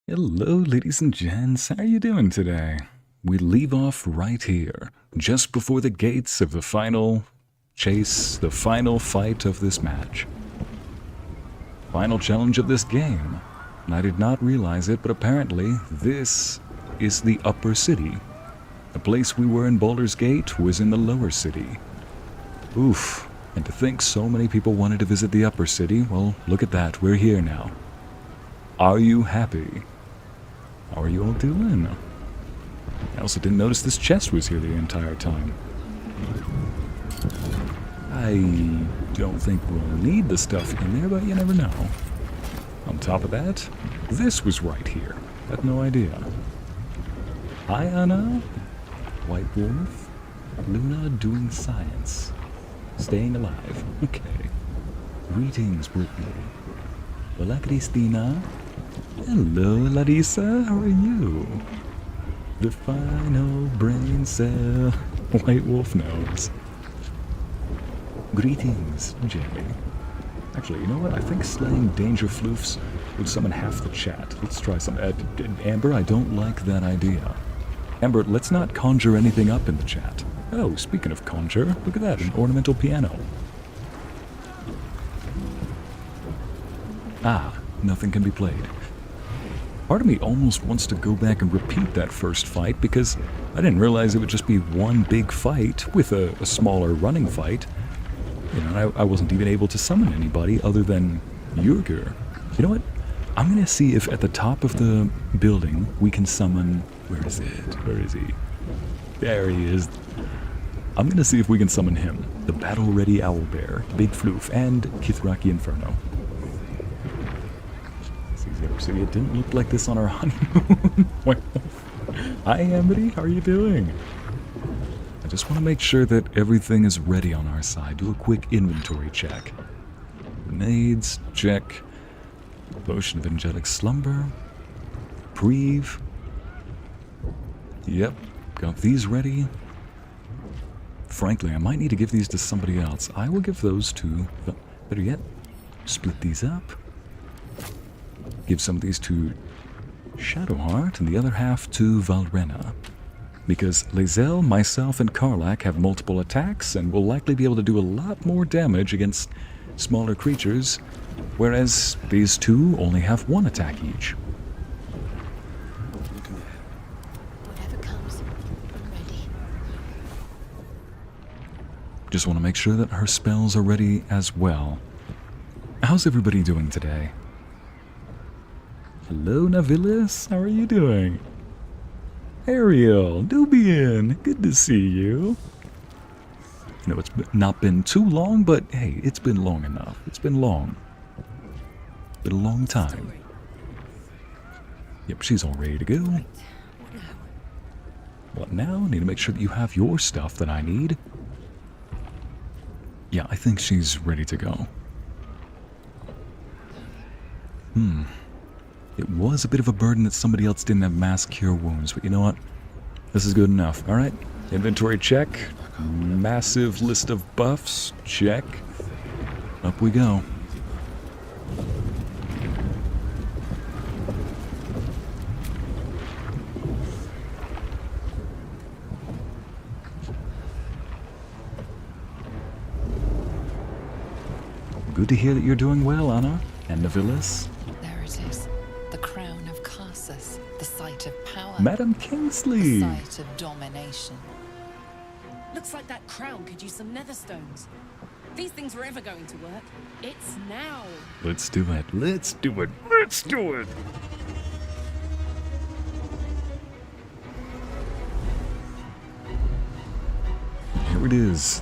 Hello, ladies and gents. How are you doing today? We leave off right here, just before the gates of the final chase, the final fight of this match. Final challenge of this game. And I did not realize it, but apparently this is the upper city. The place we were in Baldur's Gate was in the lower city. Oof. And to think so many people wanted to visit the upper city, well, look at that. We're here now. Are you happy? How are you all doing? I also didn't notice this chest was here the entire time. I don't think we'll need the stuff in there, but you never know. On top of that, this was right here. Had no idea. Hi, Anna. White Wolf. Luna doing science. Staying alive. Okay. Greetings, Brittany. Hola, Cristina. Hello, Larissa. How are you? The final brain cell. White Wolf knows. Greetings, Jamie. Actually, you know what? I think slaying danger floofs would summon half the chat. Let's try some. Amber, I don't like that idea. Amber, let's not conjure anything up in the chat. Oh, speaking of conjure, look at that, an ornamental piano. Ah, nothing can be played. Part of me almost wants to go back and repeat that first fight because I didn't realize it would just be one big fight with a smaller running fight. You know, I wasn't even able to summon anybody other than Yurger. You know what? I'm going to see if at the top of the building we can summon... Where is it? Where is he? There he is. I'm going to see if we can summon him. The battle-ready Owlbear, Big Floof, and Kithraki Inferno. So it didn't look like this on our honeymoon. Hi, Amity. How are you doing? I just want to make sure that everything is ready on our side. Do a quick inventory check. Grenades, check. Potion of Angelic Slumber. Preve. Yep, got these ready. Frankly, I might need to give these to somebody else. I will give those to... Better yet, split these up. Give some of these to Shadowheart and the other half to Valrena. Because Lae'zel, myself, and Karlach have multiple attacks and will likely be able to do a lot more damage against smaller creatures, whereas these two only have one attack each. Whatever comes, I'm ready. Just want to make sure that her spells are ready as well. How's everybody doing today? Hello, Navilis. How are you doing? Ariel, Nubian, good to see you. You know, it's not been too long, but hey, it's been long enough. It's been long. Been a long time. Yep, she's all ready to go. What now? Need to make sure that you have your stuff that I need. Yeah, I think she's ready to go. It was a bit of a burden that somebody else didn't have mass cure wounds, but you know what? This is good enough. Alright, inventory check. Massive list of buffs, check. Up we go. Good to hear that you're doing well, Anna. And Navilis. There it is. The crown of Karsus, the site of power. Madam Kingsley! The site of domination. Looks like that crown could use some netherstones. These things were ever going to work. It's now. Let's do it. Let's do it. Let's do it! Here it is.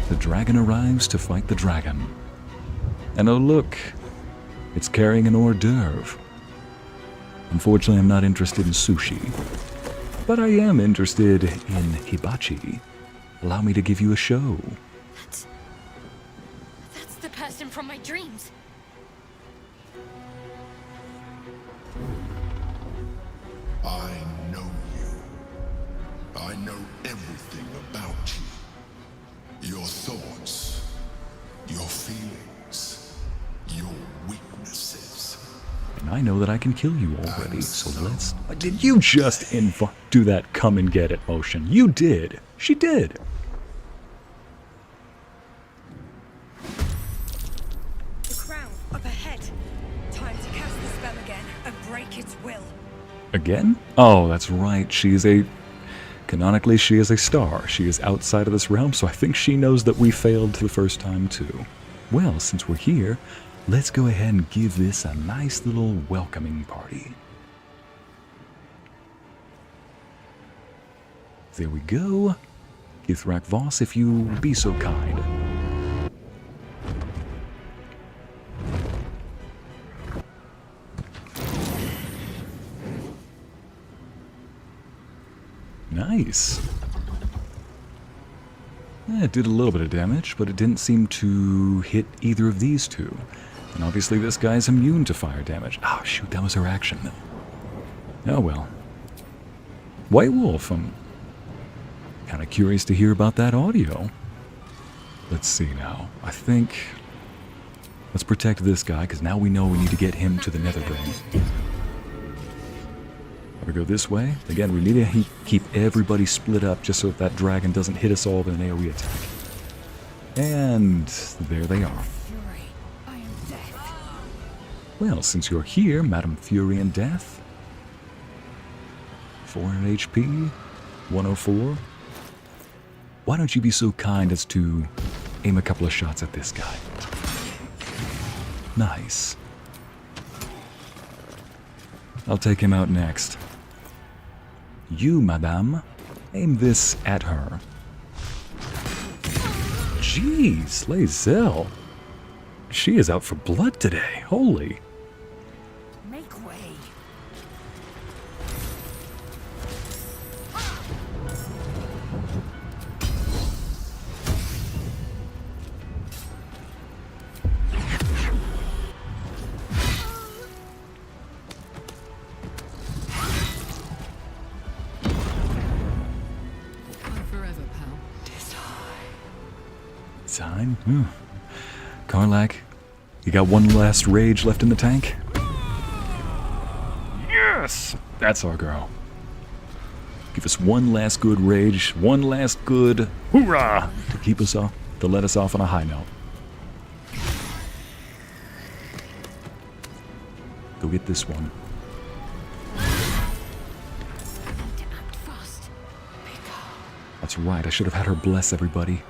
The dragon arrives to fight the dragon. And oh look, it's carrying an hors d'oeuvre. Unfortunately, I'm not interested in sushi. But I am interested in hibachi. Allow me to give you a show. That's the person from my dreams. I know you. I know everything about you. Your thoughts, your feelings, your weaknesses. And I know that I can kill you already, so let's... Did you just do that come and get it motion? You did. She did. The crown up ahead. Time to cast the spell again and break its will. Again? Oh, that's right. She is a... Canonically, she is a star. She is outside of this realm, so I think she knows that we failed the first time, too. Well, since we're here, let's go ahead and give this a nice little welcoming party. There we go. Githrak Voss, if you be so kind. Nice. Yeah, it did a little bit of damage, but it didn't seem to hit either of these two. And obviously this guy's immune to fire damage. Oh, shoot, that was her action, though. Oh, well. White Wolf, I'm kind of curious to hear about that audio. Let's see now. I think... Let's protect this guy, because now we know we need to get him to the Nether Brain. We go this way. Again, we need to keep everybody split up just so that dragon doesn't hit us all with an AoE attack. And there they are. Well, since you're here, Madam Fury and Death. 400 HP, 104. Why don't you be so kind as to aim a couple of shots at this guy? Nice. I'll take him out next. You, madame, aim this at her. Jeez, Lae'zel. She is out for blood today. Holy. Make way. Time? Karlach, you got one last rage left in the tank? Yes! That's our girl. Give us one last good rage, one last good hoorah to keep us off, to let us off on a high note. Go get this one. That's right, I should have had her bless everybody.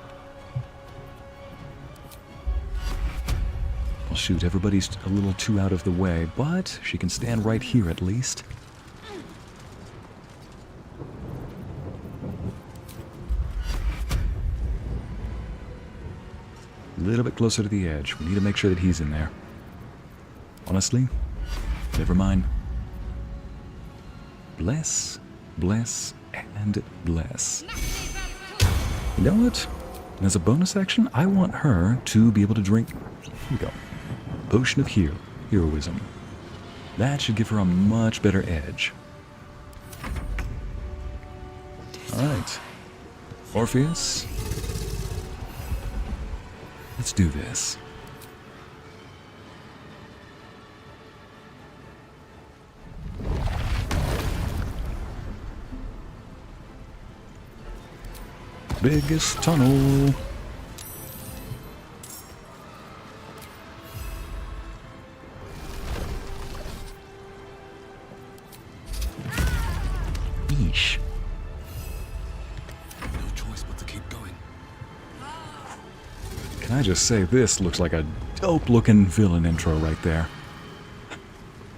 Well, shoot, everybody's a little too out of the way, but she can stand right here at least. A little bit closer to the edge. We need to make sure that he's in there. Honestly, never mind. Bless, bless, and bless. You know what? As a bonus action, I want her to be able to drink... Here we go. Potion of Heroism. That should give her a much better edge. Alright. Orpheus. Let's do this. Biggest tunnel. Eesh. No choice but to keep going. Can I just say, this looks like a dope-looking villain intro right there.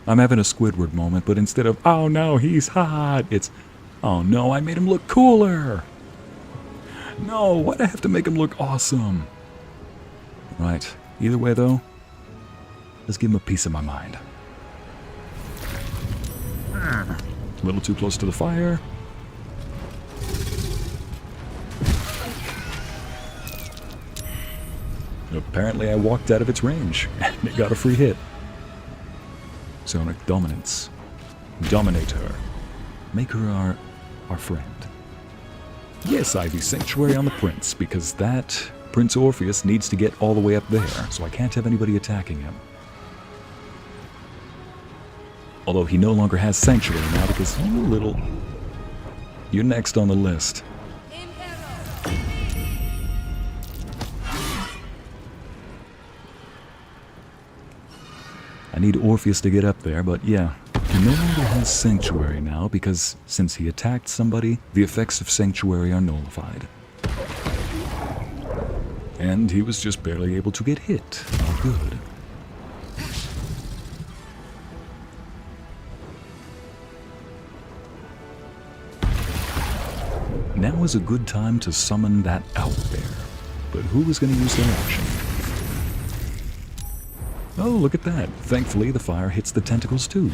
I'm having a Squidward moment, but instead of, oh no, he's hot, it's, oh no, I made him look cooler. No, why'd I have to make him look awesome? Right, either way though, let's give him a piece of my mind. A little too close to the fire. Apparently I walked out of its range, and it got a free hit. Sonic Dominance. Dominate her. Make her our friend. Yes, Ivy Sanctuary on the Prince, because that Prince Orpheus needs to get all the way up there, so I can't have anybody attacking him. Although he no longer has Sanctuary now because you're next on the list. I need Orpheus to get up there, but yeah, he no longer has Sanctuary now because since he attacked somebody, the effects of Sanctuary are nullified. And he was just barely able to get hit. All good. Now is a good time to summon that Owlbear. But who is going to use their action? Oh, look at that. Thankfully, the fire hits the tentacles too.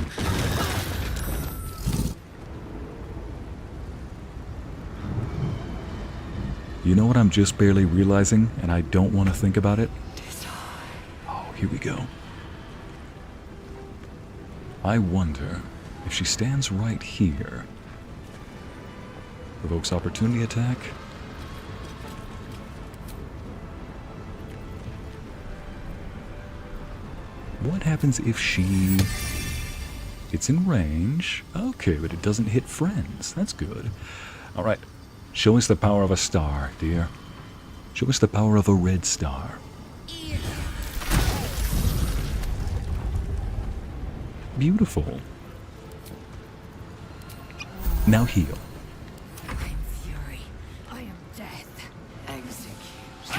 You know what I'm just barely realizing, and I don't want to think about it? Oh, here we go. I wonder if she stands right here. Provokes opportunity attack. What happens if she... It's in range. Okay, but it doesn't hit friends. That's good. Alright. Show us the power of a star, dear. Show us the power of a red star. Beautiful. Now heal. I am fury. I am death. Execute.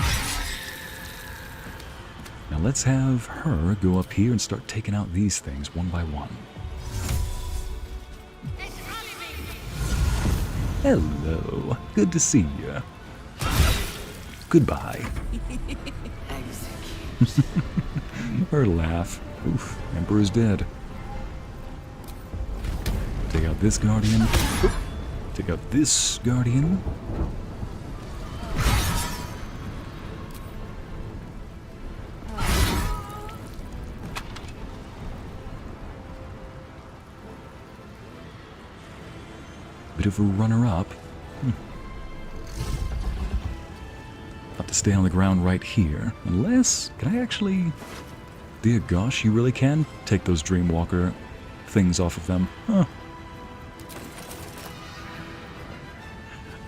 Now let's have her go up here and start taking out these things one by one. Hello. Good to see you. Goodbye. Her laugh. Oof, Emperor's dead. Take out this Guardian. Take out this Guardian. Bit of a runner-up. Have to stay on the ground right here. Unless, can I actually... Dear gosh, you really can take those Dreamwalker things off of them. Huh.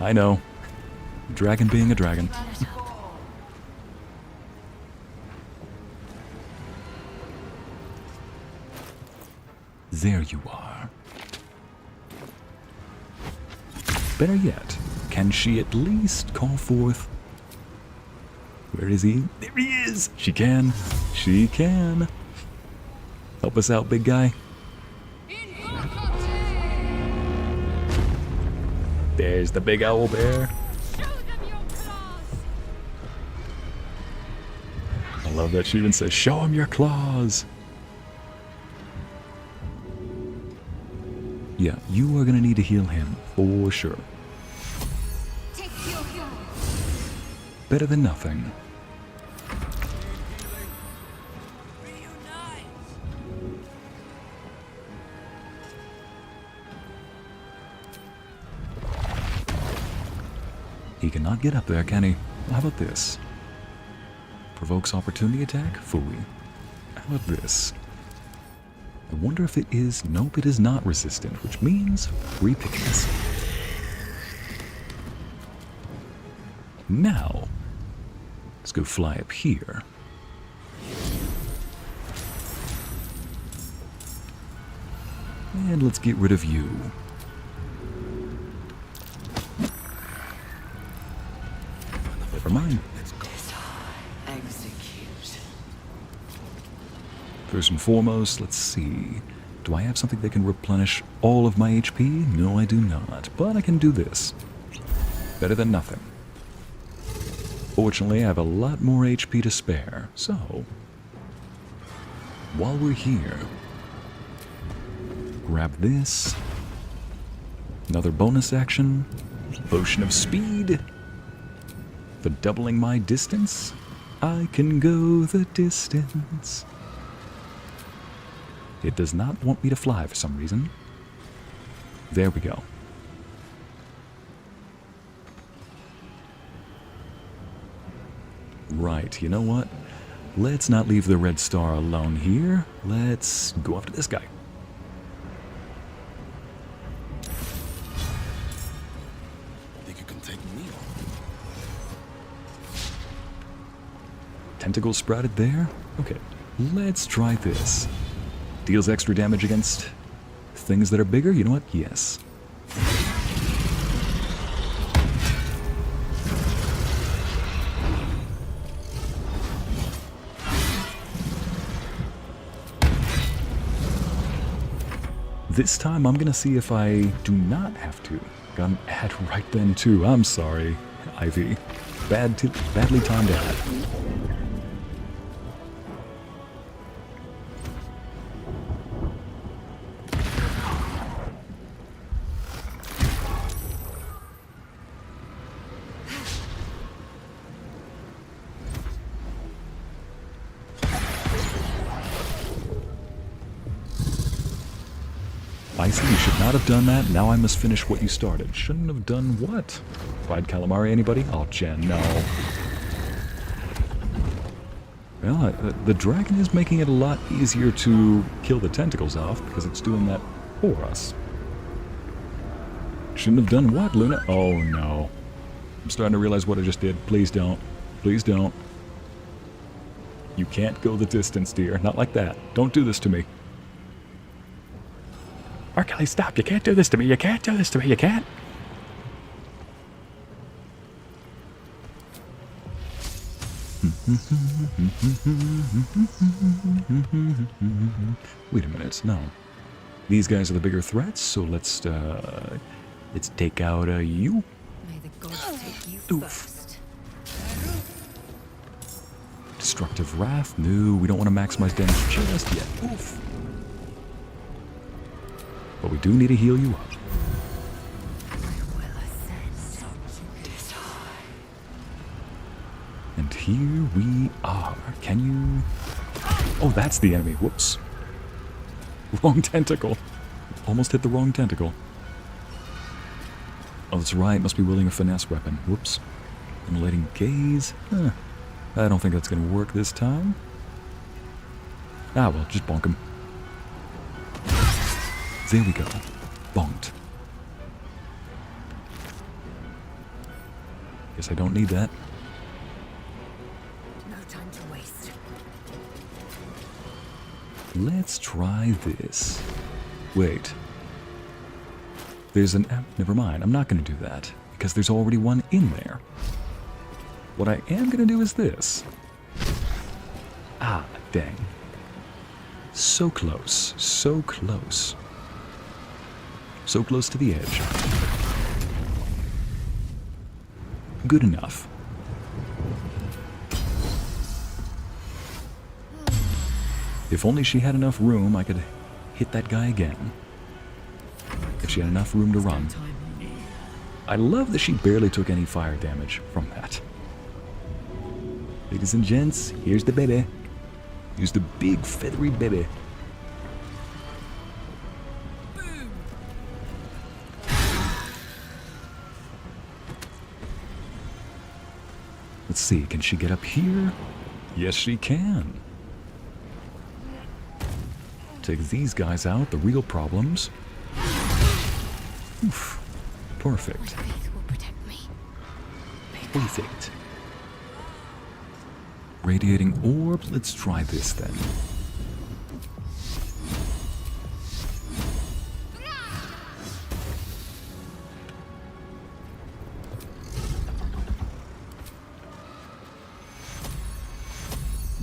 I know. Dragon being a dragon. There you are. Better yet, can she at least call forth... Where is he? There he is! She can. She can. Help us out, big guy. There's the big Owlbear. I love that she even says, show him your claws. Yeah, you are gonna need to heal him, for sure. Better than nothing. He cannot get up there, can he? How about this? Provokes opportunity attack? Fooey. How about this? I wonder if it is... Nope, it is not resistant, which means free pickings. Now, let's go fly up here. And let's get rid of you. Never mind. First and foremost, let's see. Do I have something that can replenish all of my HP? No, I do not. But I can do this. Better than nothing. Fortunately, I have a lot more HP to spare, so... While we're here... Grab this. Another bonus action. Potion of Speed. For doubling my distance. I can go the distance. It does not want me to fly for some reason. There we go. Right, you know what? Let's not leave the red star alone here. Let's go after this guy. Tentacle sprouted there? Okay, let's try this. Deals extra damage against things that are bigger? You know what? Yes. This time I'm gonna see if I do not have to. Got an ad right then too. I'm sorry, Ivy. Badly timed ad. Ycey, you should not have done that. Now I must finish what you started. Shouldn't have done what? Fried calamari, anybody? Oh, Jen, no. Well, the dragon is making it a lot easier to kill the tentacles off because it's doing that for us. Shouldn't have done what, Luna? Oh, no. I'm starting to realize what I just did. Please don't. Please don't. You can't go the distance, dear. Not like that. Don't do this to me. Arkelly, stop. You can't do this to me. You can't do this to me. You can't. Wait a minute. No. These guys are the bigger threats, so let's take out you. May the gods take you Oof. first. Destructive Wrath. No, we don't want to maximize damage just yet. Oof. But we do need to heal you up. I will ascend this high. And here we are. Can you... Oh, that's the enemy. Whoops. Wrong tentacle. Almost hit the wrong tentacle. Oh, that's right. Must be wielding a finesse weapon. Whoops. Emulating gaze. Huh. I don't think that's going to work this time. Ah, well, just bonk him. There we go. Bonked. Guess I don't need that. No time to waste. Let's try this. Wait. There's an... never mind. I'm not going to do that. Because there's already one in there. What I am going to do is this. Ah, dang. So close. So close. So close to the edge. Good enough. If only she had enough room, I could hit that guy again. If she had enough room to run. I love that she barely took any fire damage from that. Ladies and gents, here's the baby. Here's the big feathery baby. Let's see, can she get up here? Yes, she can. Take these guys out, the real problems. Oof. Perfect. Faith will protect me. Perfect. Radiating orb, let's try this then.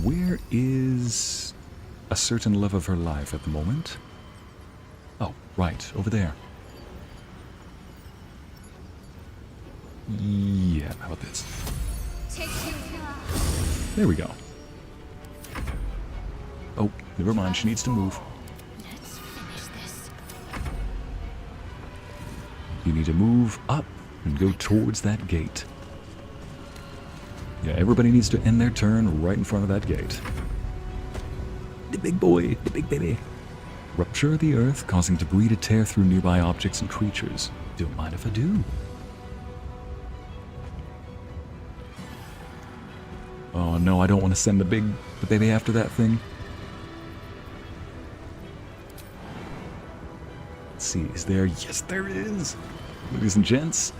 Where is a certain love of her life at the moment? Oh, right, over there. Yeah, how about this? There we go. Oh, never mind, she needs to move. Let's finish this. You need to move up and go towards that gate. Yeah, everybody needs to end their turn right in front of that gate. The big boy, the big baby. Rupture the earth, causing debris to tear through nearby objects and creatures. Don't mind if I do. Oh no, I don't want to send the baby after that thing. Let's see, is there? Yes, there is! Ladies and gents,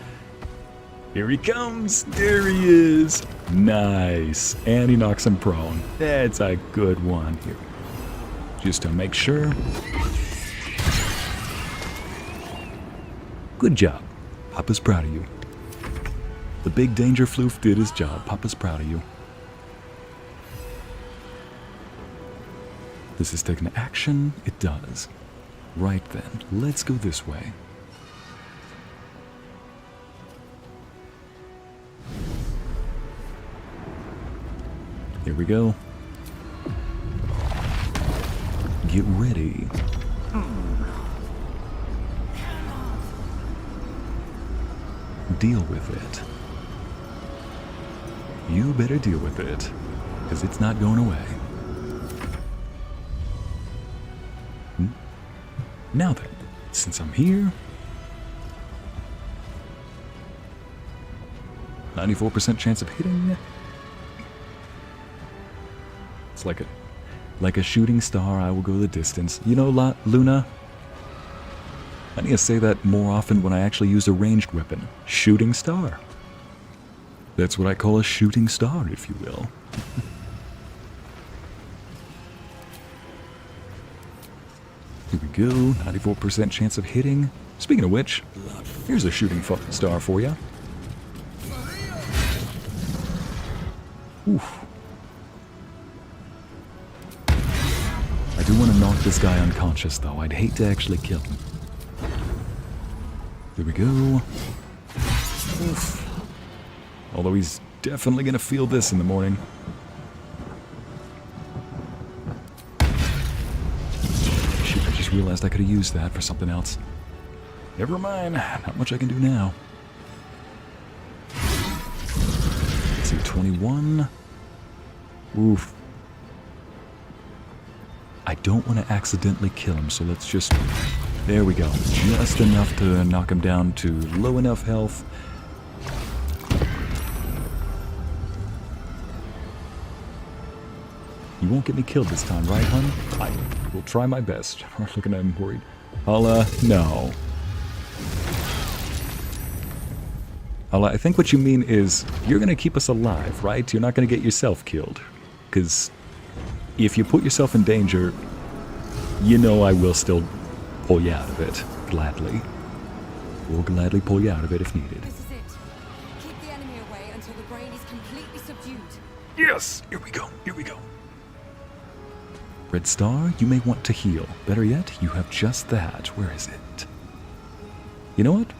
Here he comes. There he is. Nice. And he knocks him prone. That's a good one here. Just to make sure. Good job. Papa's proud of you. The big danger floof did his job. Papa's proud of you. Does this take an action? It does. Right then, let's go this way. Here we go. Get ready. Deal with it. You better deal with it, because it's not going away. Now then, since I'm here, 94% chance of hitting. It's like a shooting star, I will go the distance. You know, Luna? I need to say that more often when I actually use a ranged weapon. Shooting star. That's what I call a shooting star, if you will. Here we go, 94% chance of hitting. Speaking of which, here's a shooting star for you. Oof. I do want to knock this guy unconscious, though. I'd hate to actually kill him. There we go. Oof. Although he's definitely going to feel this in the morning. Shoot, I just realized I could have used that for something else. Never mind. Not much I can do now. Let's see, 21. Oof. I don't want to accidentally kill him, so let's just... There we go. Just enough to knock him down to low enough health. You won't get me killed this time, right, hun? I will try my best. Looking at him worried. No. I think what you mean is, you're gonna keep us alive, right? You're not gonna get yourself killed. Because if you put yourself in danger, you know I will still pull you out of it, gladly. We'll gladly pull you out of it if needed. This is it. Keep the enemy away until the brain is completely subdued. Yes! Here we go, here we go. Red Star, you may want to heal. Better yet, you have just that. Where is it? You know what?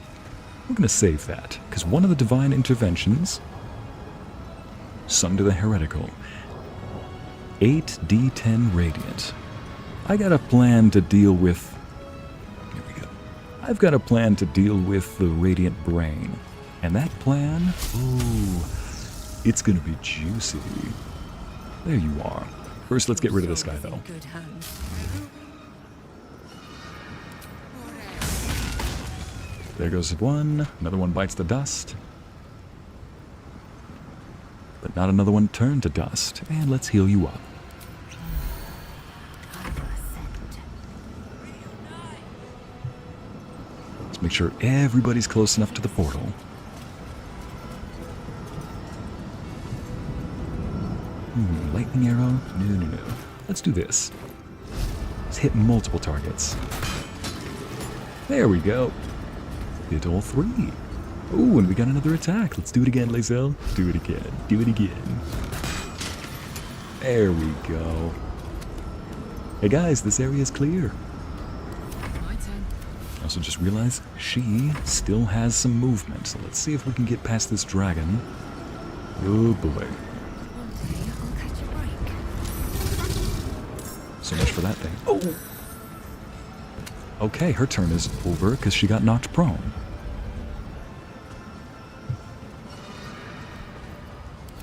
We're gonna save that, because one of the divine interventions, Sunder the Heretical, 8d10 Radiant. I got a plan to deal with... Here we go. I've got a plan to deal with the Radiant Brain. And that plan... Ooh, it's gonna be juicy. There you are. First, let's get rid of this guy, though. Good hands. There goes one. Another one bites the dust. But not another one turned to dust. And let's heal you up. Let's make sure everybody's close enough to the portal. Lightning arrow? No. Let's do this. Let's hit multiple targets. There we go. Hit all three. Oh, and we got another attack. Let's do it again, Lae'zel. Do it again. Do it again. There we go. Hey guys, this area is clear. My turn. I also just realized she still has some movement. So let's see if we can get past this dragon. Oh boy. So much for that thing. Oh! Okay, her turn is over because she got knocked prone.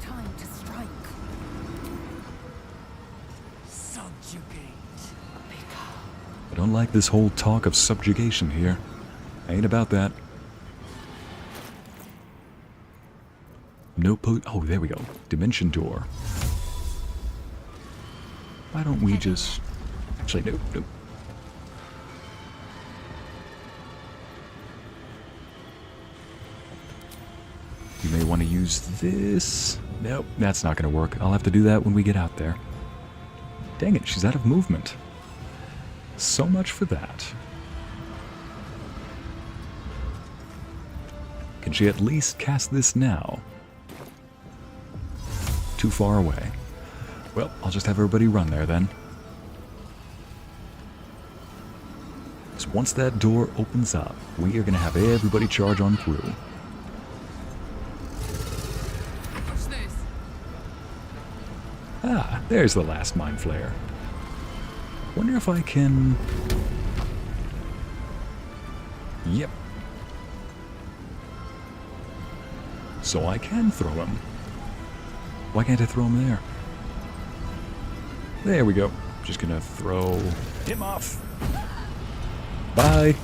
Time to strike. Subjugate. I don't like this whole talk of subjugation here. I ain't about that. No oh, there we go. Dimension door. Why don't we just... Actually, no. You may want to use this. Nope, that's not going to work. I'll have to do that when we get out there. Dang it, she's out of movement. So much for that. Can she at least cast this now? Too far away. Well, I'll just have everybody run there then. So once that door opens up, we are going to have everybody charge on through. Watch this. Ah, there's the last Mind Flayer. Wonder if I can... Yep. So I can throw him. Why can't I throw him there? There we go. Just gonna throw him off. Bye.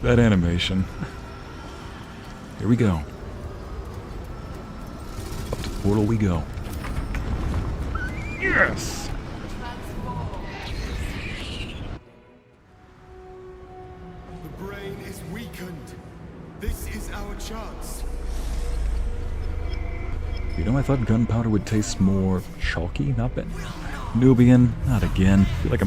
That animation. Here we go. Up to the portal we go. Yes! The brain is weakened. This is our chance. You know, I thought gunpowder would taste more chalky, not bad. Nubian, not again. I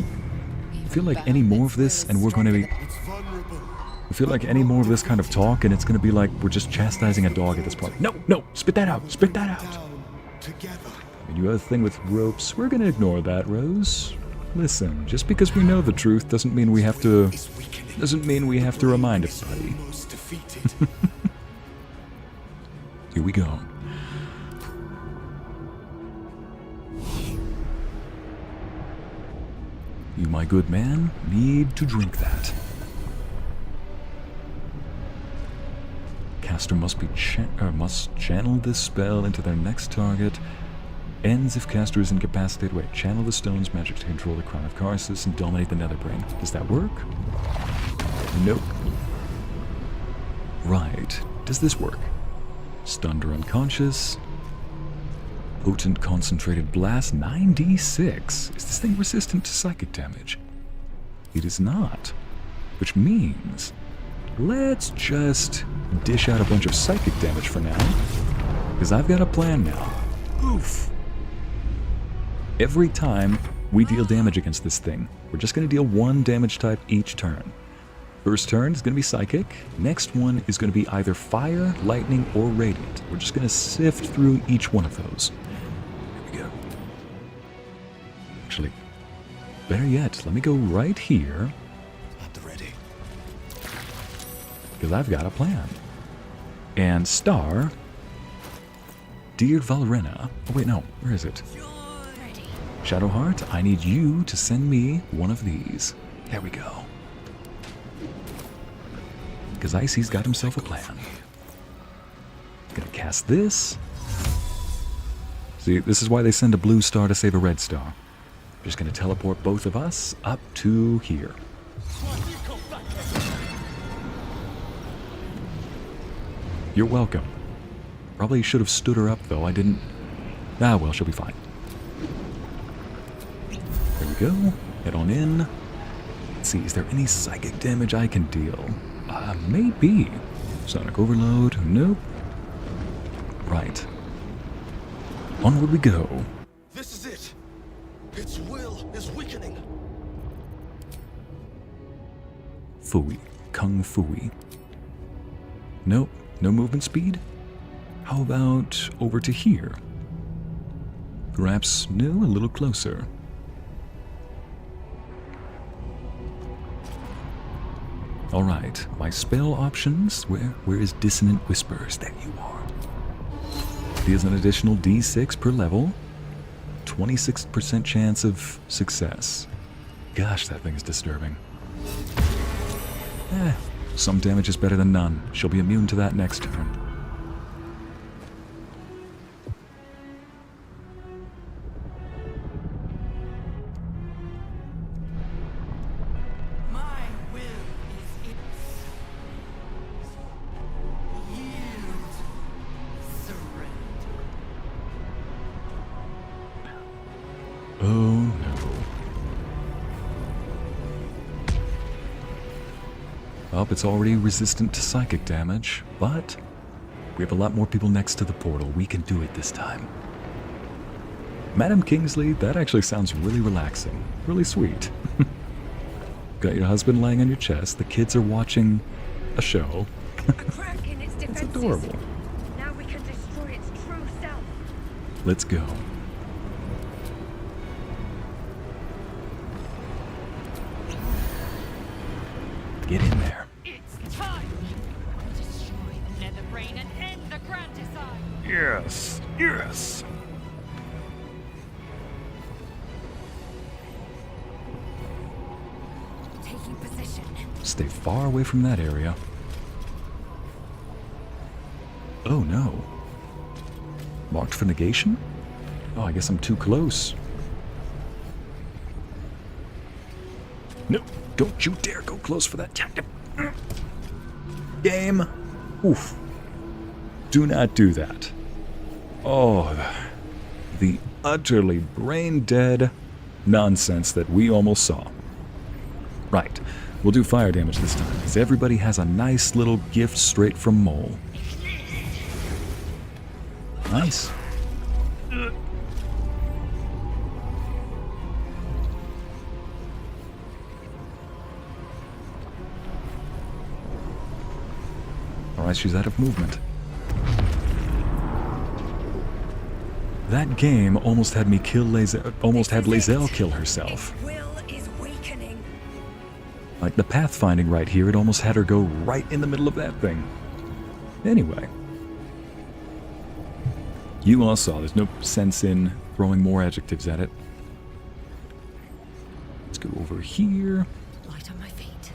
feel like any more of this and we're going to be... It's vulnerable. I feel like any more of this kind of talk and it's going to be like we're just chastising a dog at this point. No, no, spit that out, spit that out. Down together. I mean, you have a thing with ropes. We're going to ignore that, Rose. Listen, just because we know the truth doesn't mean we have to... Is weakening. Doesn't mean we have to remind everybody. Almost defeated. Here we go. You, my good man, need to drink that. Caster must channel this spell into their next target. Ends if caster is incapacitated. Wait, channel the stone's magic to control the crown of Karsus and dominate the Netherbrain. Does that work? Nope. Right. Does this work? Stunned or unconscious. Potent concentrated blast, 9d6. Is this thing resistant to psychic damage? It is not. Which means, let's just dish out a bunch of psychic damage for now. Because I've got a plan now. Oof. Every time we deal damage against this thing, we're just going to deal one damage type each turn. First turn is going to be psychic. Next one is going to be either fire, lightning, or radiant. We're just going to sift through each one of those. Actually, better yet, let me go right here. At the ready. Because I've got a plan. And star... Dear Valrena... Oh wait, no. Where is it? Shadowheart, I need you to send me one of these. There we go. Because Ycey's got himself a plan. Gonna cast this. See, this is why they send a blue star to save a red star. Just gonna teleport both of us up to here. You're welcome. Probably should have stood her up though, I didn't... Ah well, she'll be fine. There we go. Head on in. Let's see, is there any psychic damage I can deal? Maybe. Sonic overload, nope. Right. Onward we go. This is it. Its will is weakening. Fooey. Kung Fooey. Nope. No movement speed? How about over to here? Perhaps, no, a little closer. Alright, my spell options. Where is Dissonant Whispers? There you are. Deals an additional d6 per level. 26% chance of success. Gosh, that thing is disturbing. Some damage is better than none. She'll be immune to that next turn. My will is its. Yield. Surrender. Oh no. Well, it's already resistant to psychic damage, but We have a lot more people next to the portal. We can do it this time. Madam Kingsley, that actually sounds really relaxing. Really sweet. Got your husband lying on your chest. The kids are watching a show. A crack in its It's defenses. adorable. Now we can destroy its true self. Let's go. Get in there. It's time! Destroy the nether brain and end the grand design! Yes. Yes. Taking position. Stay far away from that area. Oh no. Marked for negation? Oh, I guess I'm too close. No, don't you dare go close for that. Game. Oof. Do not do that. Oh, the utterly brain-dead nonsense that we almost saw. Right, we'll do fire damage this time, because everybody has a nice little gift straight from Mole. Nice. Alright, she's out of movement. That game almost had me kill Lae'zel, almost had Lae'zel kill herself. Its will is weakening. Like the pathfinding right here, it almost had her go right in the middle of that thing. Anyway. You all saw, there's no sense in throwing more adjectives at it. Let's go over here. Light on my feet.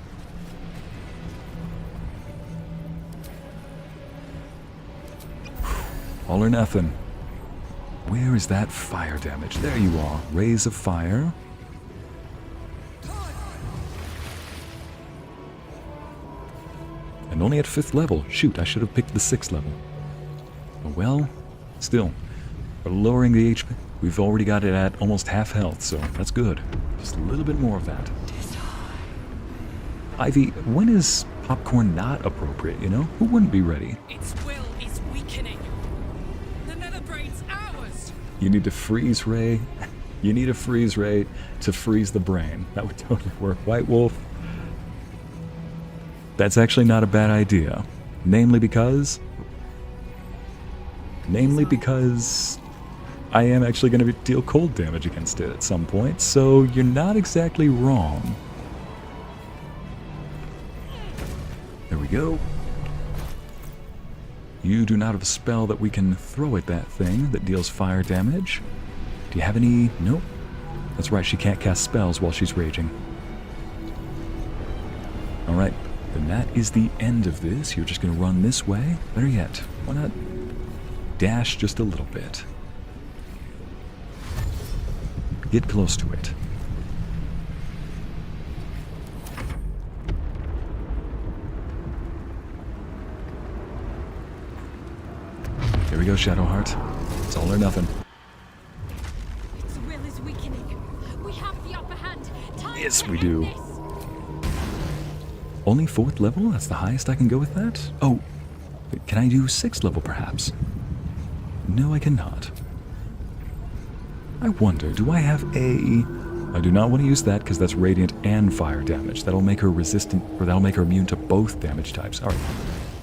All or nothing. Where is that fire damage? There you are. Rays of fire. And only at 5th level. Shoot, I should have picked the 6th level. Oh well, still. We're lowering the HP. We've already got it at almost half health, so that's good. Just a little bit more of that. Ivy, when is popcorn not appropriate, you know? Who wouldn't be ready? Its will is weakening. The nether brain's ours. You need to freeze Ray. You need a freeze ray to freeze the brain. That would totally work. White Wolf. That's actually not a bad idea. Namely because I am actually going to deal cold damage against it at some point, so you're not exactly wrong. There we go. You do not have a spell that we can throw at that thing that deals fire damage. Do you have any? Nope. That's right, she can't cast spells while she's raging. Alright, then that is the end of this. You're just going to run this way. Better yet, why not dash just a little bit? Get close to it. There we go, Shadowheart. It's all or nothing. Its will is weakening. We have the upper hand. Time Yes, to we end do. this. Only 4th level? That's the highest I can go with that? Oh, can I do 6th level perhaps? No, I cannot. I wonder, do I have a... I do not want to use that because that's radiant and fire damage. That'll make her resistant, or that'll make her immune to both damage types. Alright,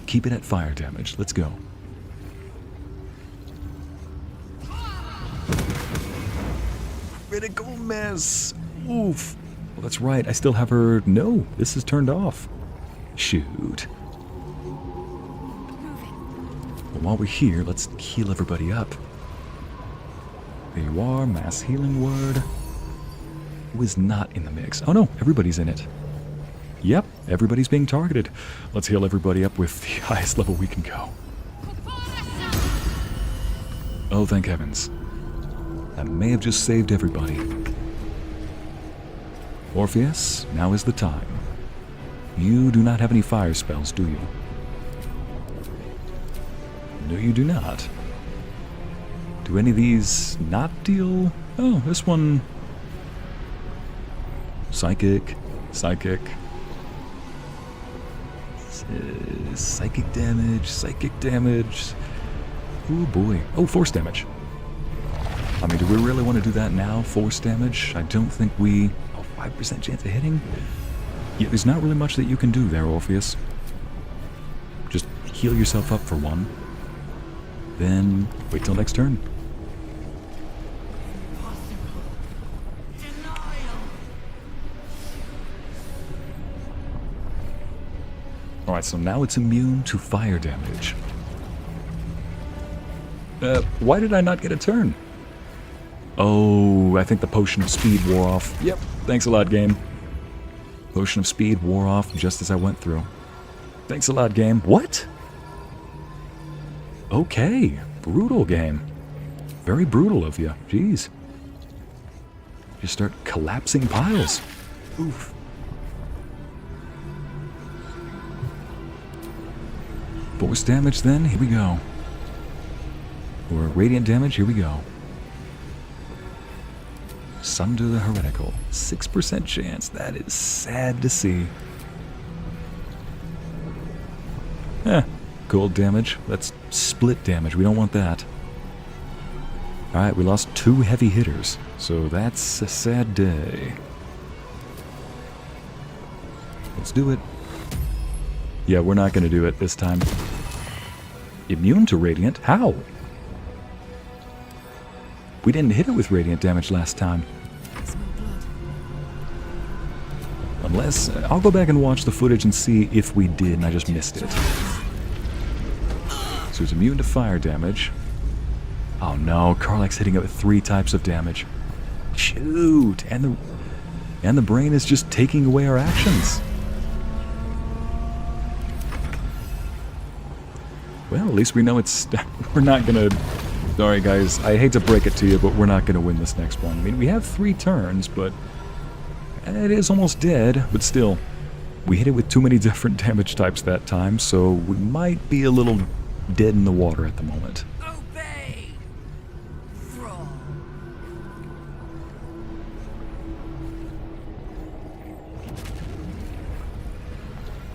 keep it at fire damage. Let's go. Critical miss! Oof! Well, that's right, I still have her... No, this is turned off. Shoot. Well, while we're here, let's heal everybody up. There you are, mass healing word. Who is not in the mix? Oh no, everybody's in it. Yep, everybody's being targeted. Let's heal everybody up with the highest level we can go. Oh, thank heavens. That may have just saved everybody. Orpheus, now is the time. You do not have any fire spells, do you? No, you do not. Do any of these not deal? Oh, this one... Psychic. Psychic. Psychic damage, psychic damage. Oh boy. Oh, force damage. I mean, do we really want to do that now? Force damage? I don't think we... Oh, 5% chance of hitting? Yeah, there's not really much that you can do there, Orpheus. Just heal yourself up for one. Then wait till next turn. Alright, so now it's immune to fire damage. Why did I not get a turn? Oh, I think the potion of speed wore off. Yep, thanks a lot, game. Potion of speed wore off just as I went through. Thanks a lot, game. What? Okay, brutal game. Very brutal of you. Jeez. Just start collapsing piles. Oof. Force damage then, here we go. Or radiant damage, here we go. Sunder the Heretical. 6% chance, that is sad to see. Cold damage, that's split damage, we don't want that. Alright, we lost 2 heavy hitters, so that's a sad day. Let's do it. Yeah, we're not going to do it this time. Immune to Radiant? How? We didn't hit it with Radiant damage last time. Unless... I'll go back and watch the footage and see if we did and I just missed it. So it's immune to fire damage. Oh no, Karlach's hitting it with 3 types of damage. Shoot! And the brain is just taking away our actions. Well, at least we know it's... we're not gonna... Sorry guys, I hate to break it to you, but we're not gonna win this next one. I mean, we have 3 turns, but... it is almost dead, but still. We hit it with too many different damage types that time, so we might be a little dead in the water at the moment. Obey! Thrall.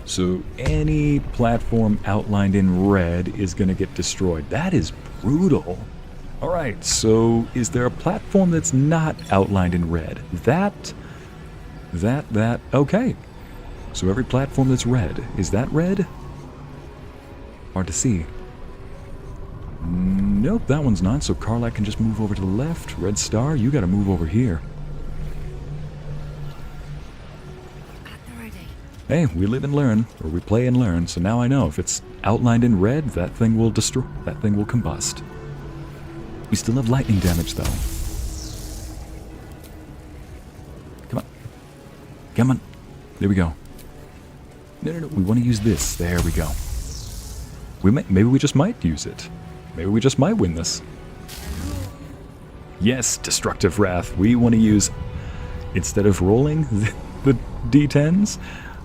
So any platform outlined in red is going to get destroyed. That is brutal. Alright, so is there a platform that's not outlined in red? That, okay. So every platform that's red, is that red? Hard to see. Nope, that one's not, so Karlach can just move over to the left. Red Star, you gotta move over here. Hey, we live and learn, or we play and learn, so now I know if it's outlined in red, that thing will destroy, that thing will combust. We still have lightning damage, though. Come on. Come on. There we go. No, we want to use this. There we go. Maybe we just might use it. Maybe we just might win this. Yes, Destructive Wrath. We want to use, instead of rolling the D10s,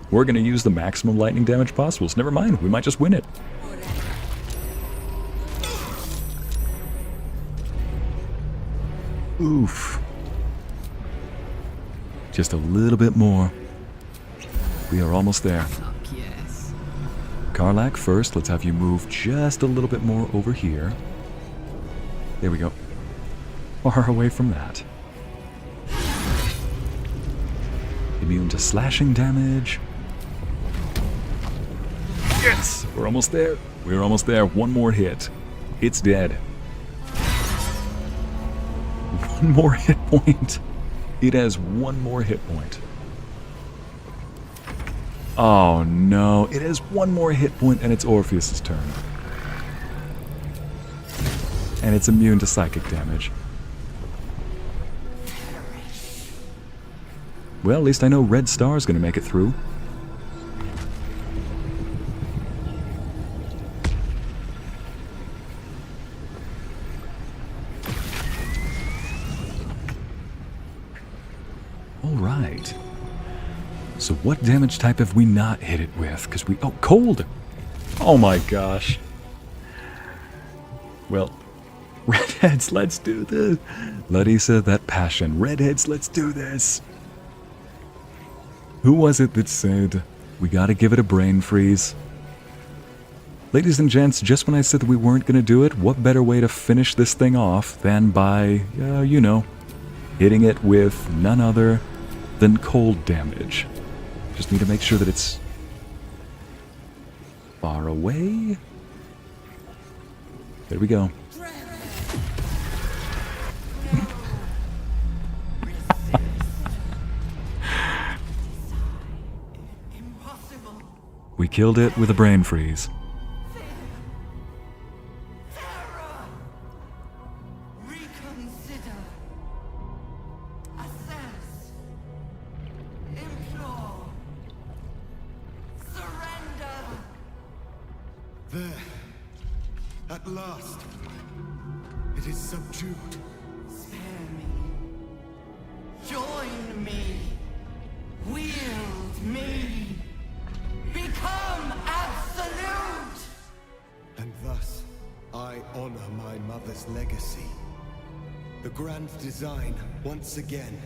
we're going to use the maximum lightning damage possible. So never mind, we might just win it. Oof. Just a little bit more. We are almost there. Fuck yes. Karlach, first, let's have you move just a little bit more over here. There we go. Far away from that. Immune to slashing damage. Yes! We're almost there. We're almost there. One more hit. It's dead. One more hit point. It has one more hit point. Oh no, it has one more hit point and it's Orpheus' turn. And it's immune to psychic damage. Well, at least I know Red Star's gonna make it through. Alright. So what damage type have we not hit it with? Because we... Oh, cold! Oh my gosh. Well, redheads, let's do this. Lae'zel, that passion. Redheads, let's do this. Who was it that said, we gotta give it a brain freeze? Ladies and gents, just when I said that we weren't going to do it, what better way to finish this thing off than by, you know, hitting it with none other than cold damage. Just need to make sure that it's far away. There we go. We killed it with a brain freeze. Reconsider. Assess. Implore. Surrender. There. At last. It is subdued. Spare me. Join me. Wield me. Become absolute! And thus, I honor my mother's legacy. The grand design, once again,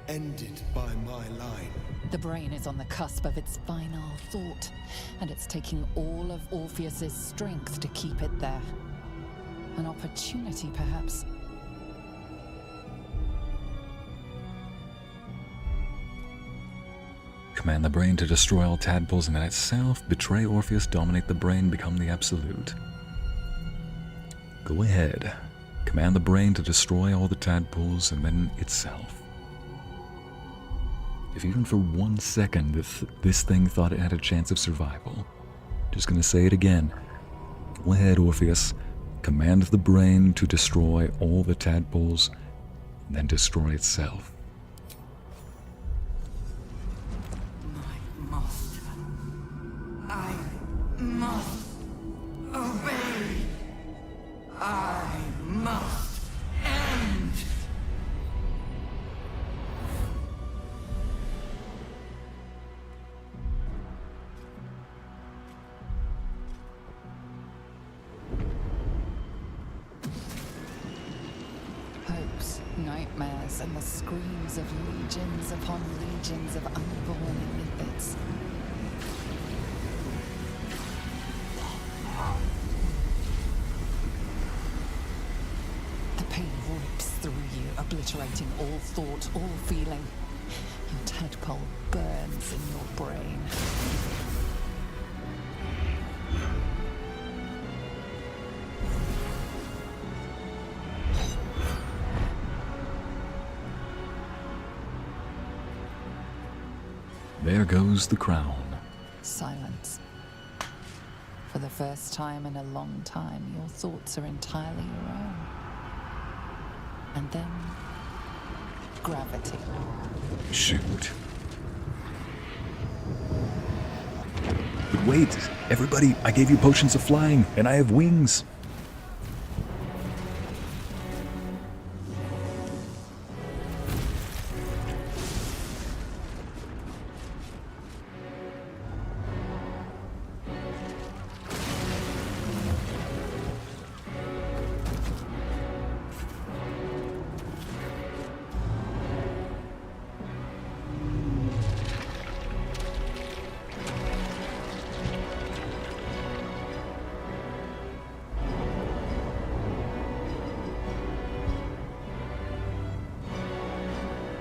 ended by my line. The brain is on the cusp of its final thought, and it's taking all of Orpheus's strength to keep it there. An opportunity, perhaps. Command the brain to destroy all tadpoles and then itself. Betray Orpheus, dominate the brain, become the absolute. Go ahead. Command the brain to destroy all the tadpoles and then itself. If even for 1 second this thing thought it had a chance of survival, just gonna say it again. Go ahead, Orpheus. Command the brain to destroy all the tadpoles and then destroy itself. I must obey. I must end. Hopes, nightmares, and the screams of legions upon legions of unborn lithids. The pain rips through you, obliterating all thought, all feeling. Your tadpole burns in your brain. There goes the crown. Silence. For the first time in a long time, your thoughts are entirely your own. And then, gravity. Shoot. But wait, everybody, I gave you potions of flying, and I have wings.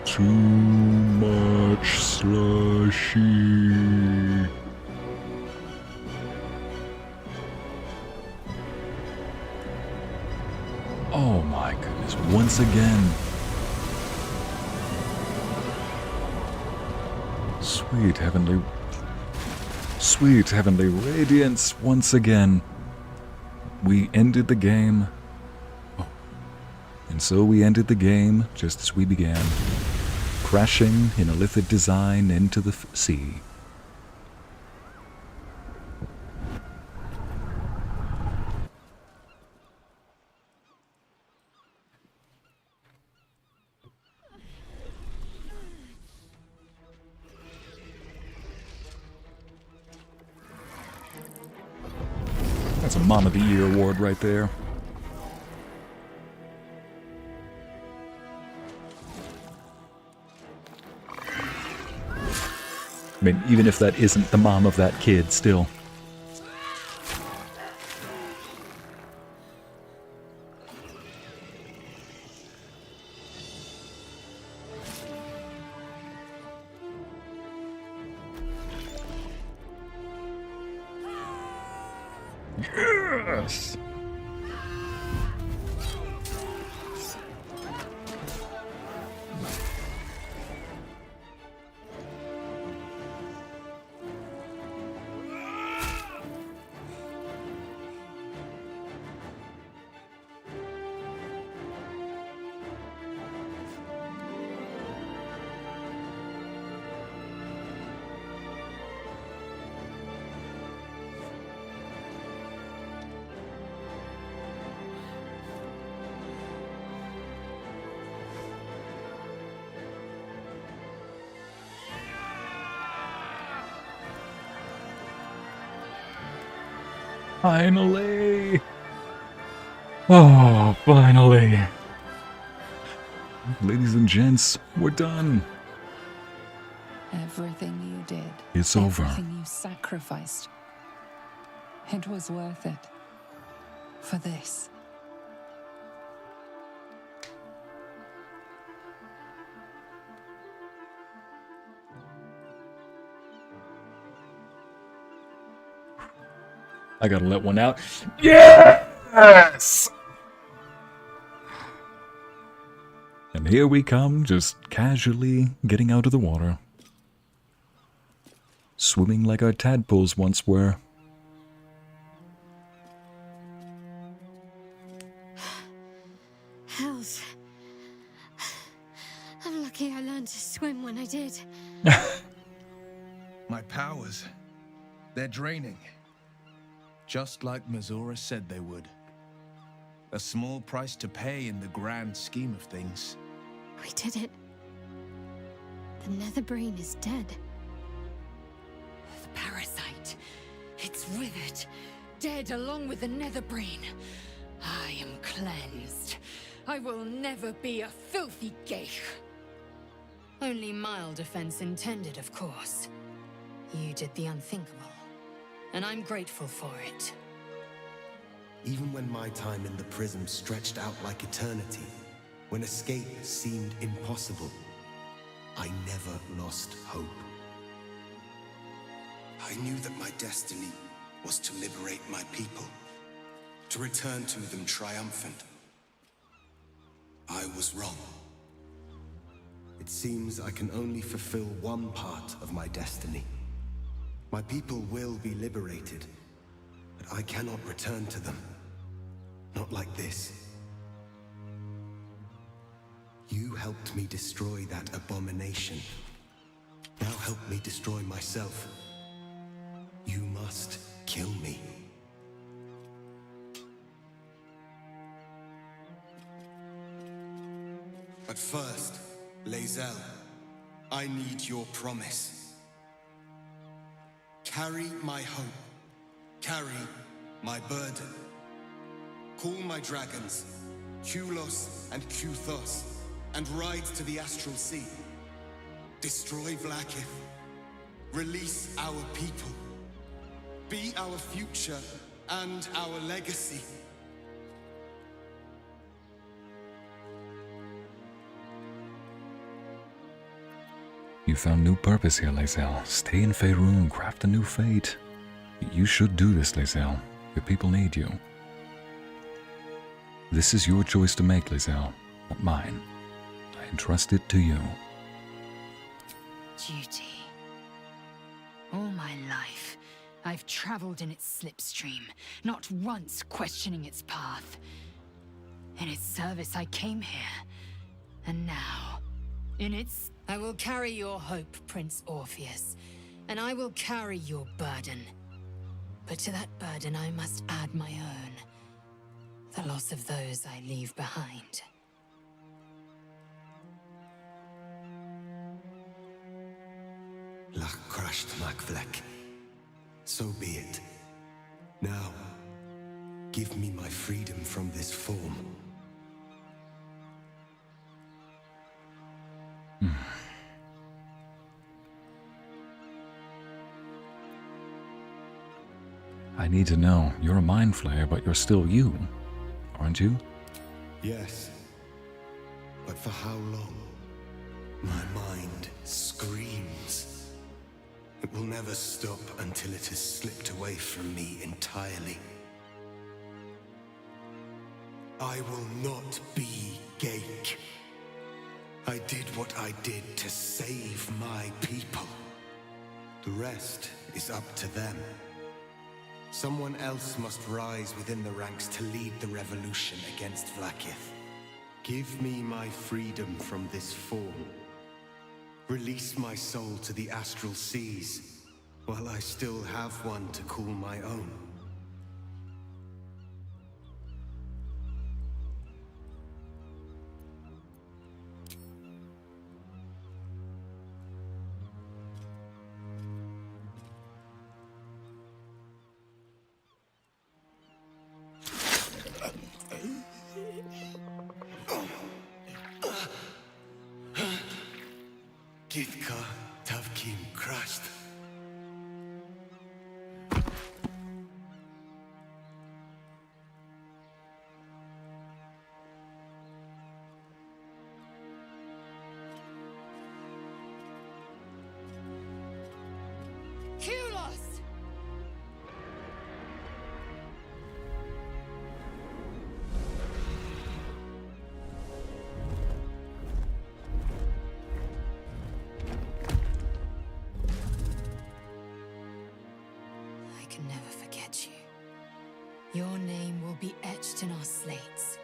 Too much slushy. Oh my goodness, once again. Sweet heavenly radiance once again. We ended the game. Oh. And so we ended the game just as we began. Crashing in a lithid design into the sea. That's a Mom of the Year award right there. I mean, even if that isn't the mom of that kid, still. Yes! Finally! Oh, finally! Ladies and gents, we're done! Everything you did. It's over. Everything you sacrificed. It was worth it. For this. I gotta let one out. Yes! And here we come, just casually getting out of the water. Swimming like our tadpoles once were. Hells. I'm lucky I learned to swim when I did. My powers, they're draining. Just like Minthara said they would. A small price to pay in the grand scheme of things. We did it. The Netherbrain is dead. The parasite. It's withered. Dead along with the Netherbrain. I am cleansed. I will never be a filthy Gale. Only mild offense intended, of course. You did the unthinkable. And I'm grateful for it. Even when my time in the prism stretched out like eternity, when escape seemed impossible, I never lost hope. I knew that my destiny was to liberate my people, to return to them triumphant. I was wrong. It seems I can only fulfill one part of my destiny. My people will be liberated, but I cannot return to them. Not like this. You helped me destroy that abomination. Now help me destroy myself. You must kill me. But first, Lae'zel, I need your promise. Carry my hope. Carry my burden. Call my dragons, Kulos and Kuthos, and ride to the Astral Sea. Destroy Vlaakith. Release our people. Be our future and our legacy. You found new purpose here, Lae'zel. Stay in Faerun, craft a new fate. You should do this, Lae'zel. Your people need you. This is your choice to make, Lae'zel, not mine. I entrust it to you. Duty. All my life, I've traveled in its slipstream, not once questioning its path. In its service I came here, and now, in its... I will carry your hope, Prince Orpheus, and I will carry your burden. But to that burden I must add my own. The loss of those I leave behind. Lach crashed Makvlek. So be it. Now, give me my freedom from this form. I need to know. You're a mind flayer, but you're still you, aren't you? Yes. But for how long? My mind screams. It will never stop until it has slipped away from me entirely. I will not be Gake. I did what I did to save my people. The rest is up to them. Someone else must rise within the ranks to lead the revolution against Vlaakith. Give me my freedom from this form. Release my soul to the astral seas, while I still have one to call my own. Githka Tavkim crashed. Kulos! I can never forget you. Your name will be etched in our slates.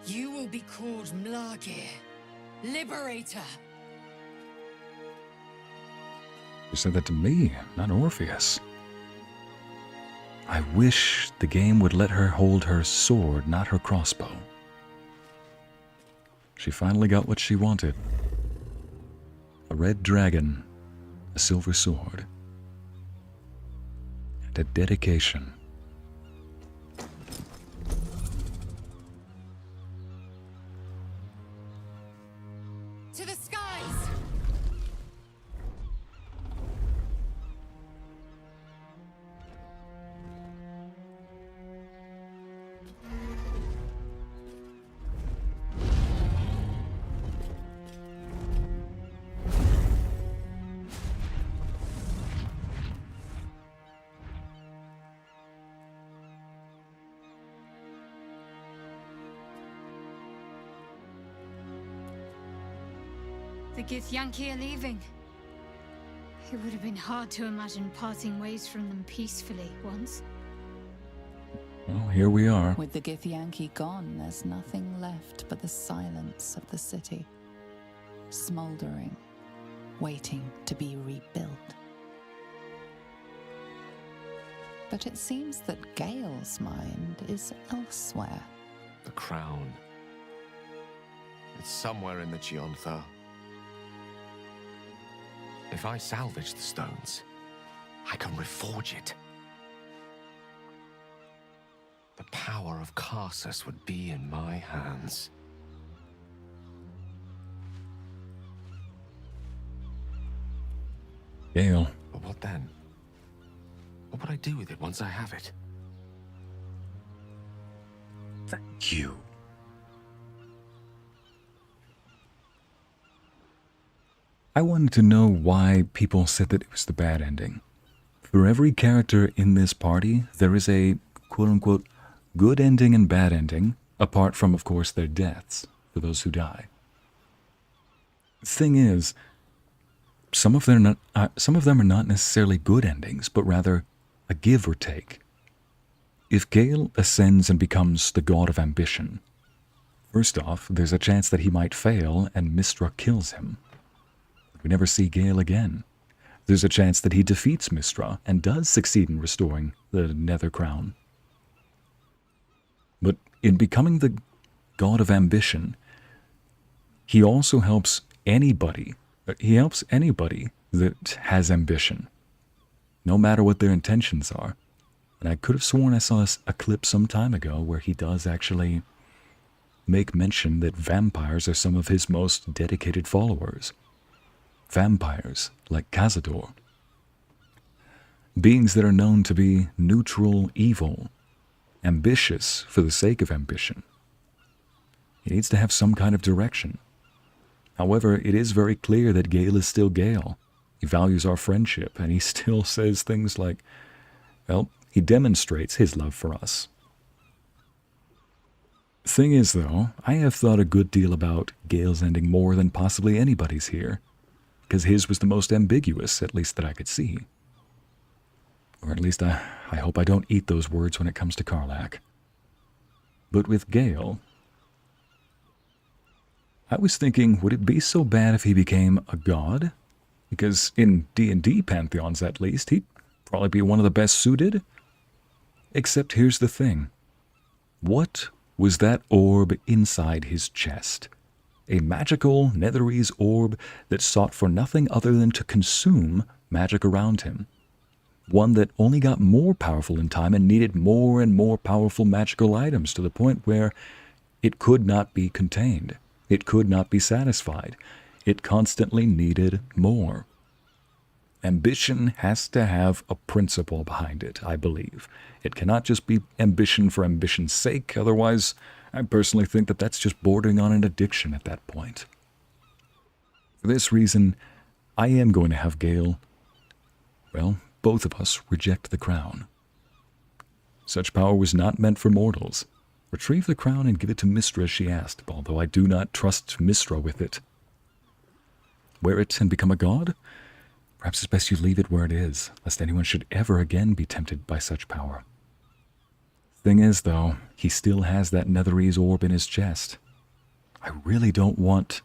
You will be called Mlargir, Liberator. You said that to me, not Orpheus. I wish the game would let her hold her sword, not her crossbow. She finally got what she wanted. A red dragon, a silver sword, and a dedication. To the skies! The Githyanki are leaving. It would have been hard to imagine parting ways from them peacefully once. Well, here we are. With the Githyanki gone, there's nothing left but the silence of the city, smoldering, waiting to be rebuilt. But it seems that Gale's mind is elsewhere. The crown. It's somewhere in the Giontha. If I salvage the stones, I can reforge it. The power of Karsus would be in my hands. Gale. But what then? What would I do with it once I have it? Thank you. I wanted to know why people said that it was the bad ending. For every character in this party, there is a quote-unquote good ending and bad ending, apart from, of course, their deaths, for those who die. Thing is, some of them are not necessarily good endings, but rather a give or take. If Gale ascends and becomes the god of ambition, first off, there's a chance that he might fail and Mystra kills him. We never see Gale again. There's a chance that he defeats Mystra and does succeed in restoring the Nether Crown. But in becoming the god of ambition, he also helps anybody. He helps anybody that has ambition, no matter what their intentions are. And I could have sworn I saw a clip some time ago where he does actually make mention that vampires are some of his most dedicated followers. Vampires, like Cazador. Beings that are known to be neutral evil, ambitious for the sake of ambition. He needs to have some kind of direction. However, it is very clear that Gale is still Gale. He values our friendship, and he still says things like, well, he demonstrates his love for us. Thing is, though, I have thought a good deal about Gale's ending more than possibly anybody's here, because his was the most ambiguous, at least that I could see. Or at least I hope I don't eat those words when it comes to Karlach. But with Gale, I was thinking, would it be so bad if he became a god? Because in D&D pantheons, at least, he'd probably be one of the best suited. Except here's the thing. What was that orb inside his chest? A magical Netherese orb that sought for nothing other than to consume magic around him. One that only got more powerful in time and needed more and more powerful magical items to the point where it could not be contained. It could not be satisfied. It constantly needed more. Ambition has to have a principle behind it, I believe. It cannot just be ambition for ambition's sake, otherwise I personally think that that's just bordering on an addiction at that point. For this reason, I am going to have Gale, well, both of us reject the crown. Such power was not meant for mortals. Retrieve the crown and give it to Mystra, she asked, although I do not trust Mystra with it. Wear it and become a god? Perhaps it's best you leave it where it is, lest anyone should ever again be tempted by such power. Thing is, though, he still has that Netherese orb in his chest. I really don't want...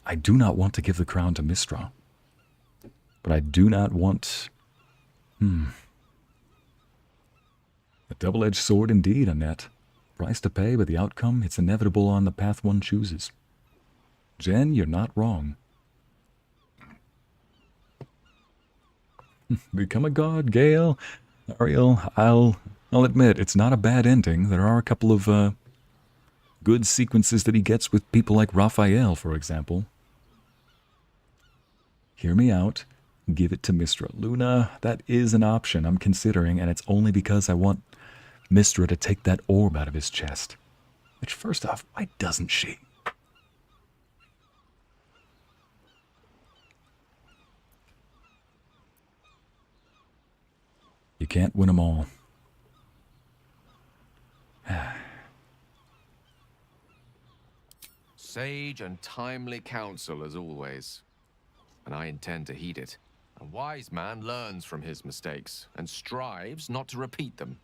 I do not want to give the crown to Mystra. But I do not want... A double-edged sword indeed, Annette. Price to pay, but the outcome, it's inevitable on the path one chooses. Jen, you're not wrong. Become a god, Gale. Ariel, I'll admit, it's not a bad ending. There are a couple of good sequences that he gets with people like Raphael, for example. Hear me out. Give it to Mystra. Luna, that is an option I'm considering, and it's only because I want Mystra to take that orb out of his chest. Which, first off, why doesn't she? You can't win them all. Sage and timely counsel as always, and I intend to heed it. A wise man learns from his mistakes and strives not to repeat them.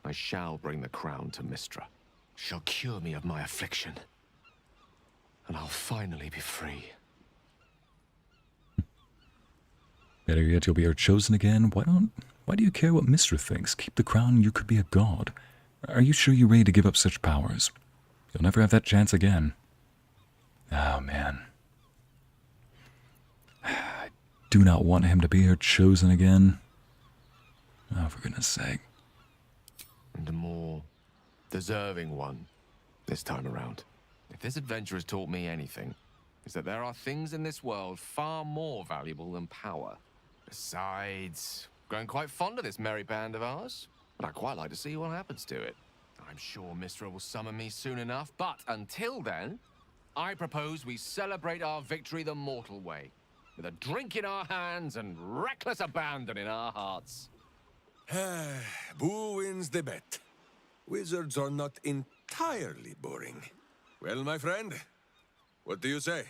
I shall bring the crown to Mystra. She'll cure me of my affliction, and I'll finally be free. Better yet, you'll be our chosen again. Why do you care what Mystra thinks? Keep the crown, you could be a god. Are you sure you're ready to give up such powers? You'll never have that chance again. Oh, man. I do not want him to be our chosen again. Oh, for goodness sake. And a more deserving one this time around. If this adventure has taught me anything, it's that there are things in this world far more valuable than power. Besides, growing quite fond of this merry band of ours, but I'd quite like to see what happens to it. I'm sure Mystra will summon me soon enough, but until then, I propose we celebrate our victory the mortal way, with a drink in our hands and reckless abandon in our hearts. Who wins the bet? Wizards are not entirely boring. Well, my friend, what do you say?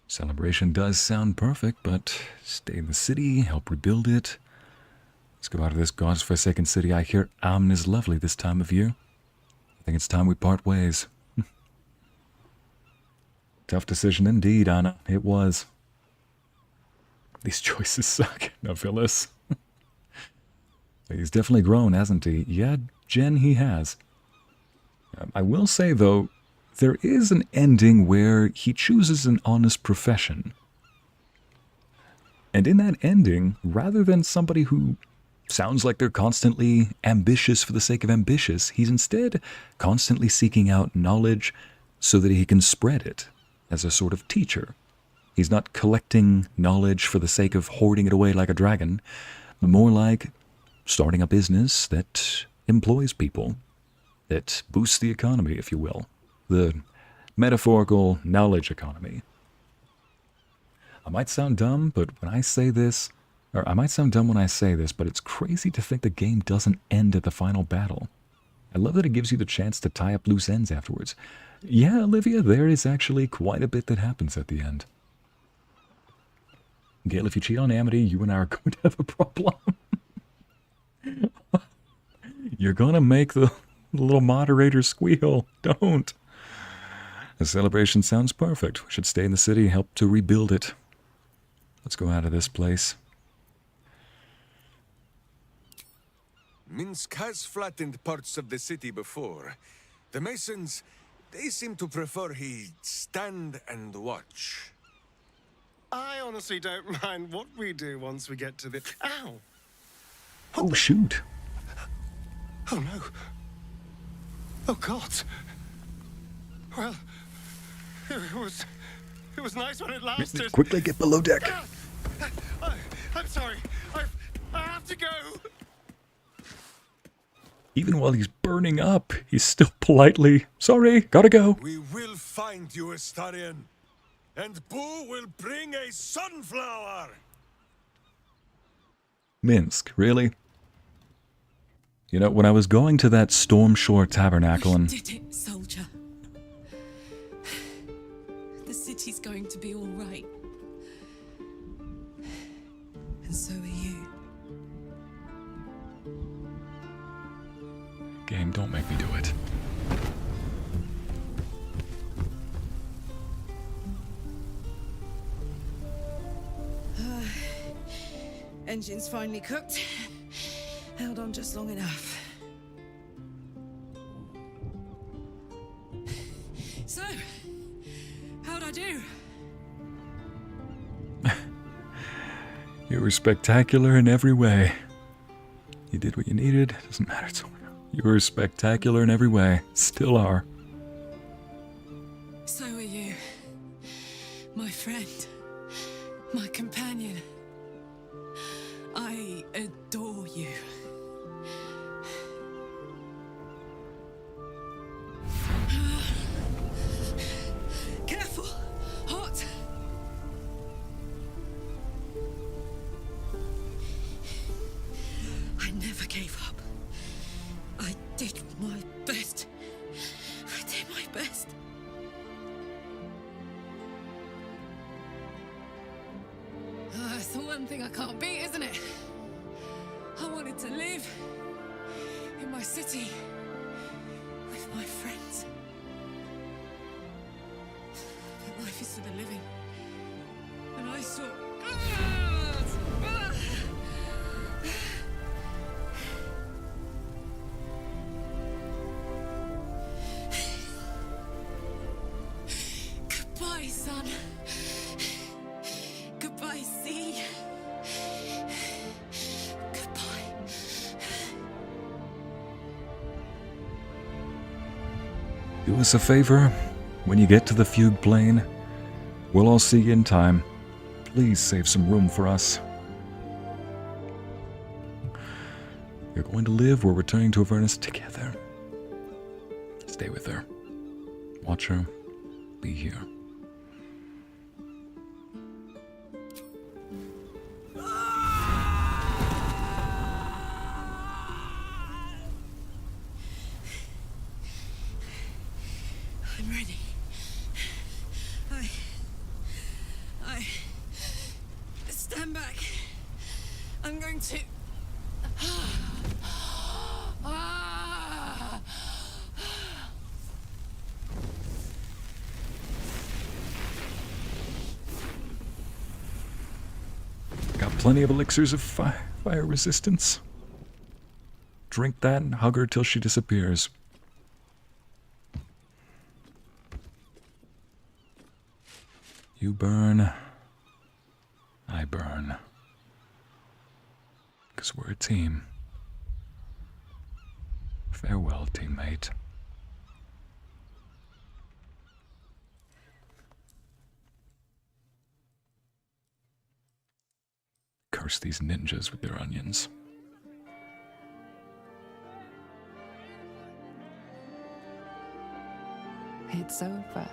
Celebration does sound perfect, but stay in the city, help rebuild it. Let's go out of this god's-forsaken city. I hear Amn is lovely this time of year. I think it's time we part ways. Tough decision indeed, Anna. It was. These choices suck. No, Phyllis. He's definitely grown, hasn't he? Yeah, Jen, he has. I will say, though, there is an ending where he chooses an honest profession. And in that ending, rather than somebody who sounds like they're constantly ambitious for the sake of ambitious, he's instead constantly seeking out knowledge so that he can spread it as a sort of teacher. He's not collecting knowledge for the sake of hoarding it away like a dragon, but more like starting a business that employs people, that boosts the economy, if you will. The metaphorical knowledge economy. I might sound dumb, but when I say this, or I might sound dumb when I say this, but it's crazy to think the game doesn't end at the final battle. I love that it gives you the chance to tie up loose ends afterwards. Yeah, Olivia, there is actually quite a bit that happens at the end. Gale, if you cheat on Amity, you and I are going to have a problem. You're going to make the little moderator squeal. Don't. The celebration sounds perfect. We should stay in the city, help to rebuild it. Let's go out of this place. Minsc has flattened parts of the city before. The Masons, they seem to prefer he stand and watch. I honestly don't mind what we do once we get to the... Ow! Oh, shoot. Oh, no. Oh, God. Well, it was nice when it lasted. Quickly get below deck. I'm sorry. I have to go. Even while he's burning up, he's still politely, sorry, gotta go. We will find you, Astarion. And Boo will bring a sunflower. Minsc, really? You know, when I was going to that Stormshore Tabernacle and... We did it, soldier. The city's going to be all right. And so are you. Game, don't make me do it. Engine's finally cooked. Held on just long enough. So, how'd I do? You were spectacular in every way. You did what you needed. Doesn't matter. You were spectacular in every way. Still are. So are you. My friend. My companion. I adore you. Careful! Hot! I never gave up. I did my best. I did my best. It's the one thing I can't beat, isn't it? I wanted to live in my city with my friends. But life is for the living. And I saw... Goodbye, son. Goodbye, sea. Goodbye. Do us a favor. When you get to the fugue plane, we'll all see you in time. Please save some room for us. You're going to live. We're returning to Avernus together. Stay with her. Watch her. Be here. I'm ready. I stand back. I'm going to... Got plenty of elixirs of fire resistance. Drink that and hug her till she disappears. You burn, I burn. 'Cause we're a team. Farewell, teammate. Curse these ninjas with their onions. It's over.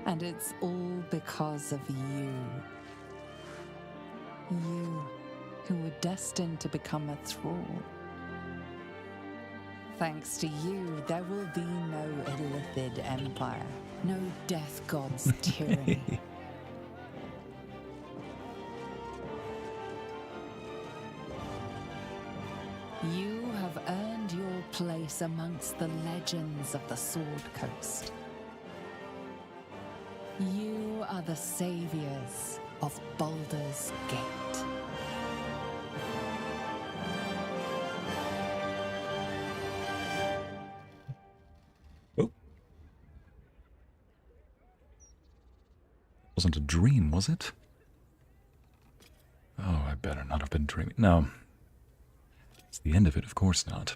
And it's all because of you. You, who were destined to become a thrall. Thanks to you, there will be no Illithid empire, no death god's tyranny. You have earned your place amongst the legends of the Sword Coast. You are the saviors of Baldur's Gate. Oh. Wasn't a dream, was it? Oh, I better not have been dreaming. No. It's the end of it, of course not.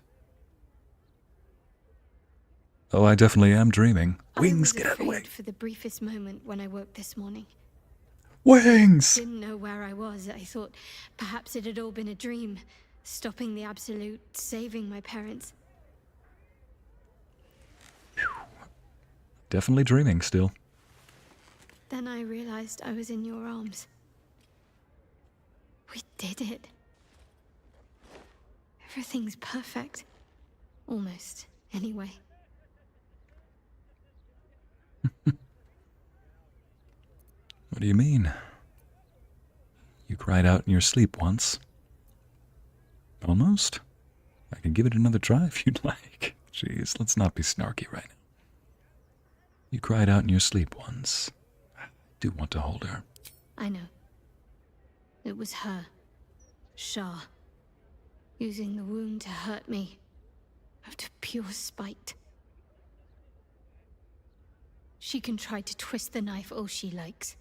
Oh, I definitely am dreaming. Wings, get out of the way. For the briefest moment when I woke this morning. Wings! Didn't know where I was. I thought perhaps it had all been a dream. Stopping the Absolute, saving my parents. Definitely dreaming still. Then I realized I was in your arms. We did it. Everything's perfect. Almost, anyway. What do you mean? You cried out in your sleep once. Almost? I can give it another try if you'd like. Jeez, let's not be snarky right now. You cried out in your sleep once. I do want to hold her. I know. It was her. Shah. Using the wound to hurt me. Out of pure spite. She can try to twist the knife all she likes.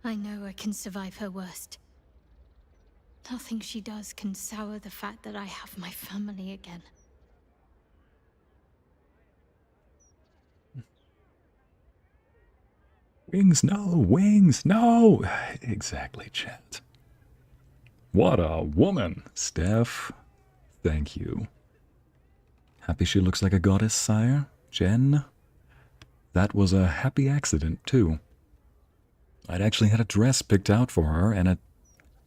I know I can survive her worst. Nothing she does can sour the fact that I have my family again. Wings, no! Wings, no! Exactly, chat. What a woman, Steph. Thank you. Happy she looks like a goddess, sire? Jen? That was a happy accident, too. I'd actually had a dress picked out for her and an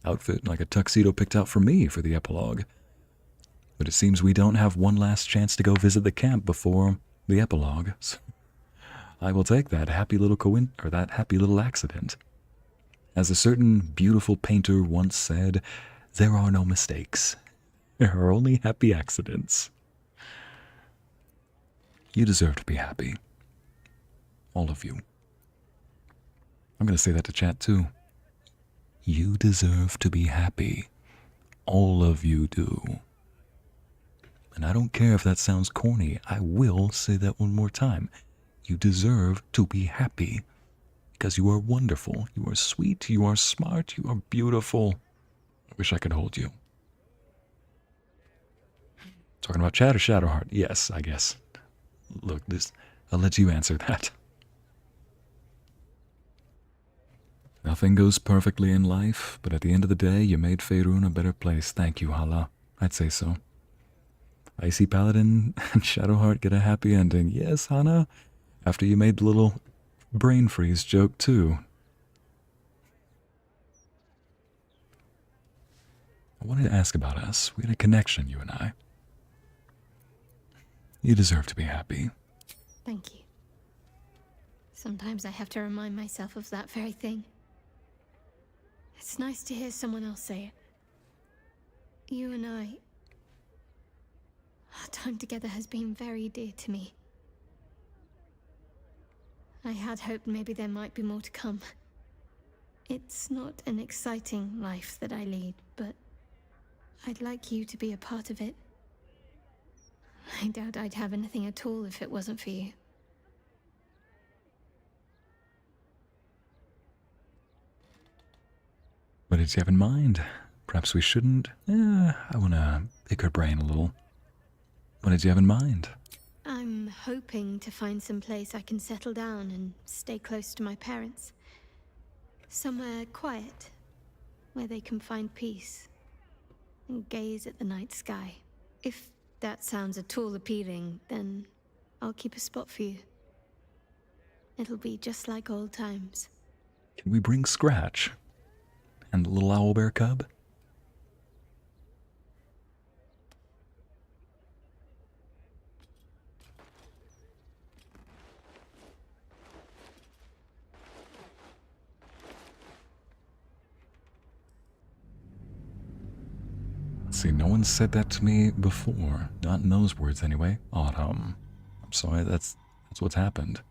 outfit, like a tuxedo, picked out for me for the epilogue. But it seems we don't have one last chance to go visit the camp before the epilogue. So I will take that happy little that happy little accident. As a certain beautiful painter once said, there are no mistakes. There are only happy accidents. You deserve to be happy. All of you. I'm going to say that to chat too. You deserve to be happy. All of you do. And I don't care if that sounds corny. I will say that one more time. You deserve to be happy. Because you are wonderful. You are sweet. You are smart. You are beautiful. I wish I could hold you. Talking about chat or Shadowheart? Yes, I guess. Look, I'll let you answer that. Nothing goes perfectly in life, but at the end of the day, you made Faerun a better place. Thank you, Hala. I'd say so. Ycey Paladin and Shadowheart get a happy ending. Yes, Hana. After you made the little brain freeze joke, too. I wanted to ask about us. We had a connection, you and I. You deserve to be happy. Thank you. Sometimes I have to remind myself of that very thing. It's nice to hear someone else say it. You and I... Our time together has been very dear to me. I had hoped maybe there might be more to come. It's not an exciting life that I lead, but I'd like you to be a part of it. I doubt I'd have anything at all if it wasn't for you. What did you have in mind? Perhaps we shouldn't? I want to pick her brain a little. What did you have in mind? I'm hoping to find some place I can settle down and stay close to my parents. Somewhere quiet, where they can find peace and gaze at the night sky. If that sounds at all appealing, then I'll keep a spot for you. It'll be just like old times. Can we bring Scratch? And the little owlbear cub. See, no one said that to me before. Not in those words, anyway. Autumn. I'm sorry, that's what's happened.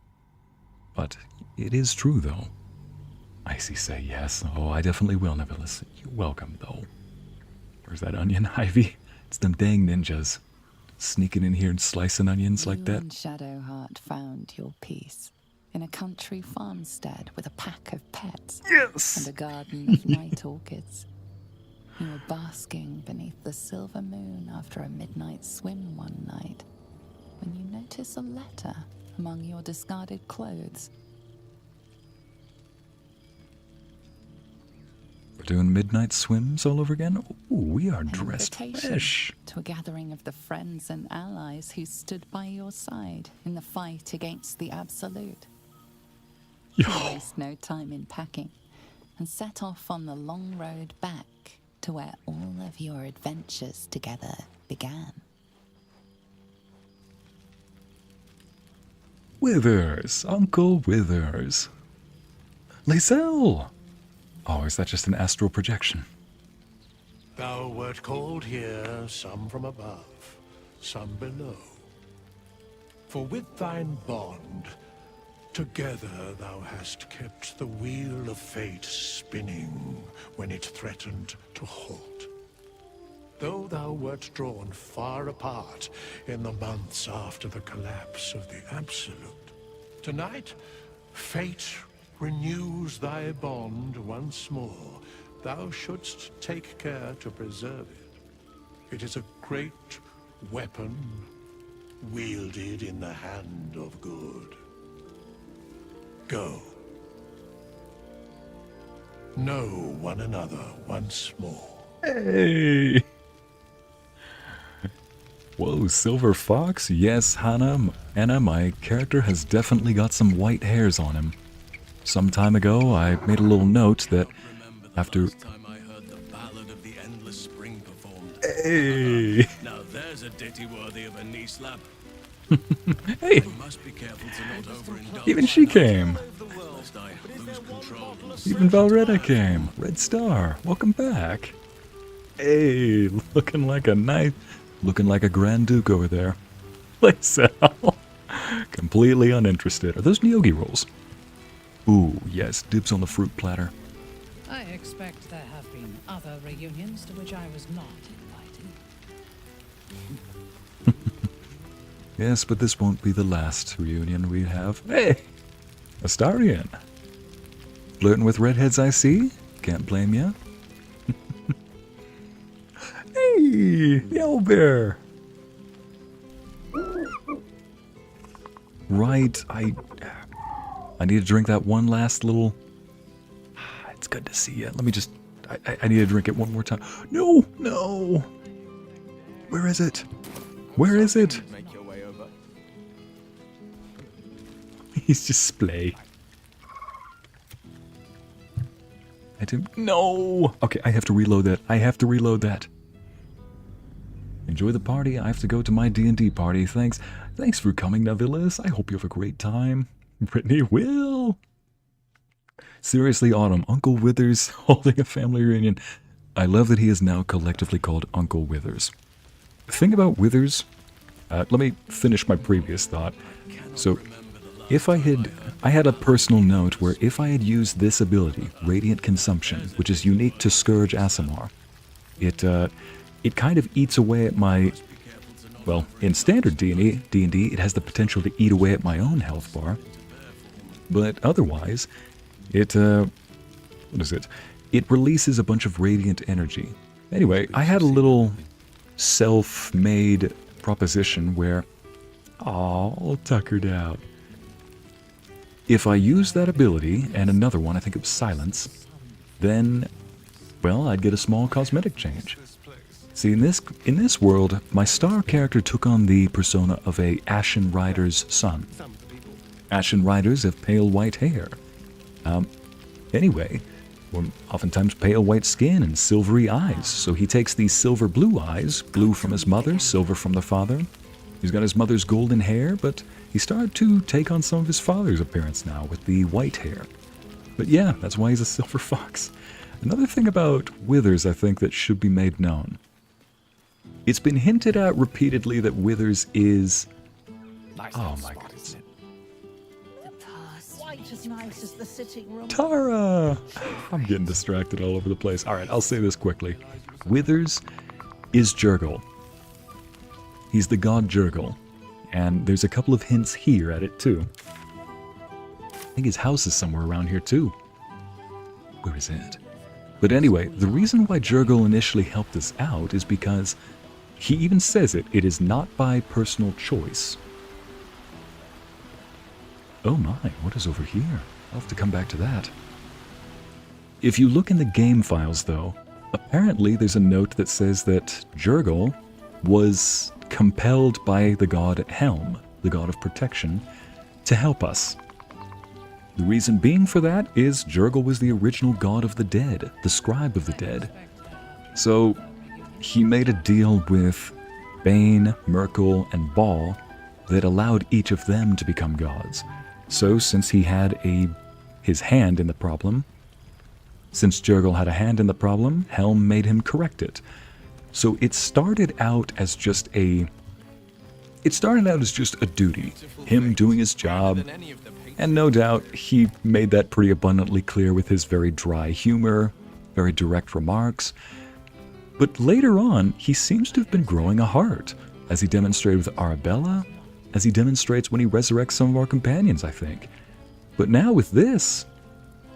But it is true, though. Ycey say yes. Oh, I definitely will, Nevilis. You're welcome, though. Where's that onion, Ivy? It's them dang ninjas. Sneaking in here and slicing onions like that. You and Shadowheart found your peace in a country farmstead with a pack of pets. Yes! And a garden of night orchids. You were basking beneath the silver moon after a midnight swim one night when you notice a letter among your discarded clothes. We're doing midnight swims all over again? Ooh, we are dressed fresh. To a gathering of the friends and allies who stood by your side in the fight against the Absolute. You waste no time in packing and set off on the long road back to where all of your adventures together began. Withers, Uncle Withers. Lae'zel! Oh, is that just an astral projection? Thou wert called here, some from above, some below. For with thine bond, together thou hast kept the wheel of fate spinning when it threatened to halt. Though thou wert drawn far apart in the months after the collapse of the Absolute, tonight, fate renews thy bond once more. Thou shouldst take care to preserve it. It is a great weapon wielded in the hand of good. Go. Know one another once more. Hey! Whoa, Silver Fox? Yes, Anna, my character has definitely got some white hairs on him. Some time ago, I made a little note that after... Hey! Now there's a ditty worthy of a knee slap. Hey! Must be careful to not overindulge. Even she came. Even Valretta came. Red Star, welcome back. Hey, looking like a Grand Duke over there. Lae'zel. Completely uninterested. Are those Nyogi rolls? Ooh, yes, dibs on the fruit platter. I expect there have been other reunions to which I was not invited. Yes, but this won't be the last reunion we have. Hey! Astarion. Flirting with redheads, I see. Can't blame ya. Hey! The Owlbear! Right, I need to drink that one last little... It's good to see you. Let me just... I need to drink it one more time. No! No! Where is it? Where is it? He's just splay. I didn't... No! Okay, I have to reload that. I have to reload that. Enjoy the party. I have to go to my D&D party. Thanks. Thanks for coming, Nevilis. I hope you have a great time. Brittany will. Seriously, Autumn, Uncle Withers holding a family reunion. I love that he is now collectively called Uncle Withers. The thing about Withers, let me finish my previous thought. So, if I had a personal note where if I had used this ability, Radiant Consumption, which is unique to Scourge Aasimar, it kind of eats away at my, well, in standard D&D, it has the potential to eat away at my own health bar. But otherwise, it releases a bunch of radiant energy. Anyway, I had a little self-made proposition where, all tuckered out. If I use that ability, and another one, I think it was Silence, then, well, I'd get a small cosmetic change. See, in this world, my star character took on the persona of a Ashen Rider's son. Ashen Riders have pale white hair. Anyway, oftentimes pale white skin and silvery eyes. So he takes these silver blue eyes, blue from his mother, silver from the father. He's got his mother's golden hair, but he started to take on some of his father's appearance now with the white hair. But yeah, that's why he's a silver fox. Another thing about Withers, I think, that should be made known. It's been hinted at repeatedly that Withers is... Oh my goodness. As nice as the sitting room. Tara! I'm getting distracted all over the place. Alright, I'll say this quickly. Withers is Jurgle. He's the god Jurgle. And there's a couple of hints here at it too. I think his house is somewhere around here too. Where is it? But anyway, the reason why Jurgle initially helped us out is because he even says it is not by personal choice. Oh my, what is over here? I'll have to come back to that. If you look in the game files though, apparently there's a note that says that Jurgle was compelled by the god Helm, the god of protection, to help us. The reason being for that is Jurgle was the original god of the dead, the scribe of the dead. So he made a deal with Bane, Merkel, and Ball that allowed each of them to become gods. So, since he had his hand in the problem, since Jurgle had a hand in the problem, Helm made him correct it. So it started out as just a duty, him doing his job, and no doubt he made that pretty abundantly clear with his very dry humor, very direct remarks. But later on, he seems to have been growing a heart, as he demonstrated with Arabella, as he demonstrates when he resurrects some of our companions, I think. But now with this,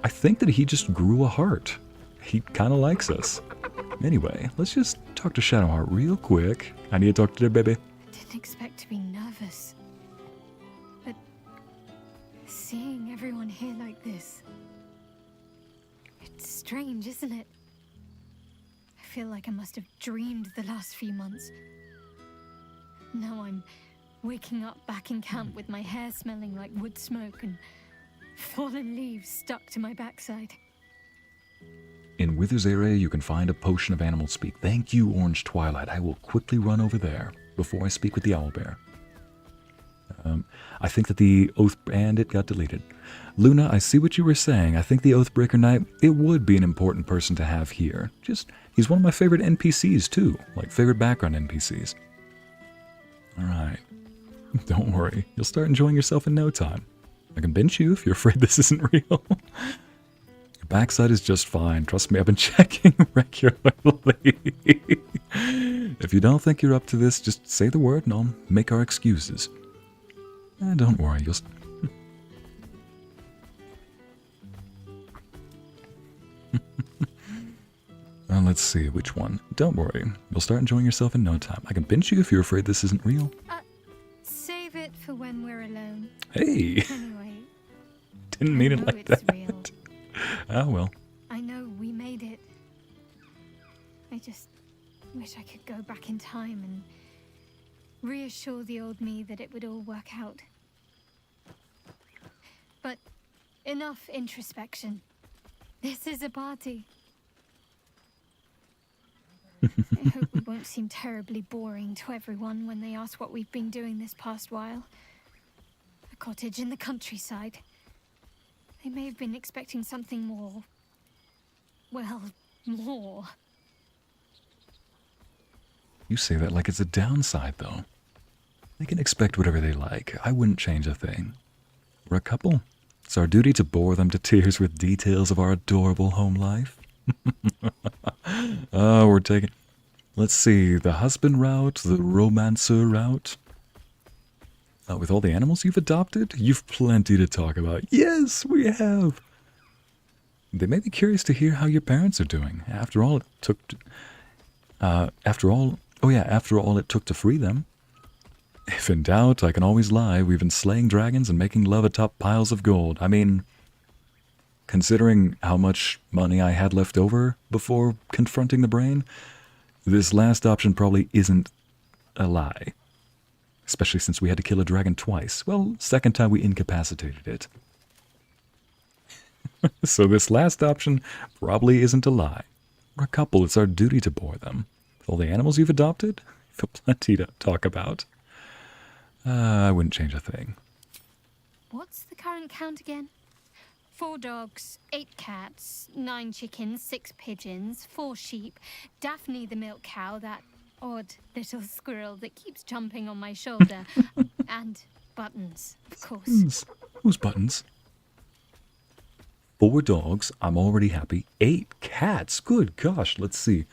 I think that he just grew a heart. He kind of likes us. Anyway, let's just talk to Shadowheart real quick. I need to talk to their baby. Didn't expect to be nervous. But seeing everyone here like this, it's strange, isn't it? I feel like I must have dreamed the last few months. Now I'm waking up back in camp with my hair smelling like wood smoke and fallen leaves stuck to my backside. In Withers area, you can find a potion of animal speak. Thank you, Orange Twilight. I will quickly run over there before I speak with the Owlbear. I think that the Oath... and it got deleted. Luna, I see what you were saying. I think the Oathbreaker Knight, it would be an important person to have here. He's one of my favorite NPCs too. Like, favorite background NPCs. Alright. Don't worry, you'll start enjoying yourself in no time. I can bench you if you're afraid this isn't real. Your backside is just fine. Trust me, I've been checking regularly. If you don't think you're up to this, just say the word and I'll make our excuses. Don't worry, you'll... Let's see, which one? Don't worry, you'll start enjoying yourself in no time. I can bench you if you're afraid this isn't real. Save it for when we're alone. Hey! Anyway, didn't mean it like that. Real. Oh well. I know we made it. I just wish I could go back in time and reassure the old me that it would all work out. But enough introspection. This is a party. I hope we won't seem terribly boring to everyone when they ask what we've been doing this past while. A cottage in the countryside. They may have been expecting something more... well, more. You say that like it's a downside, though. They can expect whatever they like. I wouldn't change a thing. We're a couple. It's our duty to bore them to tears with details of our adorable home life. Oh, we're taking... Let's see, the husband route, the romancer route. With all the animals you've adopted, you've plenty to talk about. Yes, we have. They may be curious to hear how your parents are doing. After all, it took... after all it took to free them. If in doubt, I can always lie. We've been slaying dragons and making love atop piles of gold. I mean... Considering how much money I had left over before confronting the brain, this last option probably isn't a lie. Especially since we had to kill a dragon twice. Well, second time we incapacitated it. So this last option probably isn't a lie. We're a couple, it's our duty to bore them. With all the animals you've adopted, you've got plenty to talk about. I wouldn't change a thing. What's the current count again? 4 dogs, 8 cats, 9 chickens, 6 pigeons, 4 sheep, Daphne the milk cow, that odd little squirrel that keeps jumping on my shoulder, and Buttons, of course. Buttons? Who's Buttons? 4 dogs, I'm already happy. 8 cats, good gosh, let's see.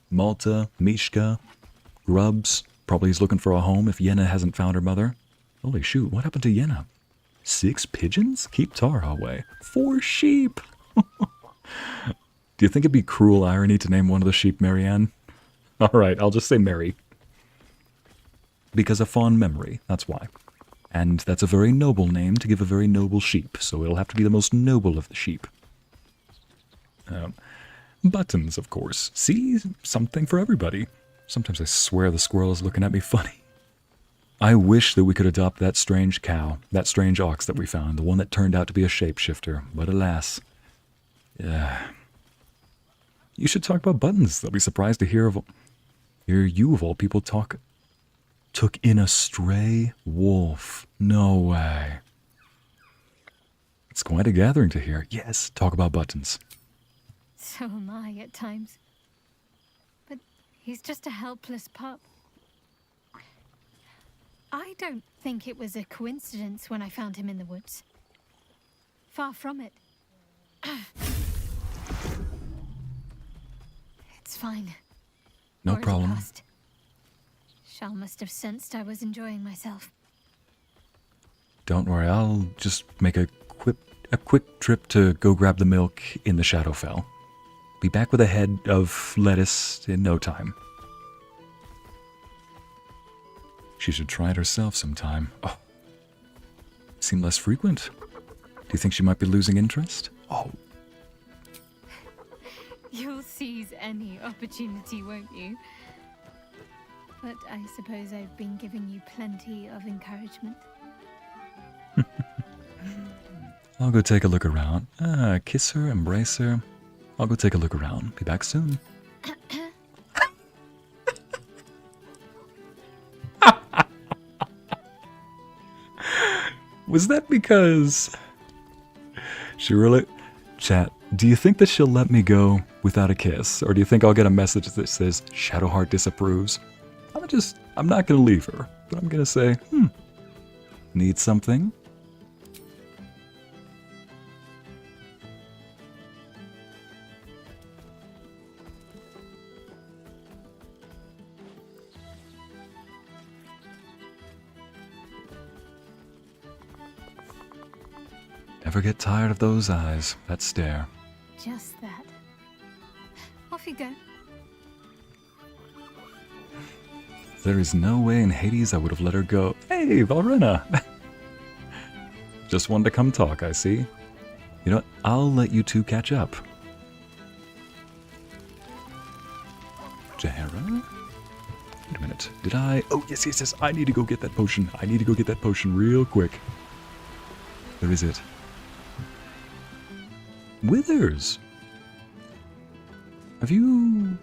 Malta, Mishka, Grubs, probably he's looking for a home if Yenna hasn't found her mother. Holy shoot, what happened to Yenna? 6 pigeons? Keep Tara away. 4 sheep! Do you think it'd be cruel irony to name one of the sheep Marianne? Alright, I'll just say Mary. Because a fond memory, that's why. And that's a very noble name to give a very noble sheep, so it'll have to be the most noble of the sheep. Buttons, of course. See? Something for everybody. Sometimes I swear the squirrel is looking at me funny. I wish that we could adopt that strange cow, that strange ox that we found, the one that turned out to be a shapeshifter, but alas. You should talk about Buttons. They'll be surprised to hear you of all people took in a stray wolf. No way. It's quite a gathering to hear. Yes, talk about Buttons. So am I at times. But he's just a helpless pup. I don't think it was a coincidence when I found him in the woods. Far from it. It's fine. No Worries problem. past. Shal must have sensed I was enjoying myself. Don't worry, I'll just make a quick trip to go grab the milk in the Shadowfell. Be back with a head of lettuce in no time. She should try it herself sometime. Oh. Seem less frequent. Do you think she might be losing interest? Oh. You'll seize any opportunity, won't you? But I suppose I've been giving you plenty of encouragement. I'll go take a look around. Kiss her, embrace her. I'll go take a look around. Be back soon. Was that because she really... Chat, do you think that she'll let me go without a kiss? Or do you think I'll get a message that says Shadowheart disapproves? I'm not going to leave her. But I'm going to say, need something? Never get tired of those eyes, that stare. Just that. Off you go. There is no way in Hades I would have let her go. Hey, Valrena! Just wanted to come talk, I see. You know what? I'll let you two catch up. Jaheira? Wait a minute. Did I... Oh, yes. I need to go get that potion. I need to go get that potion real quick. Where is it? Withers! Have you...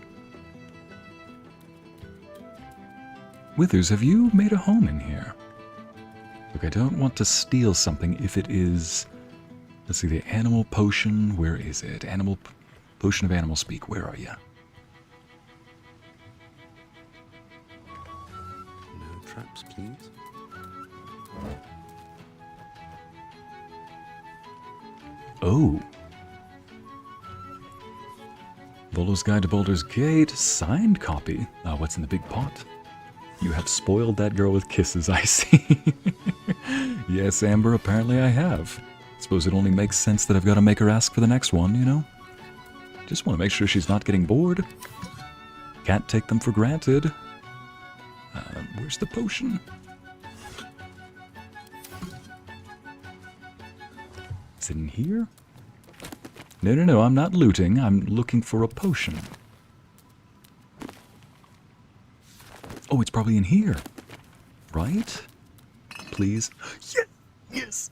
Withers, have you made a home in here? Look, I don't want to steal something if it is... Let's see, the animal potion, where is it? Potion of animal speak, where are you? No traps, please. Oh. Volo's Guide to Baldur's Gate, signed copy. What's in the big pot? You have spoiled that girl with kisses, I see. Yes, Amber, apparently I have. Suppose it only makes sense that I've got to make her ask for the next one, you know? Just want to make sure she's not getting bored. Can't take them for granted. Where's the potion? Is it in here? No, I'm not looting. I'm looking for a potion. Oh, it's probably in here. Right? Please? Yes!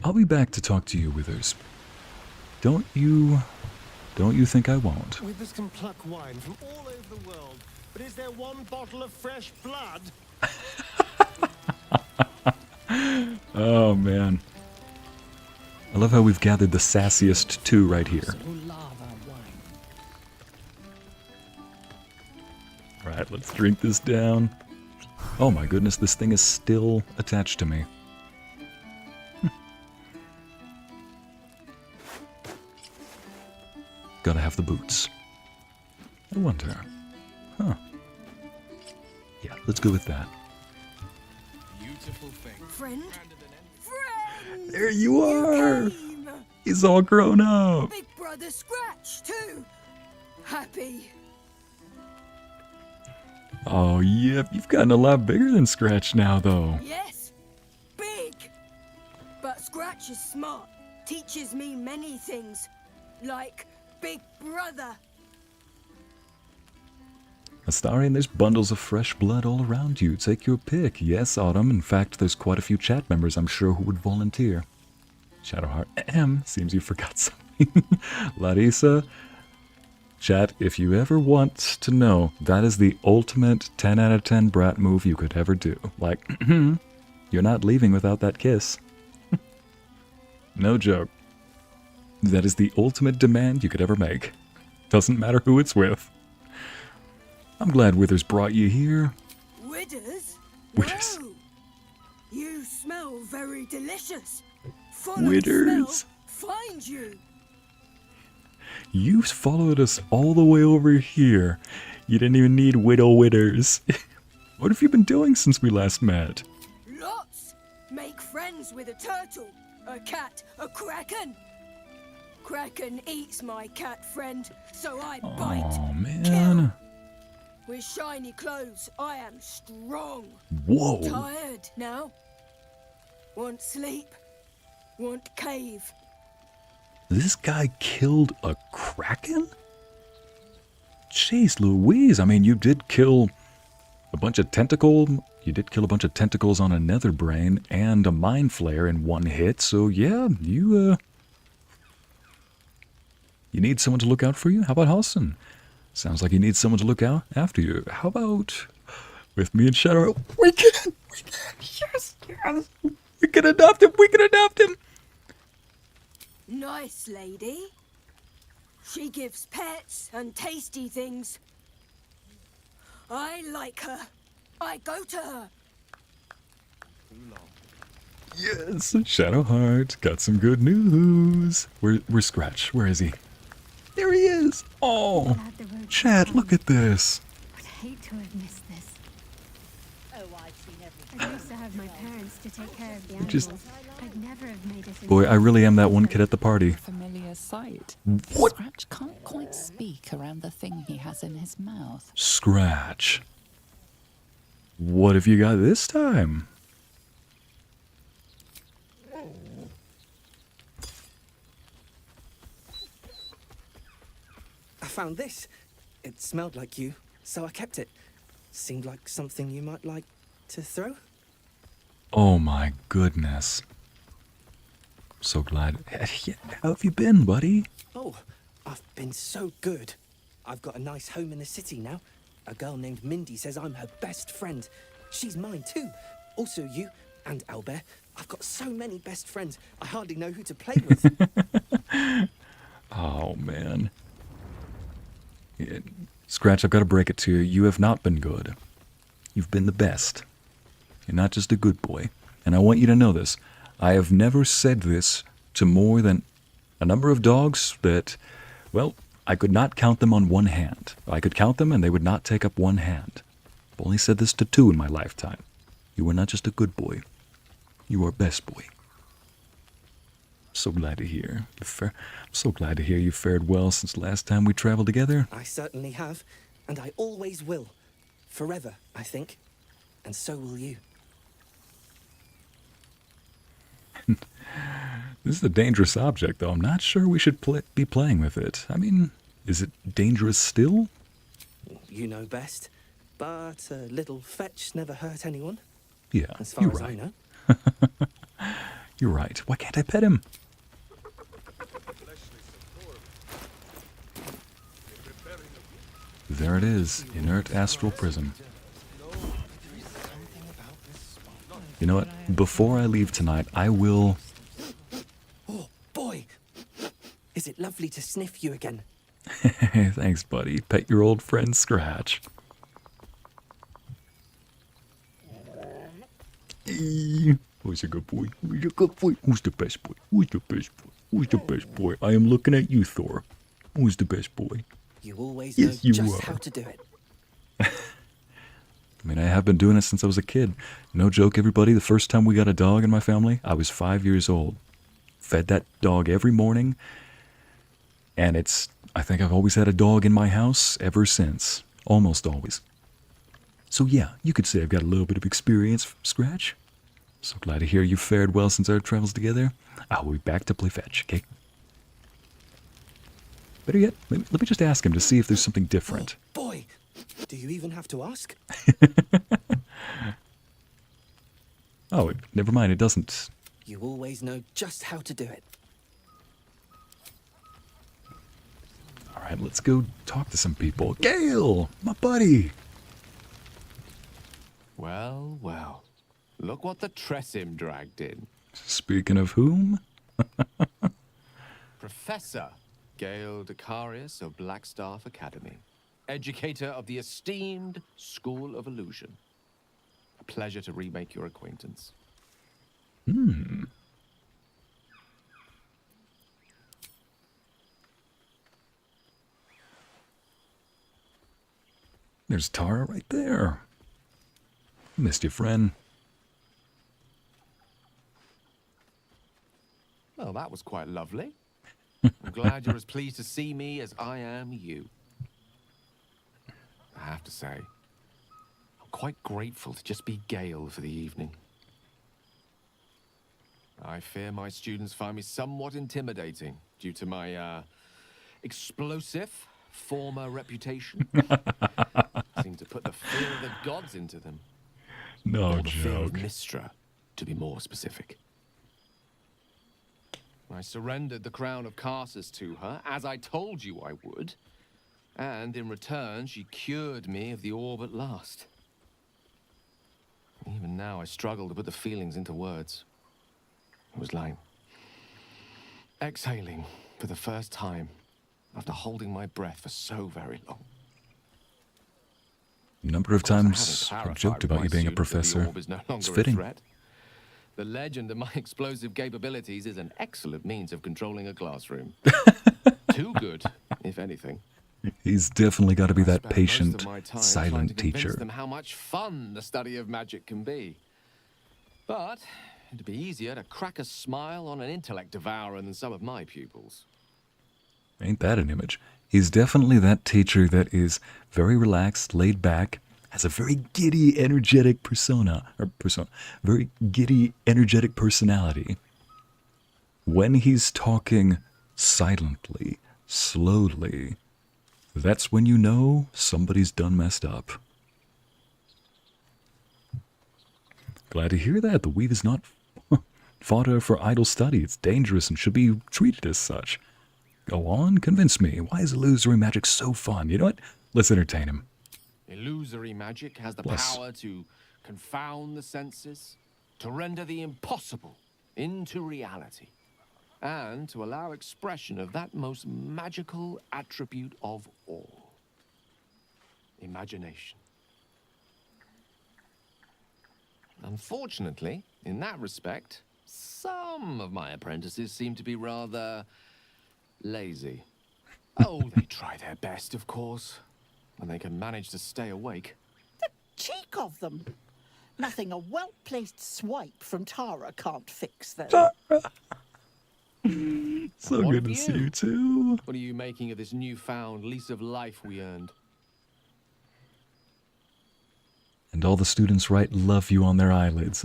I'll be back to talk to you, Withers. Don't you think I won't? Withers can pluck wine from all over the world, but is there one bottle of fresh blood? Oh, man. I love how we've gathered the sassiest two right here. Right, let's drink this down. Oh my goodness, this thing is still attached to me. Gotta have the boots. I wonder. Huh. Yeah, let's go with that. Beautiful thing. Friend? There you are! He's all grown up! Big brother Scratch, too! Happy. Oh, yep, you've gotten a lot bigger than Scratch now, though. Yes, big! But Scratch is smart. Teaches me many things. Like Big Brother. Astarion, there's bundles of fresh blood all around you. Take your pick. Yes, Autumn. In fact, there's quite a few chat members, I'm sure, who would volunteer. Shadowheart, seems you forgot something. Larissa, chat, if you ever want to know, that is the ultimate 10 out of 10 brat move you could ever do. Like, you're not leaving without that kiss. No joke. That is the ultimate demand you could ever make. Doesn't matter who it's with. I'm glad Withers brought you here. Withers? Withers. No. You smell very delicious. Follow Withers. Smell, find you. You followed us all the way over here. You didn't even need Widow Withers. What have you been doing since we last met? Lots. Make friends with a turtle, a cat, a kraken. Kraken eats my cat friend, so I bite. Oh, man. Kill. With shiny clothes, I am strong. Whoa. Tired now. Want sleep. Want cave. This guy killed a kraken? Jeez Louise, I mean, you did kill a bunch of tentacles on a nether brain and a mind flayer in one hit, so yeah, you need someone to look out for you? How about Halsin? Sounds like you need someone to look out after you. How about with me and Shadow? We can, yes, we can adopt him, Nice lady. She gives pets and tasty things. I like her. I go to her. Yes, Shadowheart, got some good news. Where's Scratch? Where is he? There he is. Oh, Chad, look at this. I'd hate to have missed this. I used to have my parents to take care of the animals. I'd never have made it. Boy, I really am that one kid at the party. Familiar sight. What? Scratch can't quite speak around the thing he has in his mouth. Scratch. What have you got this time? I found this. It smelled like you, so I kept it. Seemed like something you might like to throw. Oh my goodness. So glad. How have you been, buddy? Oh, I've been so good. I've got a nice home in the city now. A girl named Mindy says I'm her best friend. She's mine too. Also you and Owlbear. I've got so many best friends, I hardly know who to play with. Oh, man. Yeah. Scratch, I've got to break it to you. You have not been good. You've been the best. You're not just a good boy. And I want you to know this. I have never said this to more than a number of dogs that, well, I could not count them on one hand. I could count them and they would not take up one hand. I've only said this to 2 in my lifetime. You are not just a good boy. You are best boy. So glad to hear. I'm so glad to hear you fared well since last time we traveled together. I certainly have, and I always will. Forever, I think. And so will you. This is a dangerous object, though. I'm not sure we should be playing with it. I mean, is it dangerous still? You know best. But a little fetch never hurt anyone. Yeah, as far you're as right. I know. You're right. Why can't I pet him? There it is. Inert astral prism. You know what? Before I leave tonight, I will... Oh, boy! Is it lovely to sniff you again? Thanks, buddy. Pet your old friend Scratch. Who's a good boy? Who's a good boy? Who's the best boy? Who's the best boy? Who's the best boy? I am looking at you, Thor. Who's the best boy? You always Yes, know you just are. how to do it. I mean, I have been doing it since I was a kid. No joke, everybody. The first time we got a dog in my family, I was 5 years old. Fed that dog every morning. And I think I've always had a dog in my house ever since. Almost always. So yeah, you could say I've got a little bit of experience, Scratch. So glad to hear you fared well since our travels together. I'll be back to play fetch, okay? Better yet, let me just ask him to see if there's something different. Oh, boy! Do you even have to ask? Oh, never mind, it doesn't. You always know just how to do it. Alright, let's go talk to some people. Gale! My buddy! Well, well. Look what the Tressim dragged in. Speaking of whom? Professor Gale Decarius of Blackstaff Academy. Educator of the esteemed School of Illusion. A pleasure to remake your acquaintance. There's Tara right there. Missed you, friend. Well, that was quite lovely. I'm glad you're as pleased to see me as I am you. I have to say, I'm quite grateful to just be Gale for the evening. I fear my students find me somewhat intimidating due to my, explosive former reputation. Seem to put the fear of the gods into them. No or the fear of joke. Mystra, to be more specific. I surrendered the crown of Karsus to her, as I told you I would. And in return, she cured me of the orb at last. Even now, I struggle to put the feelings into words. It was like exhaling for the first time after holding my breath for so very long. A number of times I've joked about you being a professor. It's fitting. The legend of my explosive capabilities is an excellent means of controlling a classroom. Too good, if anything. He's definitely got to be that Spend most patient, of my time trying silent to convince teacher. them how much fun the study of magic can be. But it'd be easier to crack a smile on an intellect devourer than some of my pupils. Ain't that an image? He's definitely that teacher that is very relaxed, laid back, has a very giddy, energetic very giddy, energetic personality. When he's talking silently, slowly, that's when you know somebody's done messed up. Glad to hear that. The weave is not fodder for idle study. It's dangerous and should be treated as such. Go on, convince me. Why is illusory magic so fun? You know what? Let's entertain him. Illusory magic has the Bless. power to confound the senses, to render the impossible into reality, and to allow expression of that most magical attribute of all, imagination. Unfortunately, in that respect, some of my apprentices seem to be rather lazy. Oh, they try their best, of course, when they can manage to stay awake. Cheek of them! Nothing a well-placed swipe from Tara can't fix, though. So What good of to see you too. What are you making of this newfound lease of life we earned? And all the students write love you on their eyelids.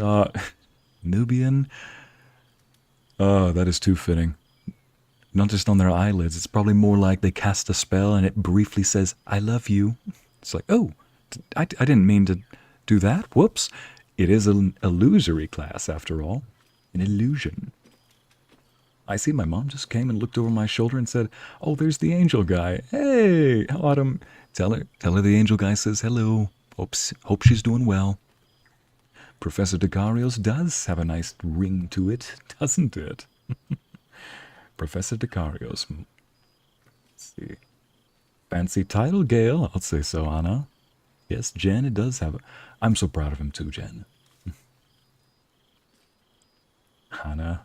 Nubian? Oh, that is too fitting. Not just on their eyelids, it's probably more like they cast a spell and it briefly says, I love you. It's like, oh, I didn't mean to do that. Whoops. It is an illusory class, after all. An illusion. I see my mom just came and looked over my shoulder and said, "Oh, there's the angel guy. Hey, Autumn. Tell her the angel guy says hello. Hope she's doing well." Professor Dekarios does have a nice ring to it, doesn't it? Professor Dekarios. Let's see. Fancy title, Gale. I'll say so, Anna. Yes, Jen, it does have a... I'm so proud of him too, Jen. Hannah.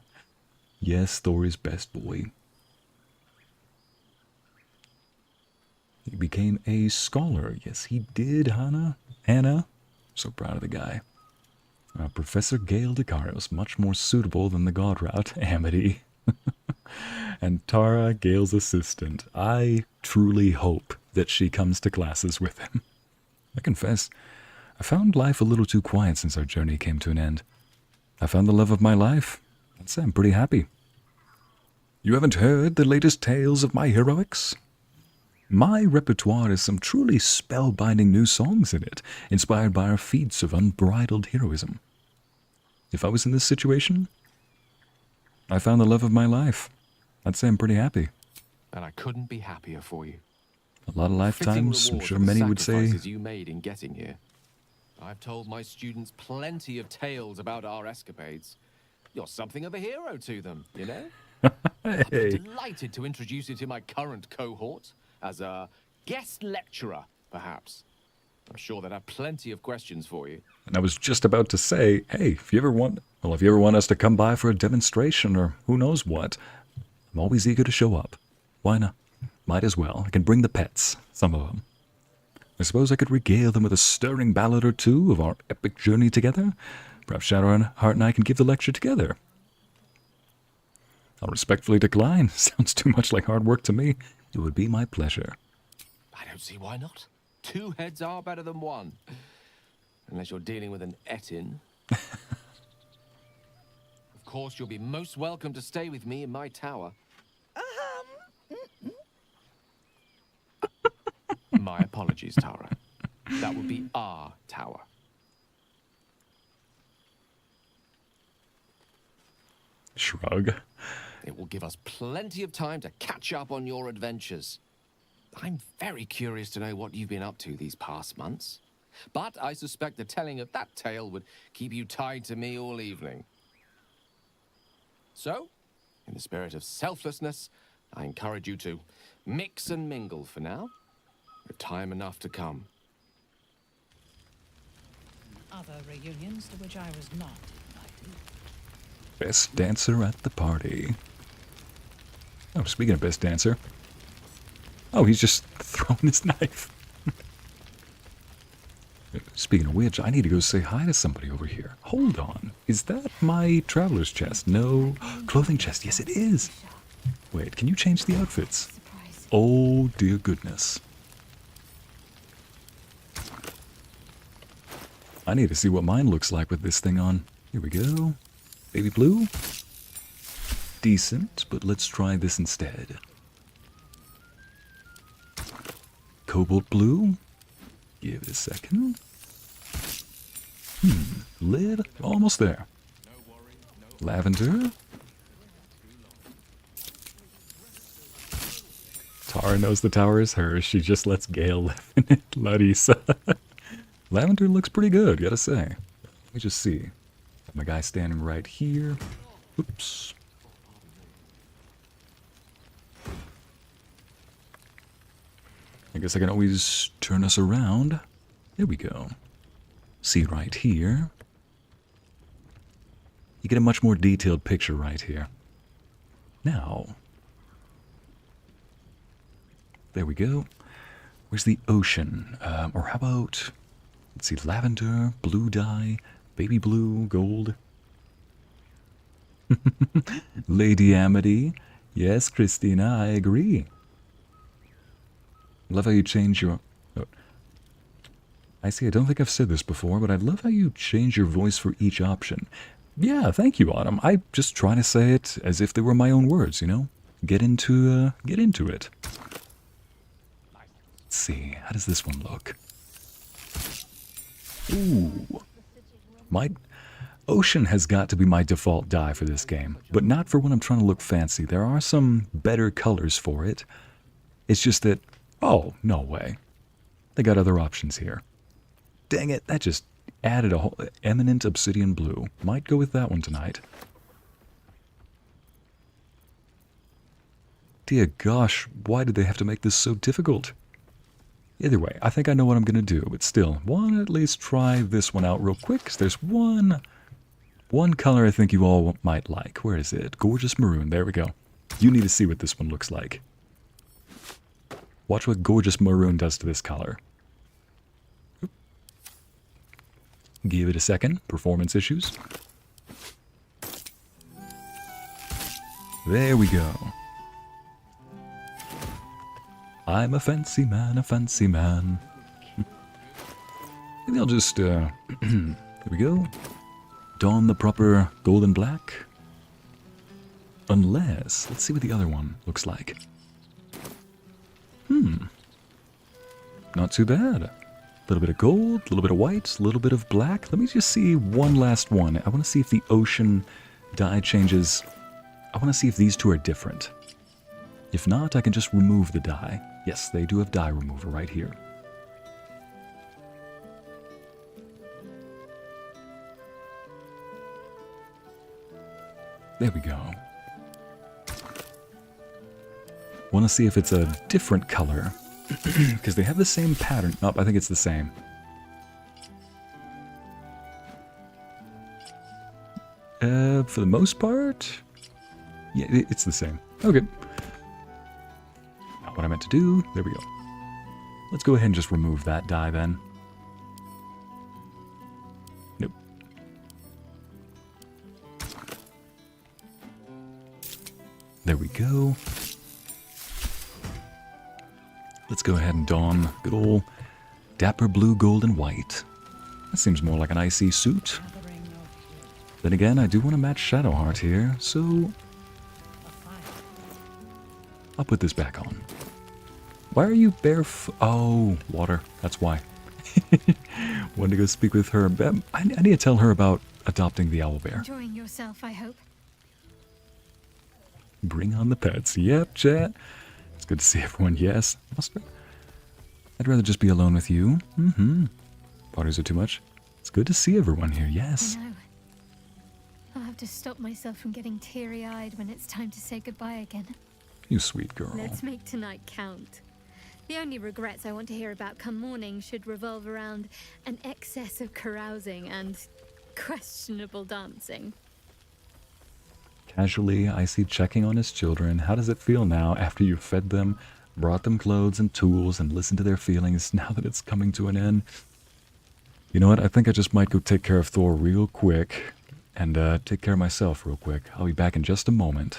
Yes, Thor's best boy. He became a scholar. Yes, he did, Hannah. Anna. So proud of the guy. Professor Gale Dekarios, much more suitable than the god route, Amity. And Tara, Gale's assistant. I truly hope that she comes to classes with him. I confess, I found life a little too quiet since our journey came to an end. I found the love of my life. I'd say I'm pretty happy. You haven't heard the latest tales of my heroics? My repertoire has some truly spellbinding new songs in it, inspired by our feats of unbridled heroism. If I was in this situation, I found the love of my life. I'd say I'm pretty happy. And I couldn't be happier for you. A lot of lifetimes, I'm sure many would say. You made in getting here. I've told my students plenty of tales about our escapades. You're something of a hero to them, you know? I'd be delighted to introduce you to my current cohort as a guest lecturer, perhaps. I'm sure they'd have plenty of questions for you. And I was just about to say, hey, if you ever want us to come by for a demonstration or who knows what, I'm always eager to show up. Why not? Might as well. I can bring the pets, some of them. I suppose I could regale them with a stirring ballad or two of our epic journey together. Perhaps Shadowheart and I can give the lecture together. I'll respectfully decline. Sounds too much like hard work to me. It would be my pleasure. I don't see why not. 2 heads are better than 1. Unless you're dealing with an Etin. Of course, you'll be most welcome to stay with me in my tower. My apologies, Tara. That would be our tower. Shrug. It will give us plenty of time to catch up on your adventures. I'm very curious to know what you've been up to these past months. But I suspect the telling of that tale would keep you tied to me all evening. So, in the spirit of selflessness, I encourage you to mix and mingle for now, with time enough to come. Other reunions to which I was not invited. Best dancer at the party. Oh, speaking of best dancer. Oh, he's just throwing his knife. Speaking of which, I need to go say hi to somebody over here. Hold on. Is that my traveler's chest? No. Clothing chest. Yes, it is. Wait, can you change the outfits? Oh, dear goodness. I need to see what mine looks like with this thing on. Here we go. Baby blue. Decent, but let's try this instead. Cobalt blue. Give it a second. Lid. Almost there. Lavender. Tara knows the tower is hers. She just lets Gale live in it. Larissa. Lavender looks pretty good, gotta say. Let me just see. Got my guy standing right here. Oops. I guess I can always turn us around. There we go. See right here. You get a much more detailed picture right here. Now. There we go. Where's the ocean? Or how about... Let's see, lavender, blue dye, baby blue, gold. Lady Amity. Yes, Christina, I agree. Love how you change your... Oh. I see, I don't think I've said this before, but I love how you change your voice for each option. Yeah, thank you, Autumn. I'm just trying to say it as if they were my own words, you know? Get into it. Let's see, how does this one look? Ooh. Ocean has got to be my default dye for this game, but not for when I'm trying to look fancy. There are some better colors for it. It's just that, oh, no way. They got other options here. Dang it, that just added a whole eminent obsidian blue. Might go with that one tonight. Dear gosh, why did they have to make this so difficult? Either way, I think I know what I'm going to do, but still, want to at least try this one out real quick, because there's one color I think you all might like. Where is it? Gorgeous maroon. There we go. You need to see what this one looks like. Watch what gorgeous maroon does to this color. Give it a second. Performance issues. There we go. I'm a fancy man, a fancy man. Maybe I'll just, there we go. Don the proper golden black. Unless, let's see what the other one looks like. Not too bad. A little bit of gold, a little bit of white, a little bit of black. Let me just see one last one. I want to see if the ocean dye changes. I want to see if these two are different. If not, I can just remove the dye. Yes, they do have dye remover right here. There we go. Want to see if it's a different color. Because they have the same pattern. Nope, I think it's the same. For the most part? Yeah, it's the same. Okay. Not what I meant to do. There we go. Let's go ahead and just remove that dye then. Nope. There we go. Let's go ahead and don good old dapper blue, gold, and white. That seems more like an Ycey suit. Then again, I do want to match Shadowheart here, so I'll put this back on. Why are you oh, water. That's why. Wanted to go speak with her. I need to tell her about adopting the Owlbear. Enjoying yourself, I hope. Bring on the pets. Yep, chat. It's good to see everyone. Yes. I'd rather just be alone with you. Parties are too much. It's good to see everyone here. Yes. I know. I'll have to stop myself from getting teary-eyed when it's time to say goodbye again. You sweet girl. Let's make tonight count. The only regrets I want to hear about come morning should revolve around an excess of carousing and questionable dancing. Casually, Ycey checking on his children. How does it feel now after you've fed them, brought them clothes and tools, and listened to their feelings now that it's coming to an end? You know what? I think I just might go take care of Thor real quick and take care of myself real quick. I'll be back in just a moment.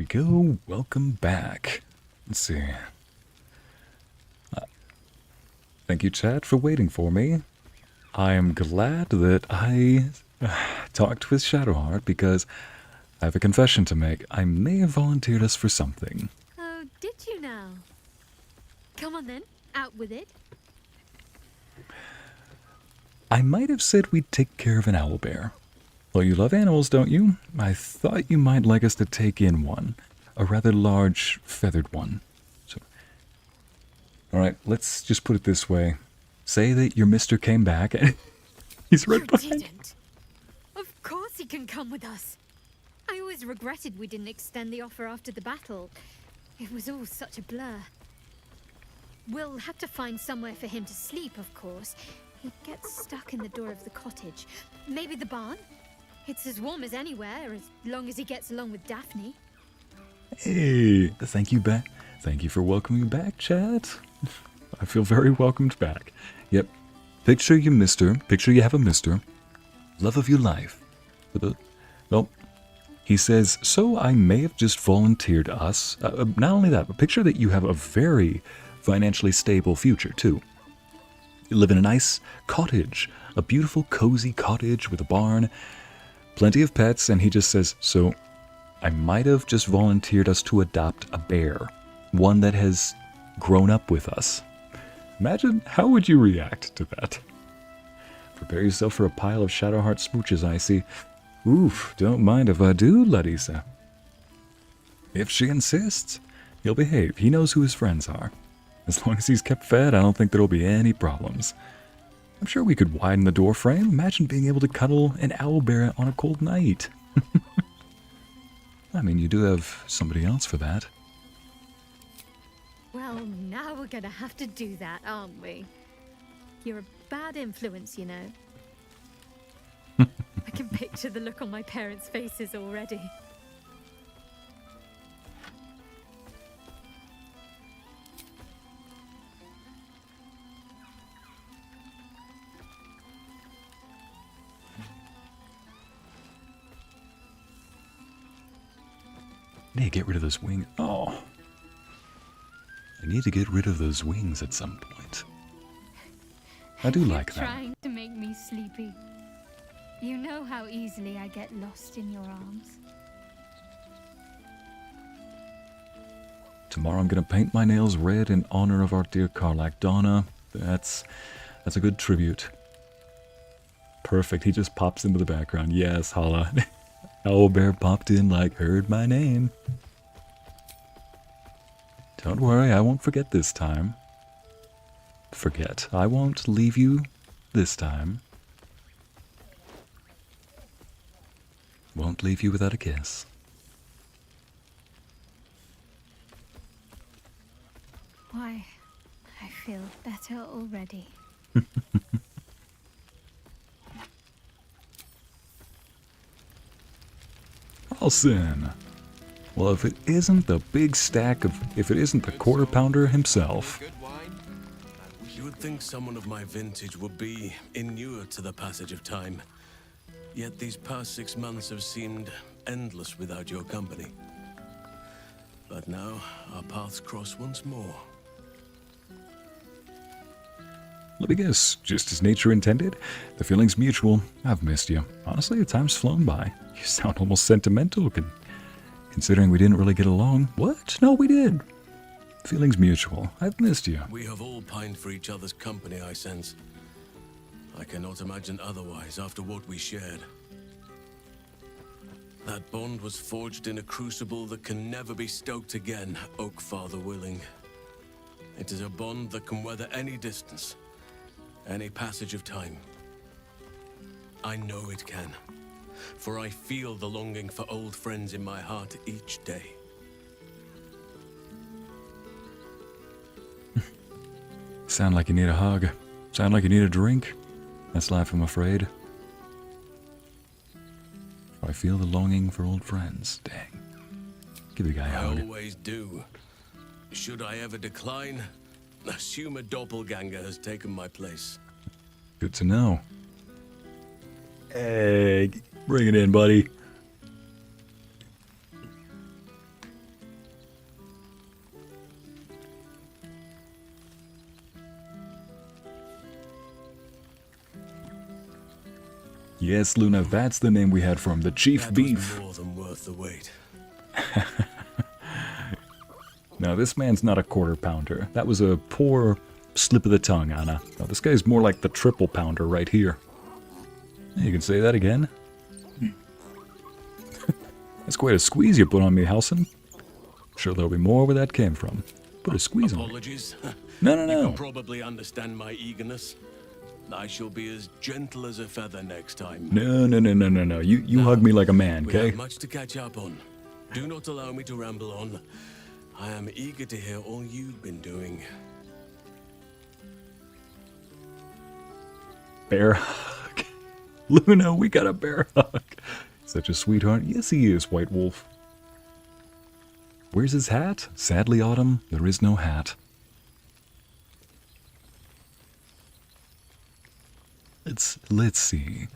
we go. Welcome back. Let's see. Thank you, chat, for waiting for me. I am glad that I talked with Shadowheart because I have a confession to make. I may have volunteered us for something. Oh, did you now? Come on then, out with it. I might have said we'd take care of an owlbear. Well, you love animals, don't you? I thought you might like us to take in one. A rather large, feathered one. So, alright, let's just put it this way. Say that your mister came back and he's right behind. Didn't. Of course he can come with us. I always regretted we didn't extend the offer after the battle. It was all such a blur. We'll have to find somewhere for him to sleep, of course. He gets stuck in the door of the cottage. Maybe the barn? It's as warm as anywhere, as long as he gets along with Daphne. Hey, thank you back. Thank you for welcoming back, chat. I feel very welcomed back. Yep. Picture you mister. Picture you have a mister. Love of your life. Well, he says, so I may have just volunteered us. Not only that, but picture that you have a very financially stable future, too. You live in a nice cottage. A beautiful, cozy cottage with a barn. Plenty of pets, and he just says, so I might have just volunteered us to adopt a bear. One that has grown up with us. Imagine, how would you react to that? Prepare yourself for a pile of Shadowheart smooches, Ycey. Oof, don't mind if I do, Lae'zel. If she insists, he'll behave. He knows who his friends are. As long as he's kept fed, I don't think there'll be any problems. I'm sure we could widen the door frame. Imagine being able to cuddle an owlbear on a cold night. I mean, you do have somebody else for that. Well, now we're gonna have to do that, aren't we? You're a bad influence, you know. I can picture the look on my parents' faces already. I need to get rid of those wings. Oh. I need to get rid of those wings at some point. I do like them. Trying to make me sleepy. You know how easily I get lost in your arms. Tomorrow I'm going to paint my nails red in honor of our dear Karlach. Donna, that's a good tribute. Perfect. He just pops into the background. Yes, holla. Owlbear popped in like, heard my name. Don't worry, I won't forget this time. Forget. I won't leave you this time. Won't leave you without a kiss. Why, I feel better already. Halsin. Well, if it isn't the big stack of... if it isn't the quarter pounder himself. You would think someone of my vintage would be inured to the passage of time. Yet these past 6 months have seemed endless without your company. But now, our paths cross once more. Let me guess, just as nature intended? The feeling's mutual. I've missed you. Honestly, the time's flown by. You sound almost sentimental, considering we didn't really get along. What? No, we did. Feeling's mutual. I've missed you. We have all pined for each other's company, I sense. I cannot imagine otherwise after what we shared. That bond was forged in a crucible that can never be stoked again, Oak Father willing. It is a bond that can weather any distance, any passage of time. I know it can, for I feel the longing for old friends in my heart each day. Sound like you need a hug. Sound like you need a drink. That's life, I'm afraid. I feel the longing for old friends. Dang. Give the guy a hug. I always do. Should I ever decline, assume a doppelganger has taken my place. Good to know. Hey, bring it in, buddy. Yes, Luna, that's the name we had for him, the Chief That Beef. was more than worth the wait. Now, this man's not a quarter pounder. That was a poor slip of the tongue, Anna. No, this guy's more like the triple pounder right here. You can say that again. That's quite a squeeze you put on me, Halsin. Sure there'll be more where that came from. Put a squeeze on me. Apologies. No. You can probably understand my eagerness. I shall be as gentle as a feather next time. No. You hug me like a man, We okay? have much to catch up on. Do not allow me to ramble on. I am eager to hear all you've been doing. Bear hug. Luna, we got a bear hug. Such a sweetheart. Yes, he is, White Wolf. Where's his hat? Sadly, Autumn, there is no hat. Let's see.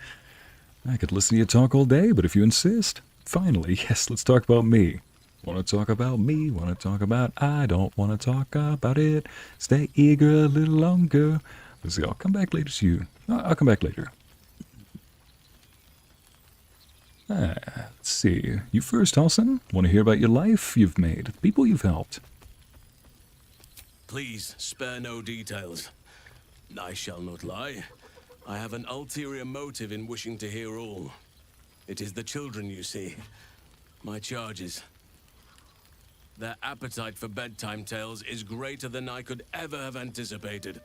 I could listen to you talk all day, but if you insist, finally, yes, let's talk about me. Want to talk about me? Want to talk about I don't want to talk about it. Stay eager a little longer. Let's see, I'll come back later to you. I'll come back later. Let's see. You first, Halsin. Want to hear about your life you've made, the people you've helped. Please spare no details. I shall not lie. I have an ulterior motive in wishing to hear all. It is the children, you see. My charges. Their appetite for bedtime tales is greater than I could ever have anticipated.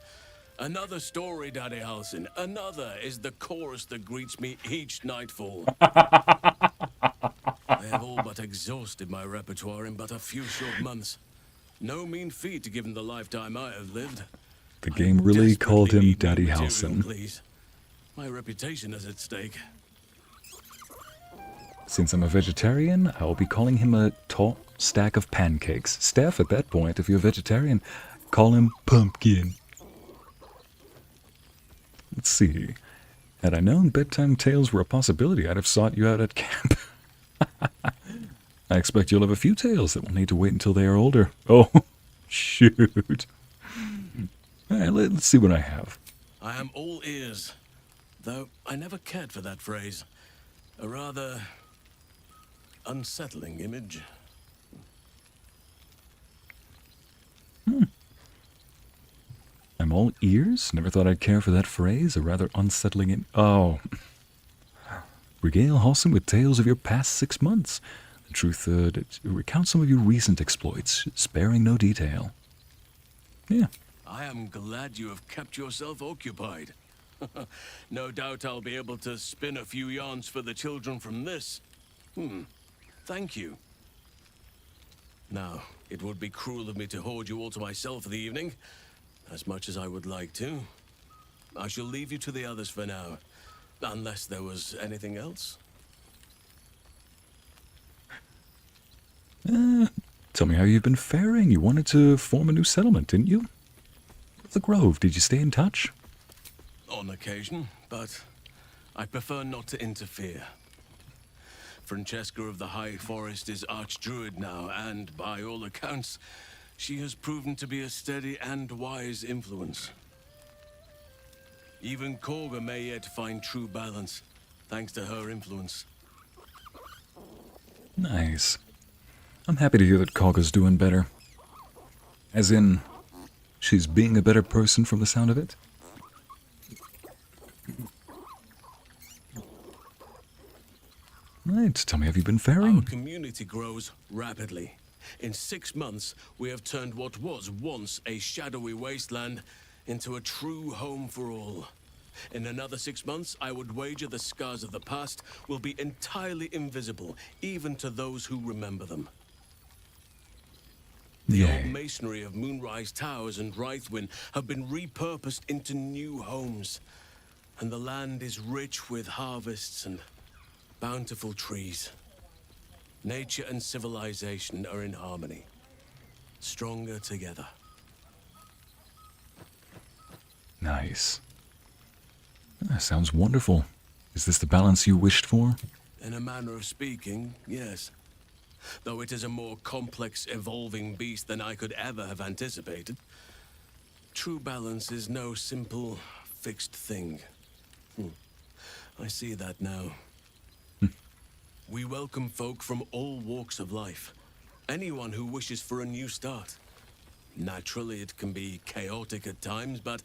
Another story, Daddy Halsin. Another is the chorus that greets me each nightfall. I have all but exhausted my repertoire in but a few short months. No mean feat given the lifetime I have lived. The game really called him Daddy Material, Halsin. please. My reputation is at stake. Since I'm a vegetarian, I will be calling him a tall stack of pancakes. Steph, at that point, if you're a vegetarian, call him Pumpkin. Let's see. Had I known bedtime tales were a possibility, I'd have sought you out at camp. I expect you'll have a few tales that will need to wait until they are older. Oh, shoot. Let's see what I have. I am all ears. Though I never cared for that phrase. A rather unsettling image. I'm all ears? Never thought I'd care for that phrase. A rather unsettling Oh. Regale Halsin with tales of your past 6 months. The truth, recount some of your recent exploits, sparing no detail. Yeah. I am glad you have kept yourself occupied. No doubt I'll be able to spin a few yarns for the children from this. Thank you. Now, it would be cruel of me to hoard you all to myself for the evening, as much as I would like to. I shall leave you to the others for now, unless there was anything else. Tell me how you've been faring. You wanted to form a new settlement, didn't you? The Grove, did you stay in touch? On occasion, but I prefer not to interfere. Francesca of the High Forest is Archdruid now, and by all accounts, she has proven to be a steady and wise influence. Even Korga may yet find true balance, thanks to her influence. Nice. I'm happy to hear that Korga's doing better. As in, she's being a better person from the sound of it? Right, tell me, have you been faring? Our community grows rapidly. In 6 months, we have turned what was once a shadowy wasteland into a true home for all. In another 6 months, I would wager the scars of the past will be entirely invisible, even to those who remember them. The old masonry of Moonrise Towers and Wraithwyn have been repurposed into new homes, and the land is rich with harvests and bountiful trees. Nature and civilization are in harmony, stronger together. Nice. Sounds wonderful. Is this the balance you wished for? In a manner of speaking, yes. Though it is a more complex, evolving beast than I could ever have anticipated. True balance is no simple, fixed thing. I see that now. We welcome folk from all walks of life. Anyone who wishes for a new start. Naturally, it can be chaotic at times, but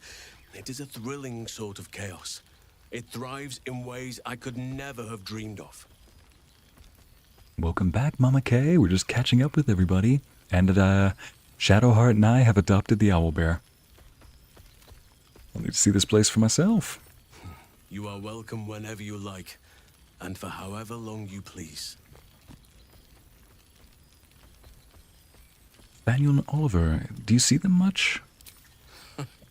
it is a thrilling sort of chaos. It thrives in ways I could never have dreamed of. Welcome back, Mama Kay. We're just catching up with everybody. And Shadowheart and I have adopted the Owlbear. I'll need to see this place for myself. You are welcome whenever you like, and for however long you please. Daniel and Oliver, do you see them much?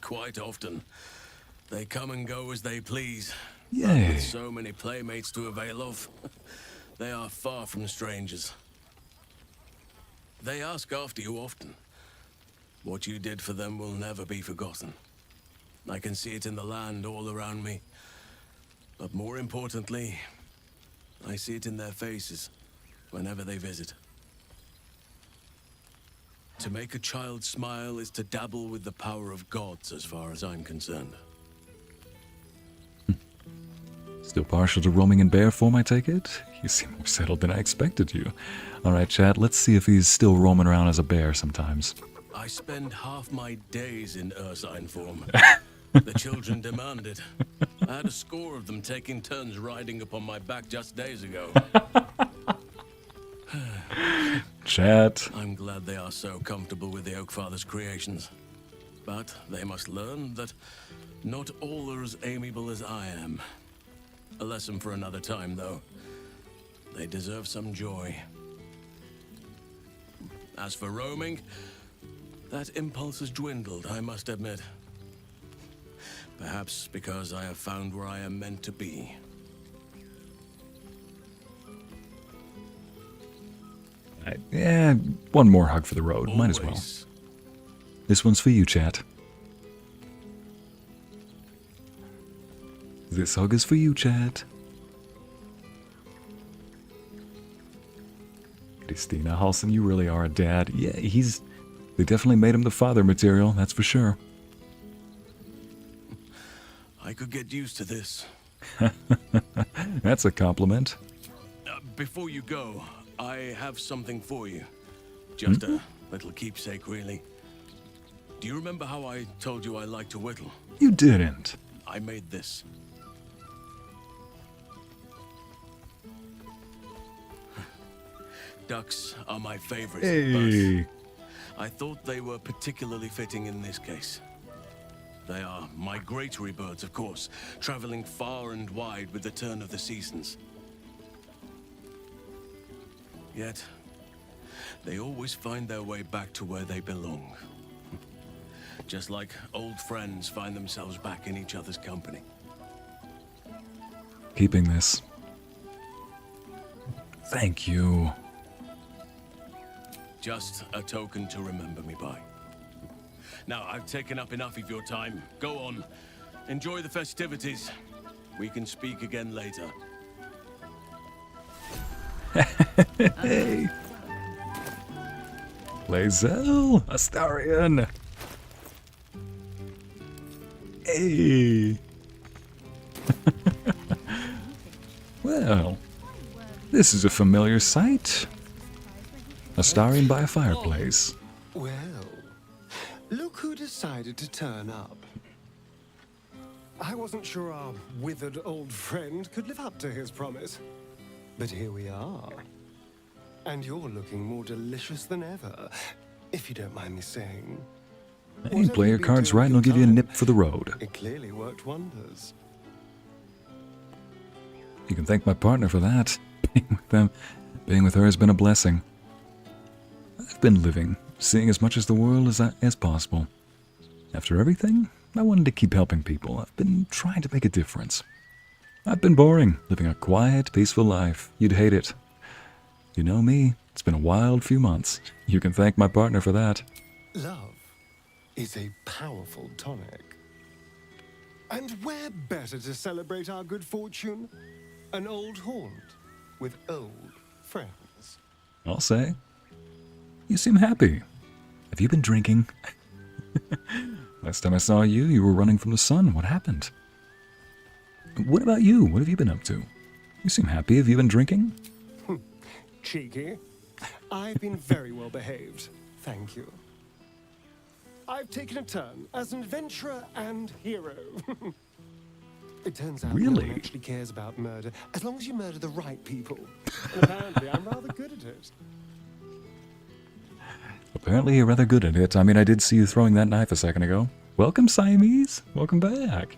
Quite often. They come and go as they please. Yay. But with so many playmates to avail of, they are far from strangers. They ask after you often. What you did for them will never be forgotten. I can see it in the land all around me. But more importantly, I see it in their faces whenever they visit. To make a child smile is to dabble with the power of gods, as far as I'm concerned. Still partial to roaming in bear form, I take it? You seem more settled than I expected you. Alright, chat, let's see if he's still roaming around as a bear sometimes. I spend half my days in ursine form. The children demand it. I had a score of them taking turns riding upon my back just days ago. Chat. I'm glad they are so comfortable with the Oakfather's creations. But they must learn that not all are as amiable as I am. A lesson for another time, though. They deserve some joy. As for roaming, that impulse has dwindled, I must admit. Perhaps because I have found where I am meant to be. Yeah, one more hug for the road. Might as well. This one's for you, chat. This hug is for you, chat. Christina Halsin, you really are a dad. Yeah, they definitely made him the father material, that's for sure. I could get used to this. That's a compliment. Before you go, I have something for you. Just a little keepsake, really. Do you remember how I told you I like to whittle? You didn't. I made this. Ducks are my favorite. Hey. But I thought they were particularly fitting in this case. They are migratory birds, of course, traveling far and wide with the turn of the seasons. Yet, they always find their way back to where they belong. Just like old friends find themselves back in each other's company. Keeping this. Thank you. Just a token to remember me by. Now, I've taken up enough of your time. Go on. Enjoy the festivities. We can speak again later. Hey. Lae'zel, Astarion. Hey. Well, this is a familiar sight. Astarion by a fireplace. Well, look who decided to turn up. I wasn't sure our withered old friend could live up to his promise. But here we are. And you're looking more delicious than ever, if you don't mind me saying. Hey, play your cards right and I'll give you a nip for the road. It clearly worked wonders. You can thank my partner for that. Being with her has been a blessing. I've been living, seeing as much as the world as possible. After everything, I wanted to keep helping people. I've been trying to make a difference. I've been boring, living a quiet, peaceful life. You'd hate it. You know me, it's been a wild few months. You can thank my partner for that. Love is a powerful tonic. And where better to celebrate our good fortune? An old haunt with old friends. I'll say. You seem happy. Have you been drinking? Last time I saw you, you were running from the sun. What happened? What about you? What have you been up to? You seem happy. Have you been drinking? Cheeky. I've been very well behaved, thank you. I've taken a turn as an adventurer and hero. It turns out no one actually cares about murder, as long as you murder the right people. And apparently I'm rather good at it. Apparently you're rather good at it. I mean, I did see you throwing that knife a second ago. Welcome, Siamese. Welcome back.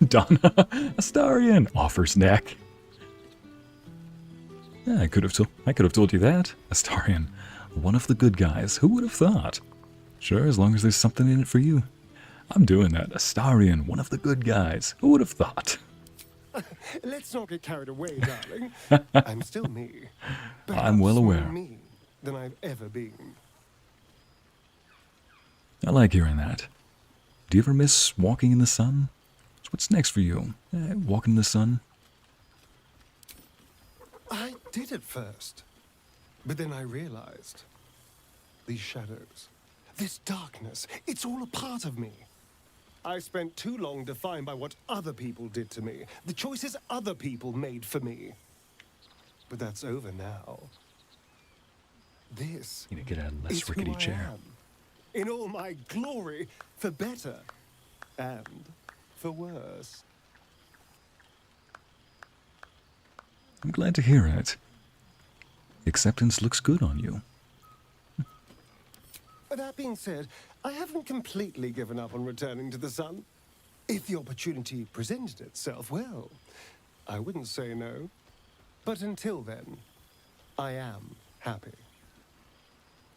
Donna, Astarion offers neck. Yeah, I could have told you that. Astarion, one of the good guys. Who would have thought? Sure, as long as there's something in it for you. I'm doing that. Astarion, one of the good guys. Who would have thought? Let's not get carried away, darling. I'm still me. I'm well aware. More me than I've ever been. I like hearing that. Do you ever miss walking in the sun? So what's next for you? Walking in the sun? I did at first. But then I realized. These shadows. This darkness. It's all a part of me. I spent too long defined by what other people did to me. The choices other people made for me. But that's over now. This You need to get a less is who rickety I chair. am. In all my glory, for better and for worse. I'm glad to hear it. Acceptance looks good on you. That being said, I haven't completely given up on returning to the sun. If the opportunity presented itself, well, I wouldn't say no. But until then, I am happy.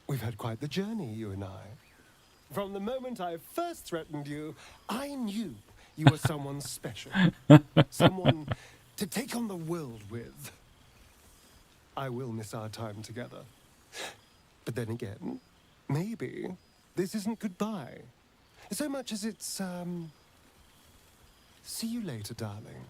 We've had quite the journey, you and I. From the moment I first threatened you, I knew you were someone special. Someone to take on the world with. I will miss our time together. But then again, maybe this isn't goodbye. So much as it's, see you later, darling.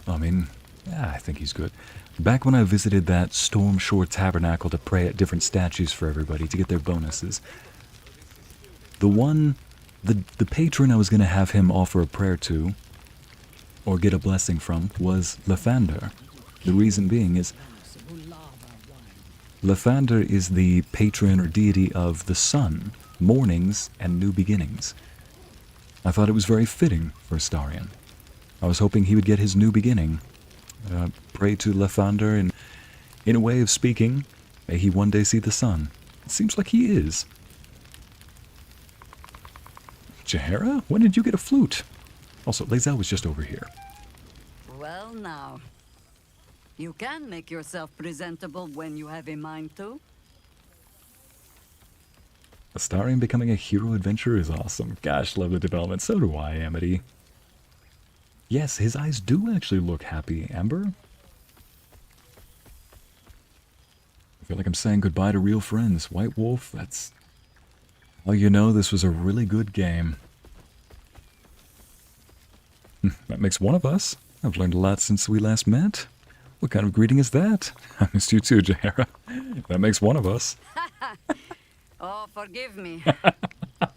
I mean, yeah, I think he's good. Back when I visited that Stormshore Tabernacle to pray at different statues for everybody to get their bonuses, the patron I was going to have him offer a prayer to, or get a blessing from, was Lathander. The reason being is, Lathander is the patron or deity of the sun, mornings, and new beginnings. I thought it was very fitting for Astarion. I was hoping he would get his new beginning. Pray to Lathander, and in a way of speaking, may he one day see the sun. It seems like he is. Jaheira, when did you get a flute? Also, Lae'zel was just over here. Well now, you can make yourself presentable when you have a mind to. Astarion becoming a hero adventurer is awesome. Gosh, love the development. So do I, Amity. Yes, his eyes do actually look happy, Amber. I feel like I'm saying goodbye to real friends. White Wolf, that's... Oh, you know, this was a really good game. That makes one of us. I've learned a lot since we last met. What kind of greeting is that? I missed you too, Jaheira. That makes one of us. Oh, forgive me.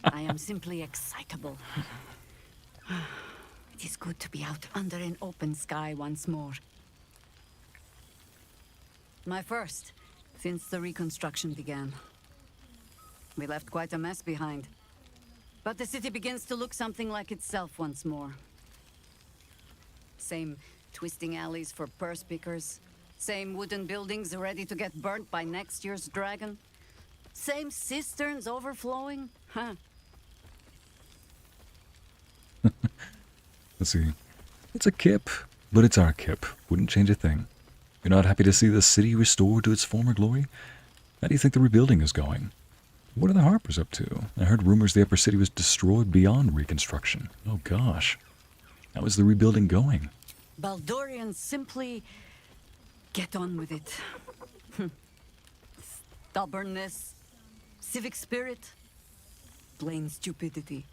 I am simply excitable. It is good to be out under an open sky once more. My first, since the reconstruction began. We left quite a mess behind. But the city begins to look something like itself once more. Same twisting alleys for purse pickers. Same wooden buildings ready to get burnt by next year's dragon. Same cisterns overflowing. Huh. Let's see. It's a kip, but it's our kip. Wouldn't change a thing. You're not happy to see the city restored to its former glory? How do you think the rebuilding is going? What are the Harpers up to? I heard rumors the Upper City was destroyed beyond reconstruction. Oh gosh. How is the rebuilding going? Baldurians simply get on with it. Stubbornness, civic spirit, plain stupidity.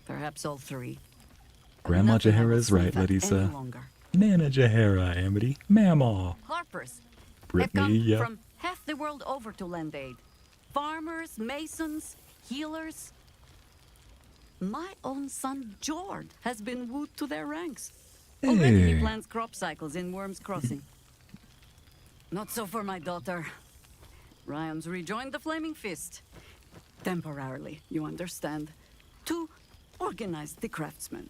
Perhaps all three. Grandma Jaheira's right, Ladisa. Nana Jaheira, Amity. Mama. Harpers. Brittany, have come yeah. from half the world over to lend aid. Farmers, masons, healers. My own son, Jord, has been wooed to their ranks. Already he Hey. plans crop cycles in Worm's Crossing. Not so for my daughter. Ryan's rejoined the Flaming Fist. Temporarily, you understand. To organize the craftsmen.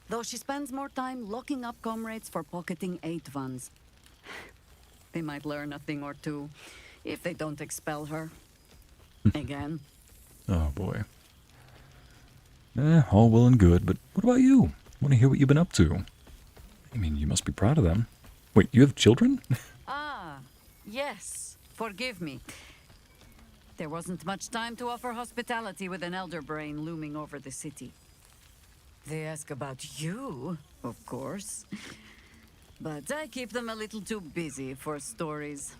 Though she spends more time locking up comrades for pocketing 8 ones. They might learn a thing or two if they don't expel her. Again. Oh boy. All well and good, but what about you? I want to hear what you've been up to. I mean, you must be proud of them. Wait, you have children? Ah, yes. Forgive me. There wasn't much time to offer hospitality with an elder brain looming over the city. They ask about you, of course. But I keep them a little too busy for stories.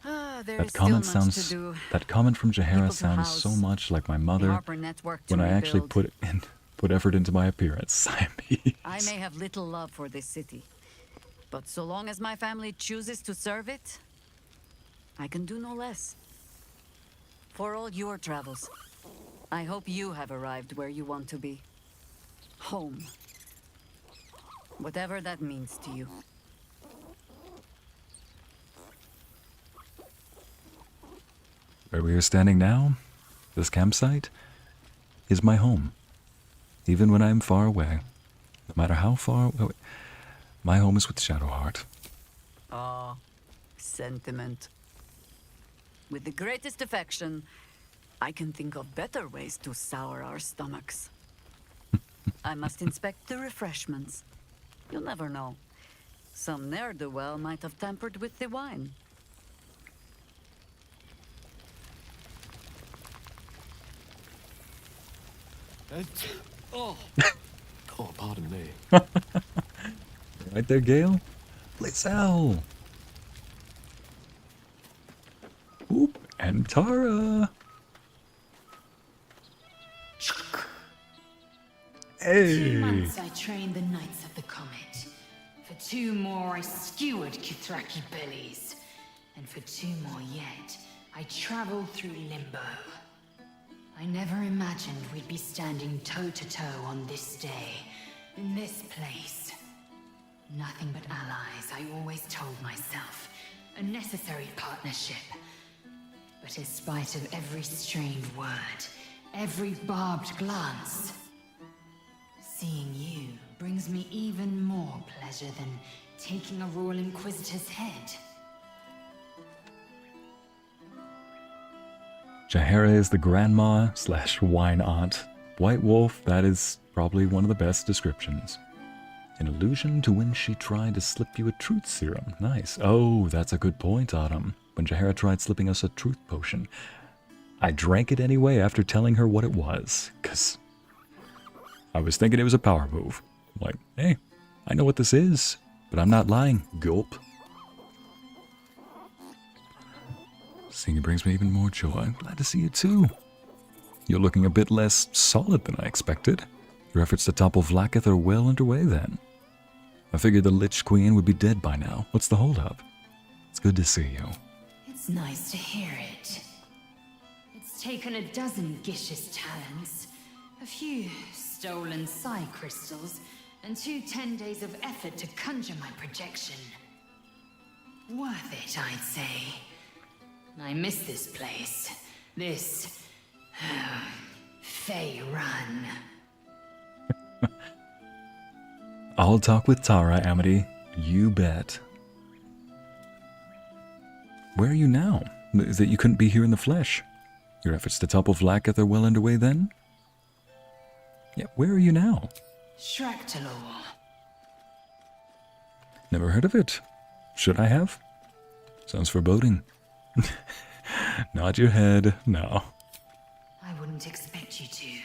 There is That still comment much sounds. to do. That comment from Jaheira People to sounds house, so much like my the mother Harper network to when I actually rebuild. put effort into my appearance. Siamese. I may have little love for this city, but so long as my family chooses to serve it, I can do no less. For all your travels, I hope you have arrived where you want to be. Home. Whatever that means to you. Where we are standing now, this campsite, is my home. Even when I am far away, no matter how far away, my home is with Shadowheart. Ah, sentiment. With the greatest affection, I can think of better ways to sour our stomachs. I must inspect the refreshments. You'll never know. Some ne'er-do-well might have tampered with the wine. Oh, pardon me. Right there, Gale. Lae'zel. Oop, and Tara. Hey. 2 months I trained the Knights of the Comet. For 2 more I skewered Kithraki bellies. And for 2 more yet, I traveled through Limbo. I never imagined we'd be standing toe-to-toe on this day, in this place. Nothing but allies, I always told myself. A necessary partnership. But in spite of every strained word, every barbed glance, seeing you brings me even more pleasure than taking a Royal Inquisitor's head. Jaheira is the grandma / wine aunt. White Wolf, that is probably one of the best descriptions. An allusion to when she tried to slip you a truth serum. Nice. Oh, that's a good point, Autumn. When Jaheira tried slipping us a truth potion. I drank it anyway after telling her what it was, because I was thinking it was a power move. Like, hey, I know what this is, but I'm not lying. Gulp. Seeing you brings me even more joy. Glad to see you too. You're looking a bit less solid than I expected. Your efforts to topple Vlaakith are well underway then. I figured the Lich Queen would be dead by now. What's the holdup? It's good to see you. It's nice to hear it. It's taken a dozen Gish's talents, a few stolen psi crystals, and 2 10 days of effort to conjure my projection. Worth it, I'd say. I miss this place. This Fey Run. I'll talk with Tara, Amity. You bet. Where are you now? That you couldn't be here in the flesh? Your efforts to topple Vlaakith are well underway then? Yeah, where are you now? Shractalor. Never heard of it. Should I have? Sounds foreboding. Nod your head, no. I wouldn't expect you to.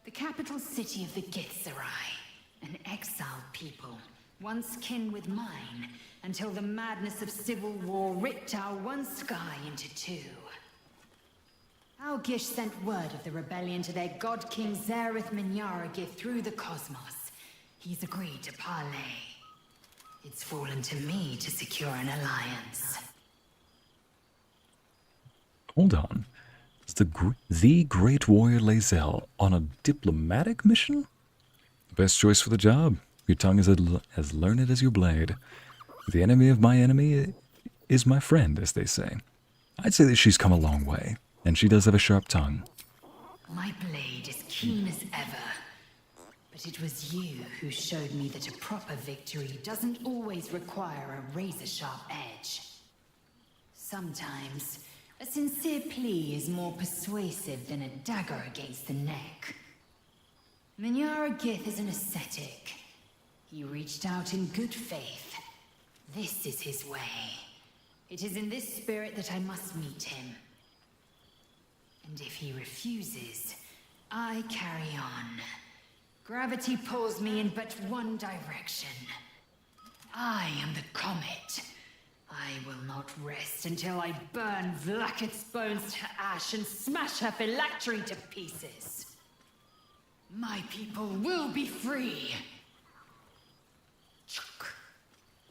The capital city of the Githzerai, an exiled people, once kin with mine, until the madness of civil war ripped our one sky into 2. Our Gish sent word of the rebellion to their god king Zareth Minthara through the cosmos. He's agreed to parley. It's fallen to me to secure an alliance. Hold on. Is the great warrior Lae'zel on a diplomatic mission? The best choice for the job. Your tongue is as learned as your blade. The enemy of my enemy is my friend, as they say. I'd say that she's come a long way, and she does have a sharp tongue. My blade is keen as ever. But it was you who showed me that a proper victory doesn't always require a razor-sharp edge. Sometimes, a sincere plea is more persuasive than a dagger against the neck. Minthara Gith is an ascetic. He reached out in good faith. This is his way. It is in this spirit that I must meet him. And if he refuses, I carry on. Gravity pulls me in but one direction. I am the comet. I will not rest until I burn Vlaakith's bones to ash and smash her phylactery to pieces. My people will be free.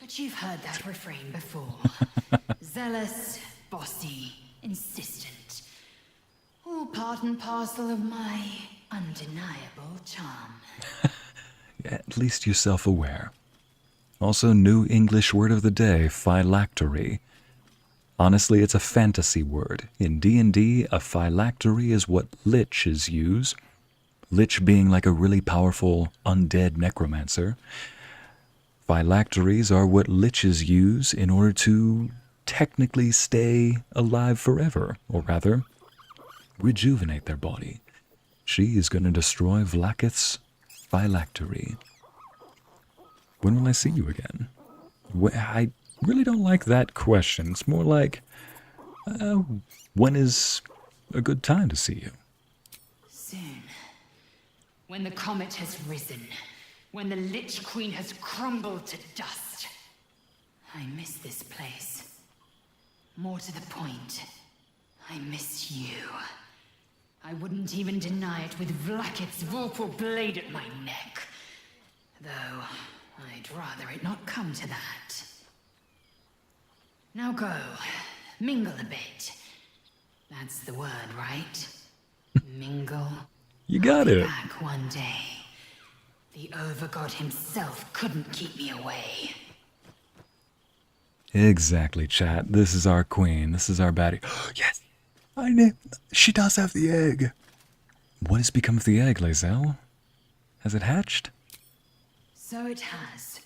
But you've heard that refrain before. Zealous, bossy, insistent. All part and parcel of my undeniable charm. Yeah, at least you're self-aware. Also, new English word of the day, phylactery. Honestly, it's a fantasy word. In D&D, a phylactery is what liches use. Lich being like a really powerful undead necromancer. Phylacteries are what liches use in order to technically stay alive forever, or rather, rejuvenate their body. She is going to destroy Vlaakith's phylactery. When will I see you again? I really don't like that question. It's more like, when is a good time to see you? Soon. When the comet has risen. When the Lich Queen has crumbled to dust. I miss this place. More to the point, I miss you. I wouldn't even deny it with Vlaakith's vorpal blade at my neck. Though, I'd rather it not come to that. Now go. Mingle a bit. That's the word, right? Mingle. You got it. Back one day. The Overgod himself couldn't keep me away. Exactly, chat. This is our queen. This is our baddie. Yes! I know. She does have the egg. What has become of the egg, Lae'zel? Has it hatched? So it has.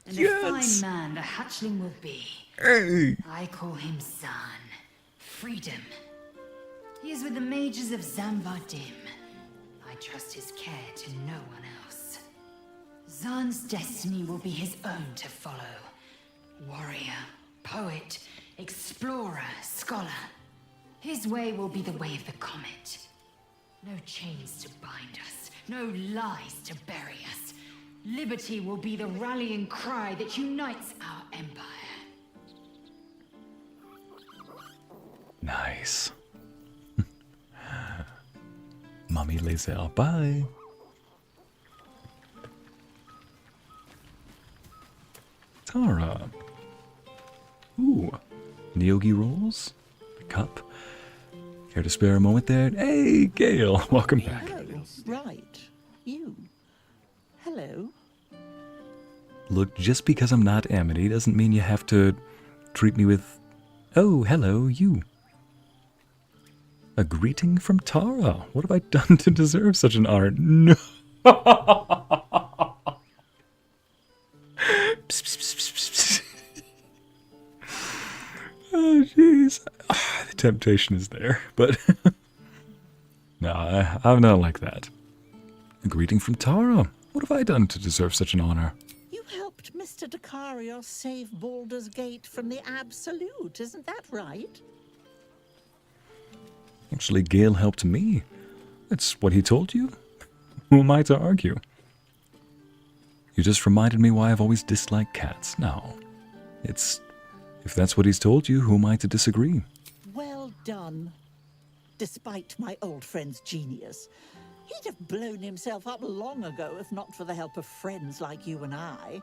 And Yes! a fine man the hatchling will be. Hey! I call him Zan. Freedom. He is with the mages of Zambardim. I trust his care to no one else. Zan's destiny will be his own to follow. Warrior, poet, explorer, scholar. His way will be the way of the comet. No chains to bind us, no lies to bury us. Liberty will be the rallying cry that unites our empire. Nice. Mommy Lae'zel, bye. Tara. Ooh. Neogi rolls. A cup. Care to spare a moment there? Hey, Gale. Welcome back. Oh, right. You. Hello. Look, just because I'm not Amity doesn't mean you have to treat me with, oh, hello, you. A greeting from Tara. What have I done to deserve such an honor? No. Oh, jeez. The temptation is there, but no, I'm not like that. A greeting from Tara. What have I done to deserve such an honor? You helped Mr. Dakarios save Baldur's Gate from the Absolute, isn't that right? Actually, Gale helped me. That's what he told you. Who am I to argue? You just reminded me why I've always disliked cats. No. If that's what he's told you, who am I to disagree? Well done. Despite my old friend's genius, he'd have blown himself up long ago if not for the help of friends like you and I.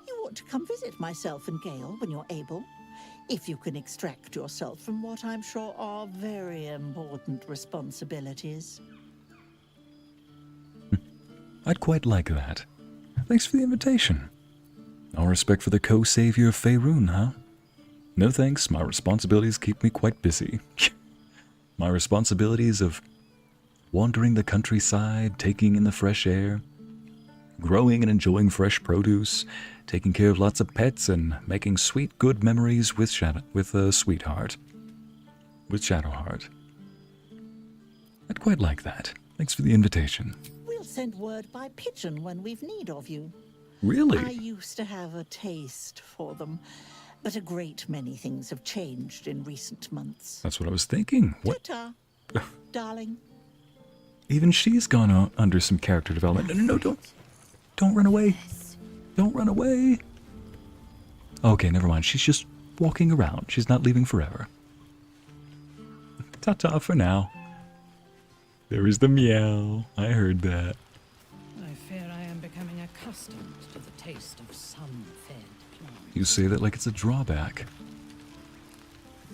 You ought to come visit myself and Gale when you're able. if you can extract yourself from what I'm sure are very important responsibilities. I'd quite like that. Thanks for the invitation. No respect for the co-savior of Faerun, huh? No thanks, my responsibilities keep me quite busy. My responsibilities of wandering the countryside, taking in the fresh air, growing and enjoying fresh produce, taking care of lots of pets, and making sweet, good memories with Sweetheart. With Shadowheart. I'd quite like that. Thanks for the invitation. We'll send word by pigeon when we've need of you. Really? I used to have a taste for them, but a great many things have changed in recent months. That's what I was thinking. What? Ta-ta, darling. Even she's gone under some character development. No, don't run away. Don't run away. Okay, never mind. She's just walking around. She's not leaving forever. Ta-ta for now. There is the meow. I heard that. I fear I am becoming accustomed to the taste of sun-fed plants. You say that like it's a drawback.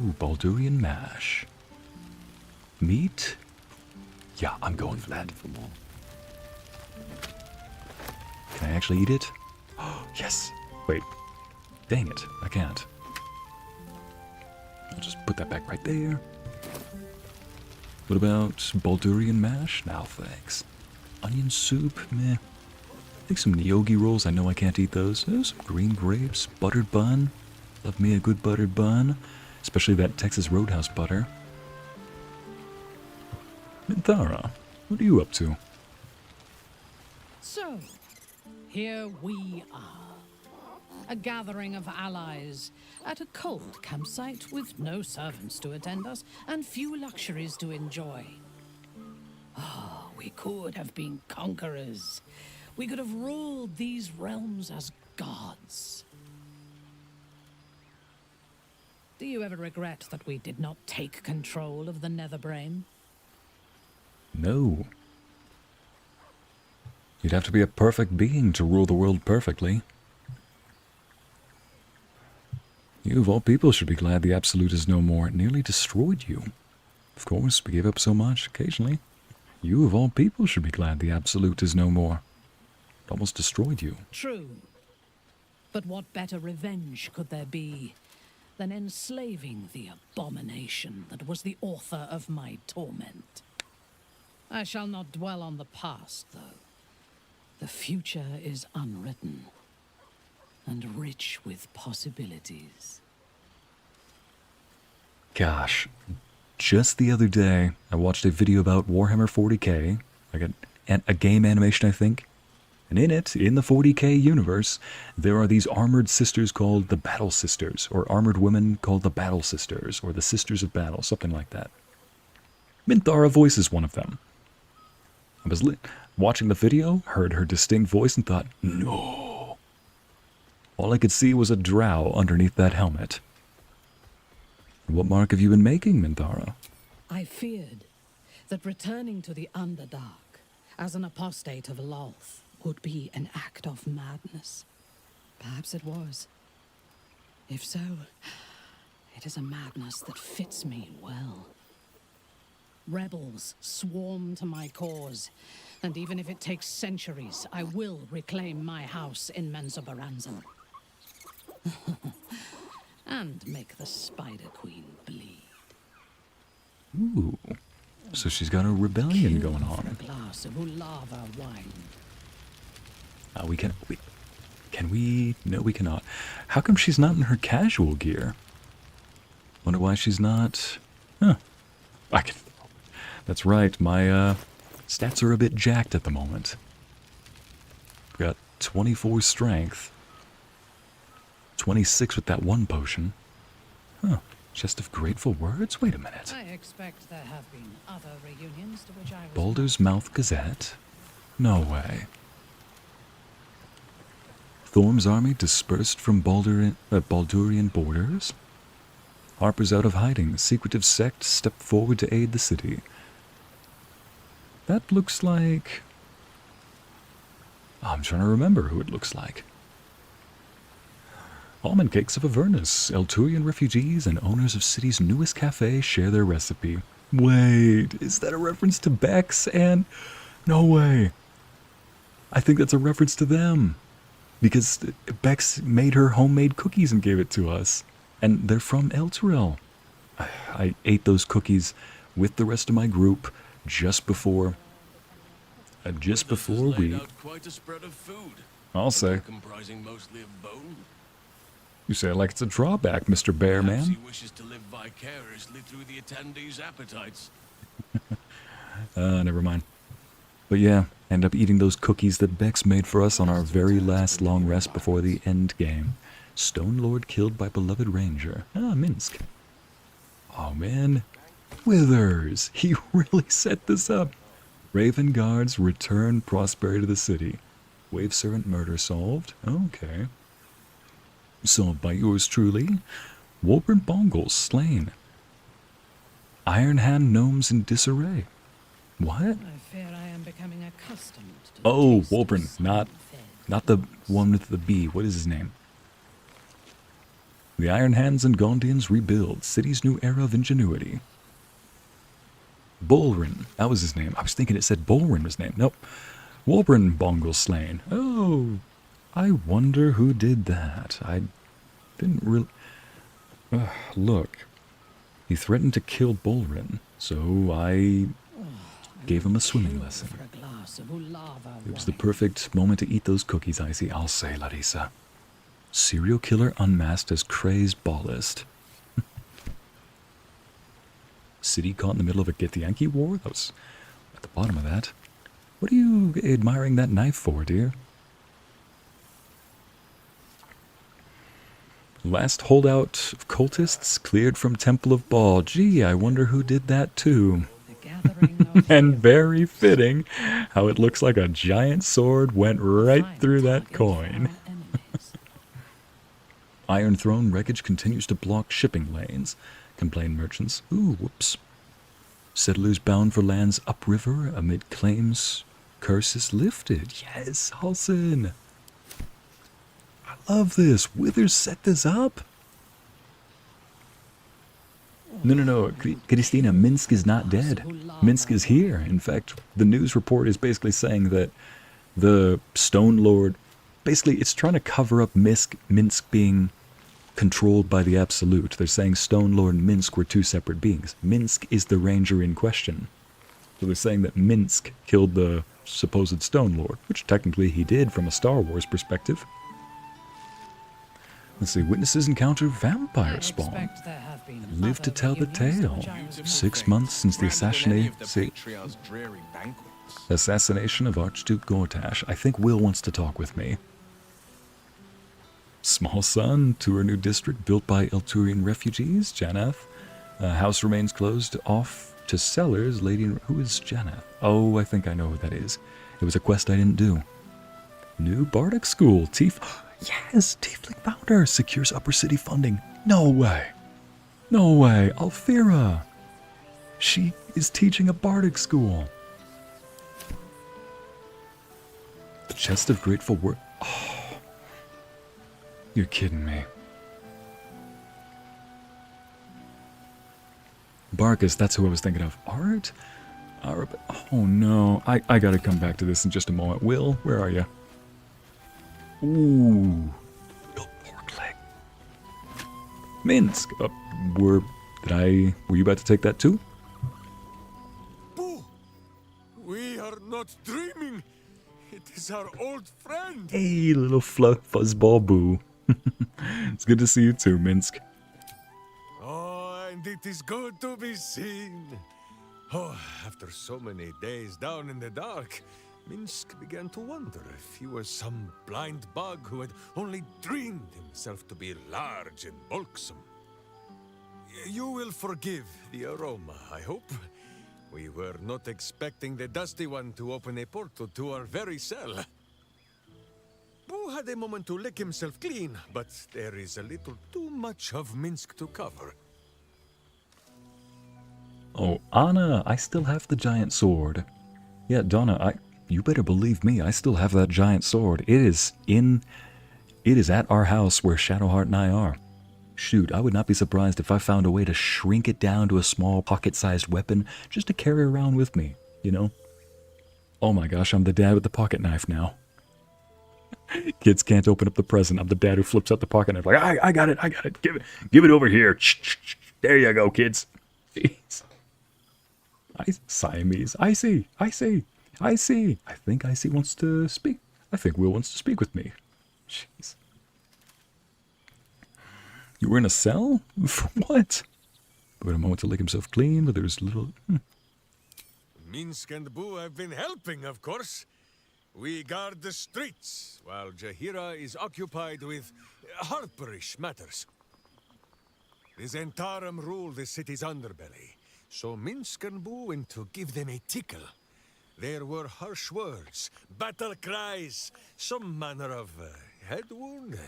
Ooh, Baldurian mash. Meat? Yeah, I'm going for that. Can I actually eat it? Oh, yes. Wait. Dang it. I can't. I'll just put that back right there. What about Baldurian mash? No, thanks. Onion soup? Meh. I think some Nyogi rolls. I know I can't eat those. Oh, some green grapes. Buttered bun. Love me a good buttered bun. Especially that Texas Roadhouse butter. Minthara, what are you up to? So, here we are. A gathering of allies at a cold campsite with no servants to attend us and few luxuries to enjoy. Oh, we could have been conquerors. We could have ruled these realms as gods. Do you ever regret that we did not take control of the Netherbrain? No. You'd have to be a perfect being to rule the world perfectly. You of all people should be glad the Absolute is no more. It nearly destroyed you. Of course, we gave up so much occasionally. You of all people should be glad the Absolute is no more. It almost destroyed you. True. But what better revenge could there be than enslaving the abomination that was the author of my torment? I shall not dwell on the past, though. The future is unwritten and rich with possibilities. Gosh, just the other day, I watched a video about Warhammer 40k, like a game animation, I think. And in it, in the 40k universe, there are these armored sisters called the Battle Sisters, or armored women called the Battle Sisters, or the Sisters of Battle, something like that. Minthara voices one of them. I was watching the video, heard her distinct voice, and thought, no. All I could see was a drow underneath that helmet. What mark have you been making, Minthara? I feared that returning to the Underdark as an apostate of Lolth would be an act of madness. Perhaps it was. If so, it is a madness that fits me well. Rebels swarm to my cause, and even if it takes centuries, I will reclaim my house in Menzoberranzan. And make the Spider Queen bleed. Ooh, so she's got a rebellion going on. A glass of Ulava wine. Can we? No, we cannot. How come she's not in her casual gear? Wonder why she's not. Huh. That's right. My stats are a bit jacked at the moment. Got 24 strength. 26 with that one potion. Huh. Chest of Grateful Words? Wait a minute. I expect there have been other reunions to which I was Baldur's Mouth Gazette? No way. Thorm's army dispersed from Baldurian borders? Harper's out of hiding. The secretive sect stepped forward to aid the city. That looks like... I'm trying to remember who it looks like. Almond cakes of Avernus. Elturian refugees and owners of city's newest cafe share their recipe. Wait, is that a reference to Bex and... No way. I think that's a reference to them. Because Bex made her homemade cookies and gave it to us. And they're from Elturel. I ate those cookies with the rest of my group just before we... Out quite a spread of food. I'll say. Comprising mostly of bone. You say like it's a drawback, Mr. Bear Perhaps Man. he wishes to live vicariously through the attendees' appetites. Never mind. But yeah, end up eating those cookies that Bex made for us on our very last long rest before the end game. Stone Lord killed by beloved ranger. Ah, Minsc. Oh man. Withers. He really set this up. Raven guards return prosperity to the city. Wave servant murder solved. Okay. Solved by yours truly. Wolbern Bongles slain. Iron Hand gnomes in disarray. What? I fear I am becoming accustomed to Oh, Wolbern, not the one with the B. What is his name? The Iron Hands and Gondians rebuild city's new era of ingenuity. Bolrin, that was his name. I was thinking it said Bolrin was his name. Nope. Wolbern Bongle slain. Oh, I wonder who did that. I didn't really... look. He threatened to kill Bolrin, so I gave him a swimming lesson. It was the perfect moment to eat those cookies, Ycey, I'll say, Larissa. Serial killer unmasked as crazed ballist. City caught in the middle of a Githyanki war? That was at the bottom of that. What are you admiring that knife for, dear? Last holdout of cultists cleared from Temple of Baal. Gee, I wonder who did that too. And very fitting how it looks like a giant sword went right through that coin. Iron Throne wreckage continues to block shipping lanes, complain merchants. Ooh, whoops. Settlers bound for lands upriver amid claims. Curses lifted. Yes, Halsin. I love this. Withers set this up. No. Christina, Minsc is not dead. Minsc is here. In fact, the news report is basically saying that the Stone Lord... Basically, it's trying to cover up Minsc being controlled by the Absolute. They're saying Stone Lord and Minsc were two separate beings. Minsc is the ranger in question. So they're saying that Minsc killed the supposed Stone Lord, which technically he did from a Star Wars perspective. Let's see, witnesses encounter vampire spawn. Live to tell the tale. 6 months since the assassination of Archduke Gortash. I think Wyll wants to talk with me. Small son, tour new district built by Elturian refugees. Janath. House remains closed off to sellers. Lady, who is Janath? Oh, I think I know who that is. It was a quest I didn't do. New Bardic School. Yes, Tiefling founder secures upper city funding. No way. No way. Alfira. She is teaching a Bardic school. The chest of grateful work. Oh. You're kidding me. Barkus, that's who I was thinking of. Art? Oh no. I gotta come back to this in just a moment. Wyll, where are you? Ooh. Pork leg. Minsc. Were you about to take that too? Boo! We are not dreaming. It is our old friend. Hey, little fuzzball boo. It's good to see you too, Minsc. Oh, and it is good to be seen. Oh, after so many days down in the dark, Minsc began to wonder if he was some blind bug who had only dreamed himself to be large and bulksome. You will forgive the aroma, I hope. We were not expecting the Dusty One to open a portal to our very cell. Boo had a moment to lick himself clean, but there is a little too much of Minsc to cover. Oh, Anna, I still have the giant sword. Yeah, Donna, you better believe me, I still have that giant sword. It It is at our house where Shadowheart and I are. Shoot, I would not be surprised if I found a way to shrink it down to a small pocket-sized weapon just to carry around with me, you know? Oh my gosh, I'm the dad with the pocket knife now. Kids can't open up the present. I'm the dad who flips out the pocket knife like, I got it. Give it over here. There you go, kids. Jeez. Siamese. Ycey. I think Ycey wants to speak. I think Wyll wants to speak with me. Jeez. You were in a cell? For what? But a moment to lick himself clean, but there's little... Minsc and Boo have been helping, of course. We guard the streets, while Jaheira is occupied with harperish matters. The Zentarum rule the city's underbelly, so Minsc and Boo went to give them a tickle. There were harsh words, battle cries, some manner of head wound.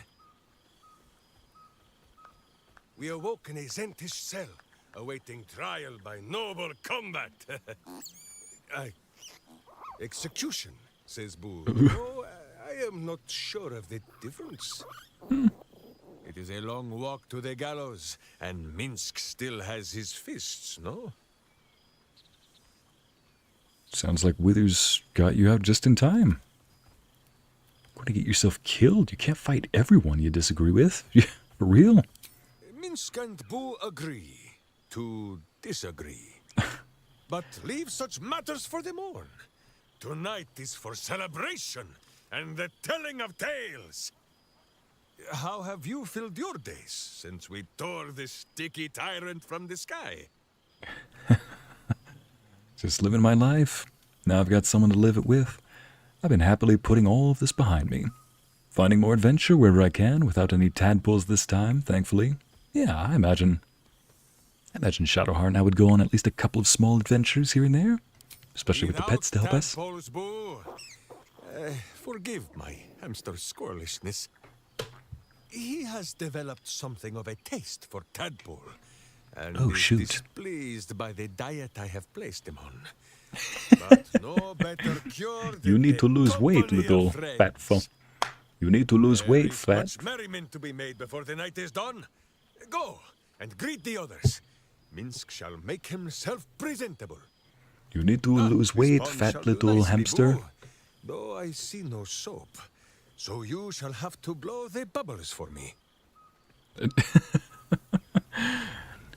We awoke in a Zentish cell, awaiting trial by noble combat. Execution, says Boo. No, I am not sure of the difference. It is a long walk to the gallows, and Minsc still has his fists, no? Sounds like Withers got you out just in time. Going to get yourself killed. You can't fight everyone you disagree with. For real? Minsc and Boo agree to disagree. But leave such matters for the morn. Tonight is for celebration and the telling of tales. How have you filled your days since we tore this sticky tyrant from the sky? Just living my life. Now I've got someone to live it with. I've been happily putting all of this behind me. Finding more adventure wherever I can without any tadpoles this time, thankfully. Yeah, I imagine Shadowheart and I would go on at least a couple of small adventures here and there. Especially with the pets to help us. Forgive my hamster squirrelishness. He has developed something of a taste for tadpole. And is displeased by the diet I have placed him on. But no better cure than You need to lose weight, little fat fuck. You need to lose weight, fat. Much merriment to be made before the night is done. Go and greet the others. Minsc shall make himself presentable. You need to lose weight, fat little hamster. Though I see no soap, so you shall have to blow the bubbles for me.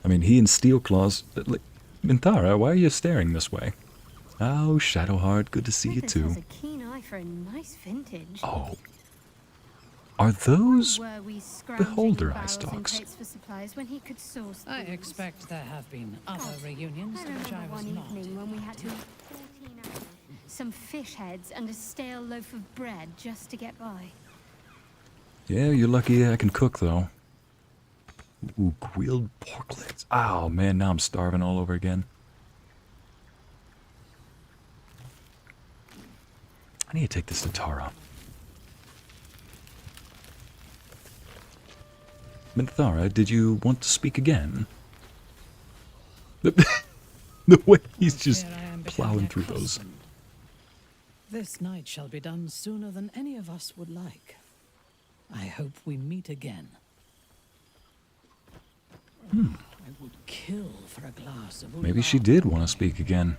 I mean, he and Steel Claws... Like, Minthara, why are you staring this way? Oh, Shadowheart, good to see you too. Has a keen eye for a nice vintage. Oh. Are those beholder eye stalks? I expect there have been other reunions to which I was not. When we had to eat 14 hours, some fish heads and a stale loaf of bread just to get by. Yeah, you're lucky I can cook, though. Ooh, grilled pork legs. Oh, man, now I'm starving all over again. I need to take this to Tara. Minthara, did you want to speak again? The way he's just plowing through those. This night shall be done sooner than any of us would like. I hope we meet again. I would kill for a glass of Maybe she did want to speak again.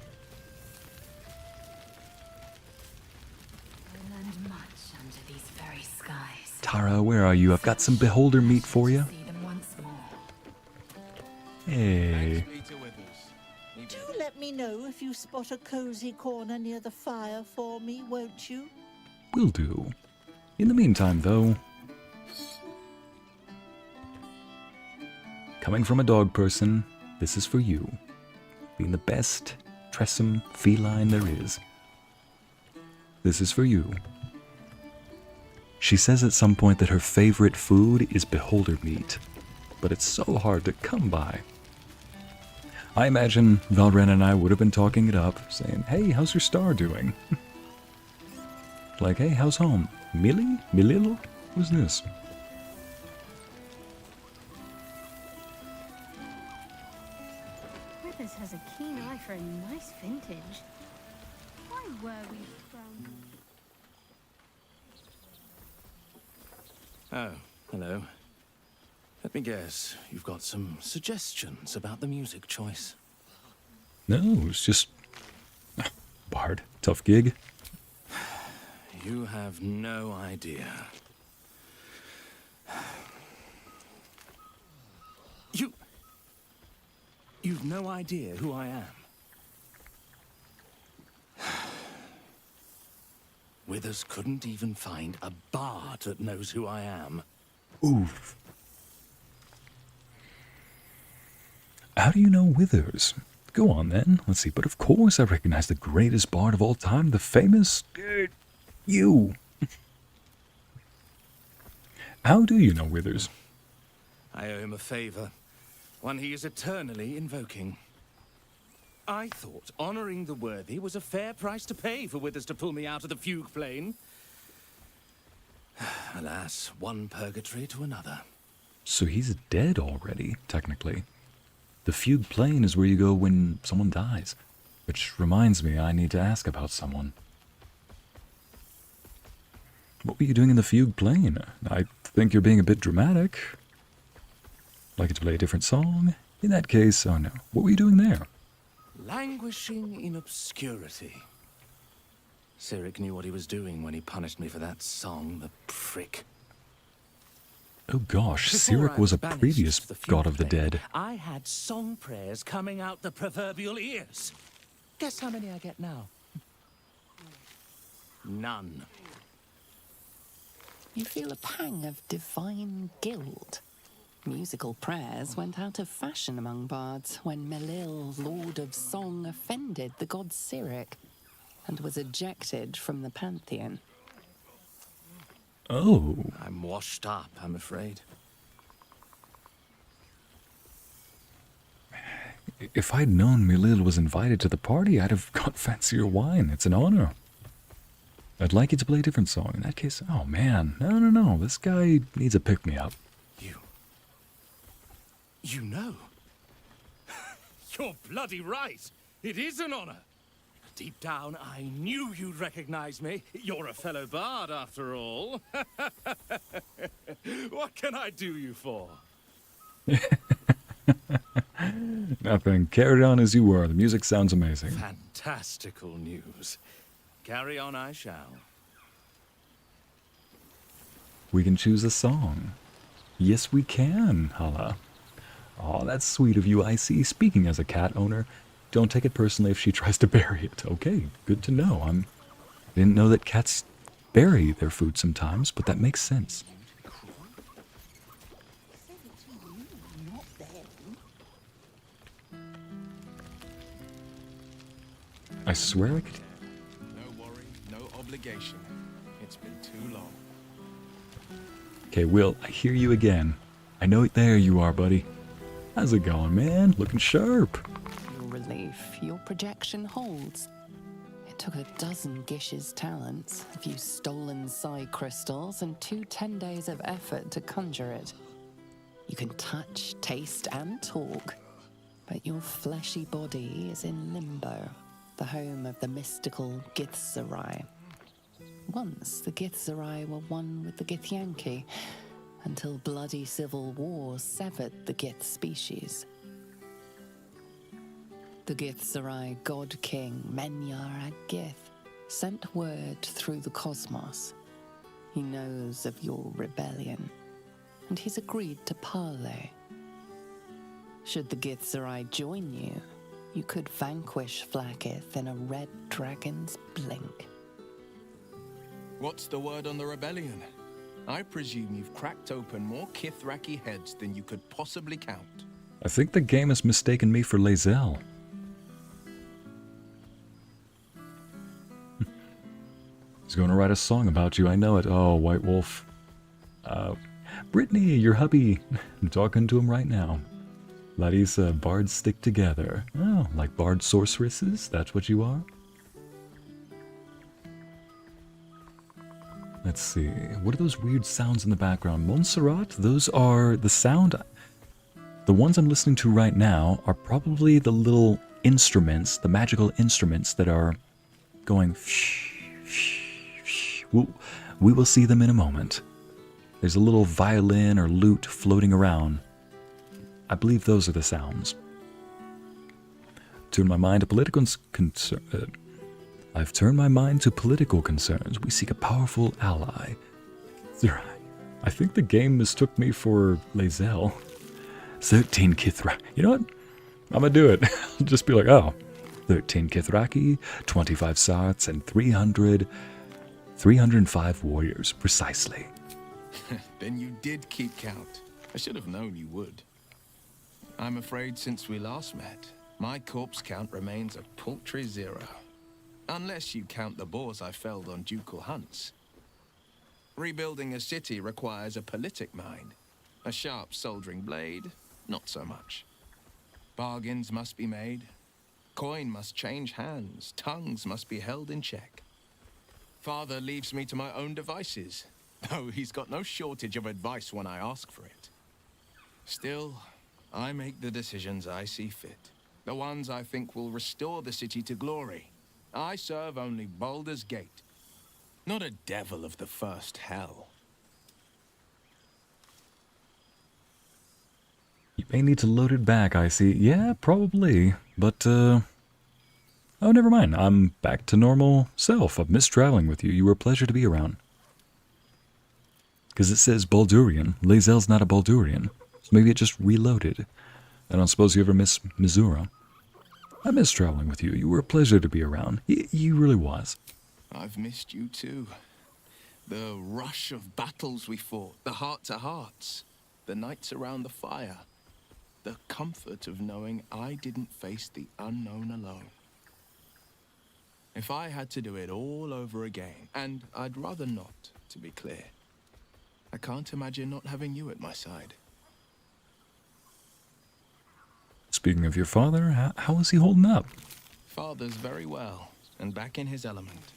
I learned much under these very skies. Tara, where are you? I've got some beholder meat for you. Hey. Do let me know if you spot a cozy corner near the fire for me, won't you? Will do. In the meantime, though... Coming from a dog person, this is for you. Being the best Tressum feline there is. This is for you. She says at some point that her favorite food is beholder meat, but it's so hard to come by. I imagine Valren and I would have been talking it up, saying, hey, how's your star doing? Like, hey, how's home? Millie? Milil? Who's this? Withers has a keen eye for a nice vintage. Why were we from... Oh, hello. Let me guess, you've got some suggestions about the music choice. No, it's just... Bard, tough gig. You have no idea. You've no idea who I am. Withers couldn't even find a bard that knows who I am. Oof. How do you know Withers? Go on then, let's see. But of course I recognize the greatest bard of all time, the famous... you. How do you know Withers? I owe him a favor, one he is eternally invoking. I thought honoring the worthy was a fair price to pay for Withers to pull me out of the fugue plane. Alas, one purgatory to another. So he's dead already, technically. The fugue plane is where you go when someone dies. Which reminds me, I need to ask about someone. What were you doing in the fugue plane? I think you're being a bit dramatic. Like to play a different song? In that case, oh no. What were you doing there? Languishing in obscurity. Cyric knew what he was doing when he punished me for that song, the prick. Oh gosh, Before Cyric I was a banished previous to the fugue god of the plane, dead. I had song prayers coming out the proverbial ears. Guess how many I get now? None. You feel a pang of divine guilt. Musical prayers went out of fashion among bards when Melil, Lord of Song, offended the god Cyric and was ejected from the pantheon. Oh. I'm washed up, I'm afraid. If I'd known Melil was invited to the party, I'd have got fancier wine. It's an honor. I'd like you to play a different song. In that case, oh man, no. This guy needs a pick-me-up. You know. You're bloody right. It is an honor. Deep down, I knew you'd recognize me. You're a fellow bard, after all. What can I do you for? Nothing. Carry on as you were. The music sounds amazing. Fantastical news. Carry on I shall. We can choose a song. Yes, we can, Hala. Oh, that's sweet of you, Ycey. Speaking as a cat owner, don't take it personally if she tries to bury it. Okay, good to know. I didn't know that cats bury their food sometimes, but that makes sense. I swear I could... No worry, no obligation. It's been too long. Okay, Wyll, I hear you again. I know there you are, buddy. How's it going, man? Looking sharp. Your relief, your projection holds. It took a dozen Gish's talents, a few stolen psi crystals, and 10 days of effort to conjure it. You can touch, taste, and talk, but your fleshy body is in limbo, the home of the mystical Githzerai. Once the Githzerai were one with the Githyanki, until bloody civil war severed the Gith species. The Githzerai god king Menyar Ag-Gith sent word through the cosmos. He knows of your rebellion, and he's agreed to parley. Should the Githzerai join you, you could vanquish Flakith in a red dragon's blink. What's the word on the rebellion? I presume you've cracked open more Kithraki heads than you could possibly count. I think the game has mistaken me for Lae'zel. He's going to write a song about you, I know it. Oh, White Wolf. Brittany, your hubby. I'm talking to him right now. Larissa, bards stick together. Oh, like bard sorceresses? That's what you are? Let's see. What are those weird sounds in the background? Montserrat? Those are the sound... The ones I'm listening to right now are probably the little instruments, the magical instruments that are going... We will see them in a moment. there's a little violin or lute floating around. I believe those are the sounds. Turn my mind to political I've turned my mind to political concerns. We seek a powerful ally. I think the game mistook me for Lae'zel. 13 Kithra. You know what? I'm gonna do it. I'll just be like, oh, 13 Kithraki, 25 Sarts, and 305 warriors, precisely. Then you did keep count. I should have known you would. I'm afraid since we last met, my corpse count remains a paltry 0. Unless you count the boars I felled on ducal hunts. Rebuilding a city requires a politic mind. A sharp soldering blade, not so much. Bargains must be made. Coin must change hands. Tongues must be held in check. Father leaves me to my own devices, though he's got no shortage of advice when I ask for it. Still, I make the decisions I see fit. The ones I think will restore the city to glory. I serve only Baldur's Gate, not a devil of the first hell. You may need to load it back, I see. Yeah, probably. But, oh, never mind. I'm back to normal self. I've missed traveling with you. You were a pleasure to be around. Because it says Baldurian. Lae'zel's not a Baldurian. So maybe it just reloaded. I don't suppose you ever miss Missoura. I miss traveling with you. You were a pleasure to be around. You really was. I've missed you too. The rush of battles we fought, the heart-to-hearts, the nights around the fire, the comfort of knowing I didn't face the unknown alone. If I had to do it all over again, and I'd rather not, to be clear, I can't imagine not having you at my side. Speaking of your father, how is he holding up? Father's very well, and back in his element,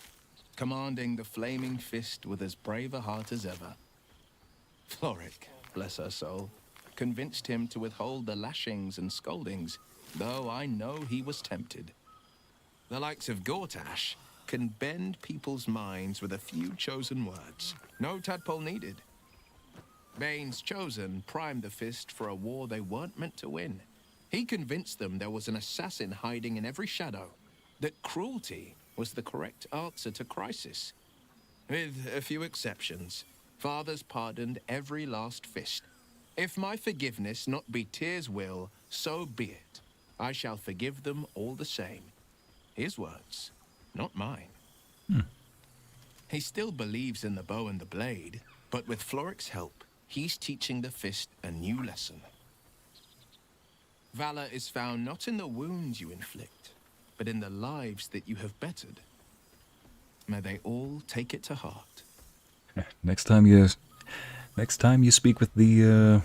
commanding the flaming fist with as brave a heart as ever. Floric, bless her soul, convinced him to withhold the lashings and scoldings, though I know he was tempted. The likes of Gortash can bend people's minds with a few chosen words. No tadpole needed. Bane's chosen primed the fist for a war they weren't meant to win. He convinced them there was an assassin hiding in every shadow, that cruelty was the correct answer to crisis. With a few exceptions, Father's pardoned every last fist. If my forgiveness not be Tyr's will, so be it. I shall forgive them all the same. His words, not mine. He still believes in the bow and the blade, but with Floric's help, he's teaching the fist a new lesson. Valor is found not in the wounds you inflict, but in the lives that you have bettered. May they all take it to heart. Next time you speak with the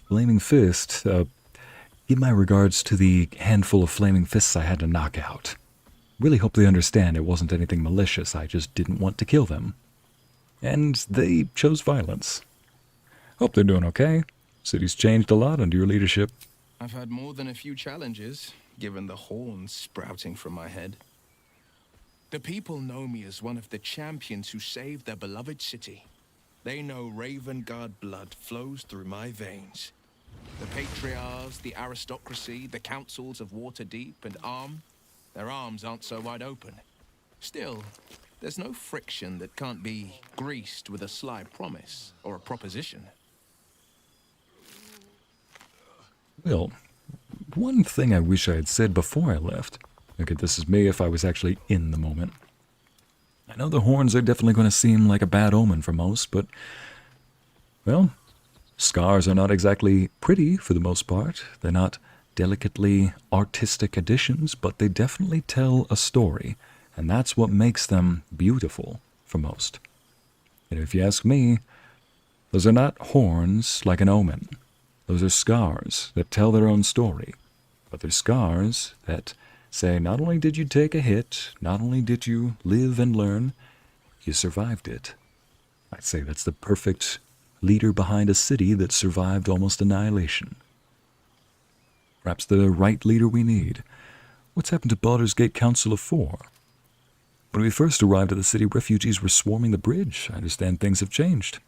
Flaming Fist, give my regards to the handful of Flaming Fists I had to knock out. Really hope they understand it wasn't anything malicious, I just didn't want to kill them. And they chose violence. Hope they're doing okay. City's changed a lot under your leadership. I've had more than a few challenges, given the horns sprouting from my head. The people know me as one of the champions who saved their beloved city. They know Raven Guard blood flows through my veins. The patriarchs, the aristocracy, the councils of Waterdeep and Arm, their arms aren't so wide open. Still, there's no friction that can't be greased with a sly promise or a proposition. Well, one thing I wish I had said before I left. Okay, this is me if I was actually in the moment. I know the horns are definitely going to seem like a bad omen for most, but, well, scars are not exactly pretty for the most part. They're not delicately artistic additions, but they definitely tell a story, and that's what makes them beautiful for most. And if you ask me, those are not horns like an omen. Those are scars that tell their own story, but they're scars that say not only did you take a hit, not only did you live and learn, you survived it. I'd say that's the perfect leader behind a city that survived almost annihilation. Perhaps the right leader we need. What's happened to Baldur's Gate Council of Four? When we first arrived at the city, refugees were swarming the bridge. I understand things have changed.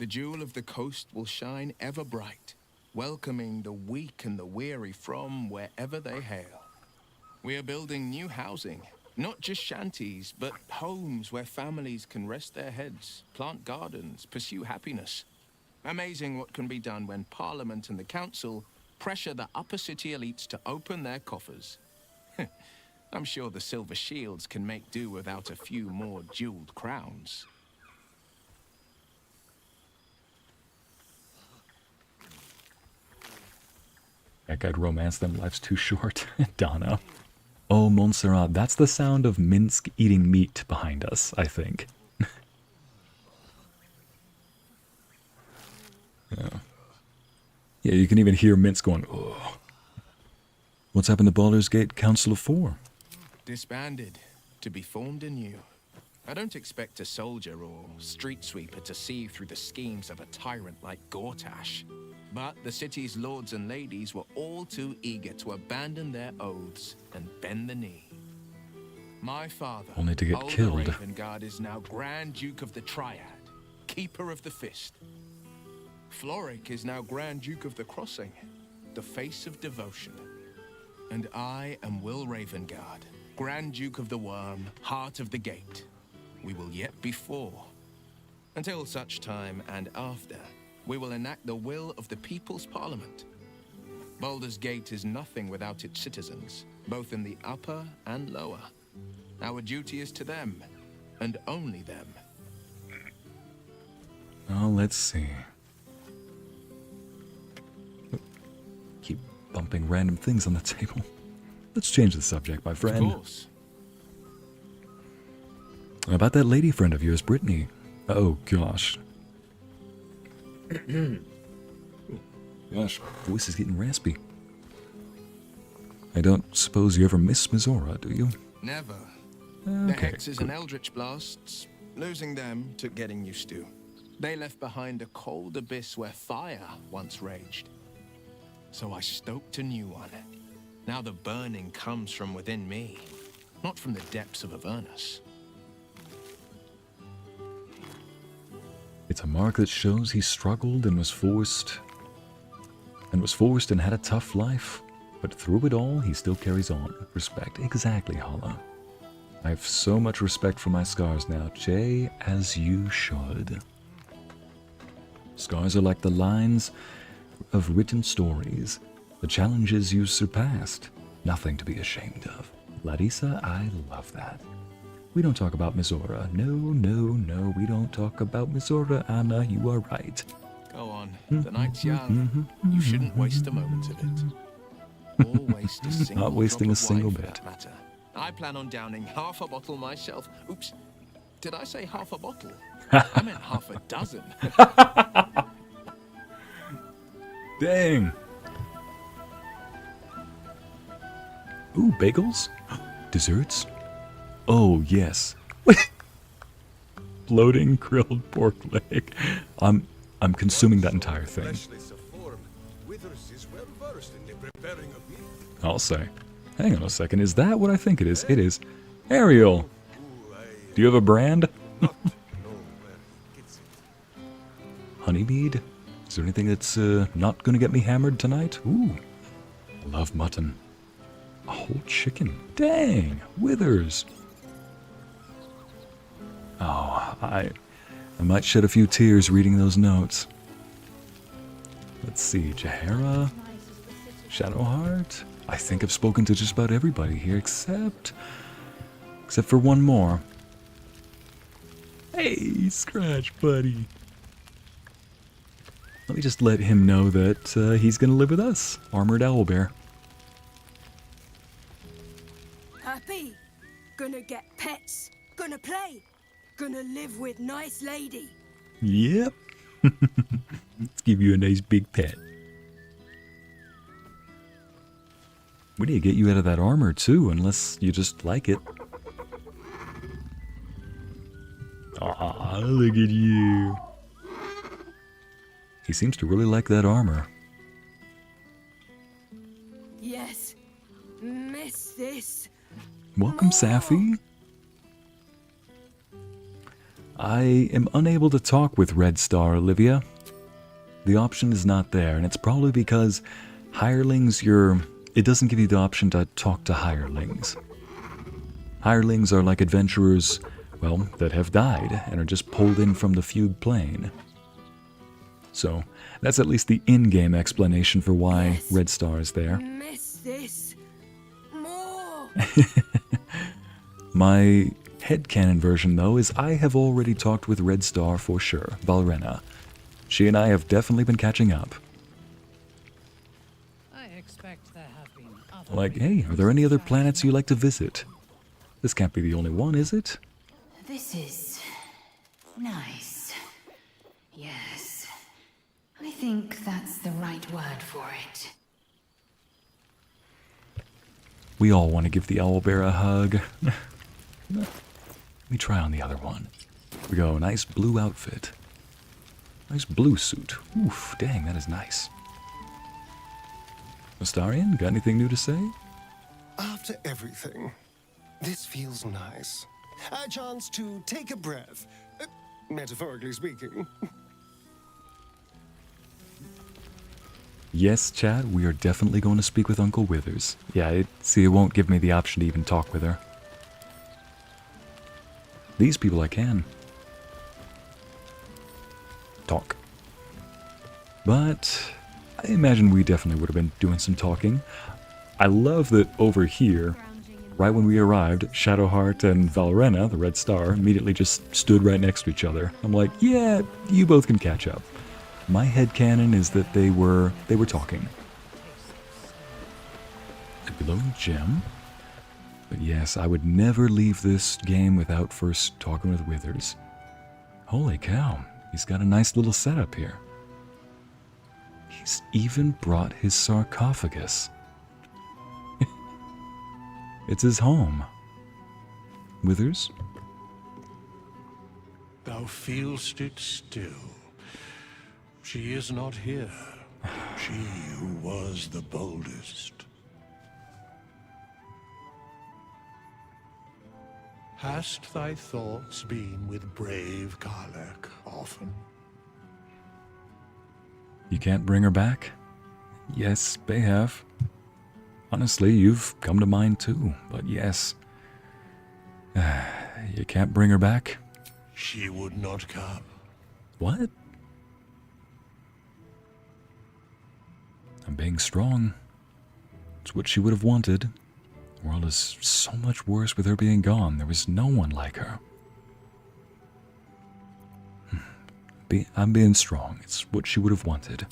The jewel of the coast will shine ever bright, welcoming the weak and the weary from wherever they hail. We are building new housing, not just shanties, but homes where families can rest their heads, plant gardens, pursue happiness. Amazing what can be done when Parliament and the Council pressure the upper city elites to open their coffers. I'm sure the Silver Shields can make do without a few more jeweled crowns. Heck, I'd romance them. Life's too short. Donna. Oh, Montserrat, that's the sound of Minsc eating meat behind us, I think. Yeah. Yeah, you can even hear Minsc going, oh. What's happened to Baldur's Gate Council of Four? Disbanded, to be formed anew. I don't expect a soldier or street sweeper to see through the schemes of a tyrant like Gortash. But the city's lords and ladies were all too eager to abandon their oaths and bend the knee. My father, Only to get killed. Ravengard, is now Grand Duke of the Triad, Keeper of the Fist. Floric is now Grand Duke of the Crossing, the face of devotion. And I am Wyll Ravengard, Grand Duke of the Worm, Heart of the Gate. We will yet be four. Until such time and after, we will enact the will of the People's Parliament. Baldur's Gate is nothing without its citizens, both in the upper and lower. Our duty is to them, and only them. Oh, let's see. Keep bumping random things on the table. Let's change the subject, my friend. Of course. About that lady friend of yours, Brittany. Oh, gosh. Gosh, voice is getting raspy. I don't suppose you ever miss Mizora, do you? Never. Okay, The hexes good. and eldritch blasts, losing them took getting used to. They left behind a cold abyss where fire once raged. So I stoked a new one. Now the burning comes from within me, not from the depths of Avernus. It's a mark that shows he struggled and was forced and had a tough life. But through it all, he still carries on. Respect. Exactly, Hala. I have so much respect for my scars now, Jay, as you should. Scars are like the lines of written stories, the challenges you surpassed. Nothing to be ashamed of. Larissa, I love that. We don't talk about Mizora. No, we don't talk about Mizora, Anna. You are right. Go on. The night's young. You shouldn't waste a moment of it. Or waste a single Not wasting drop a of single wine for bit. that matter. I plan on downing half a bottle myself. Oops. Did I say half a bottle? I meant half a dozen. Dang. Ooh, bagels? Desserts? Oh, yes. Floating grilled pork leg. I'm consuming that entire thing. I'll say. Hang on a second, is that what I think it is? It is. Ariel! Do you have a brand? Honeymead? Is there anything that's not gonna get me hammered tonight? Ooh. I love mutton. A whole chicken. Dang! Withers! Oh, I might shed a few tears reading those notes. Let's see, Jaheira, Shadowheart. I think I've spoken to just about everybody here, except for one more. Hey, Scratch buddy. Let me just let him know that he's gonna live with us, Armored Owlbear. Happy? Gonna get pets? Gonna play? Gonna live with nice lady? Yep. Let's give you a nice big pet. We need to get you out of that armor too, unless you just like it. Aw, look at you. He seems to really like that armor. Yes. Miss this. Welcome, Safi. I am unable to talk with Red Star, Olivia. The option is not there, and it's probably because hirelings, it doesn't give you the option to talk to hirelings. Hirelings are like adventurers, well, that have died and are just pulled in from the fugue plane. So, that's at least the in-game explanation for why Red Star is there. Miss this more. My headcanon version, though, is I have already talked with Red Star for sure, Valrena. She and I have definitely been catching up. I expect there have been other Like, hey, are there any other planets you like to visit? This can't be the only one, is it? This is nice. Yes. I think that's the right word for it. We all want to give the Owlbear a hug. Let me try on the other one. Here we go, nice blue outfit. Nice blue suit. Oof, dang, that is nice. Astarion, got anything new to say? After everything, this feels nice. A chance to take a breath, metaphorically speaking. Yes, Chad, we are definitely going to speak with Uncle Withers. Yeah, it won't give me the option to even talk with her. These people I can talk. But I imagine we definitely would have been doing some talking. I love that over here, right when we arrived, Shadowheart and Valrena, the Red Star, immediately just stood right next to each other. I'm like, yeah, you both can catch up. My headcanon is that they were talking. A glowing gem. But yes, I would never leave this game without first talking with Withers. Holy cow, he's got a nice little setup here. He's even brought his sarcophagus. It's his home. Withers? Thou feelst it still. She is not here. She who was the boldest. Hast thy thoughts been with brave Karlach often? You can't bring her back? Yes, they have. Honestly, you've come to mind too, but yes. You can't bring her back? She would not come. What? I'm being strong. It's what she would have wanted. The world is so much worse with her being gone. There was no one like her. I'm being strong. It's what she would have wanted.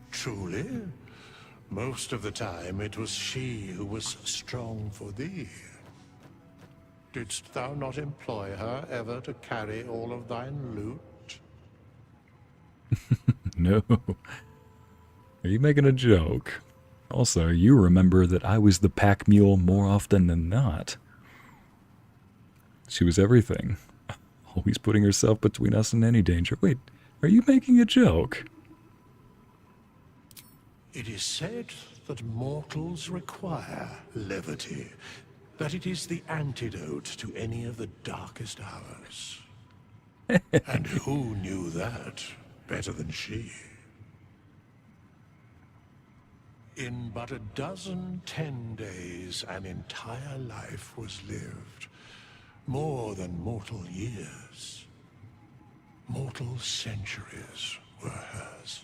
Truly? Most of the time it was she who was strong for thee. Didst thou not employ her ever to carry all of thine loot? No. Are you making a joke? Also, you remember that I was the pack mule more often than not. She was everything. Always putting herself between us and any danger. Wait, are you making a joke? It is said that mortals require levity, that it is the antidote to any of the darkest hours. And who knew that better than she? In but 10 days, an entire life was lived. More than mortal years. Mortal centuries were hers.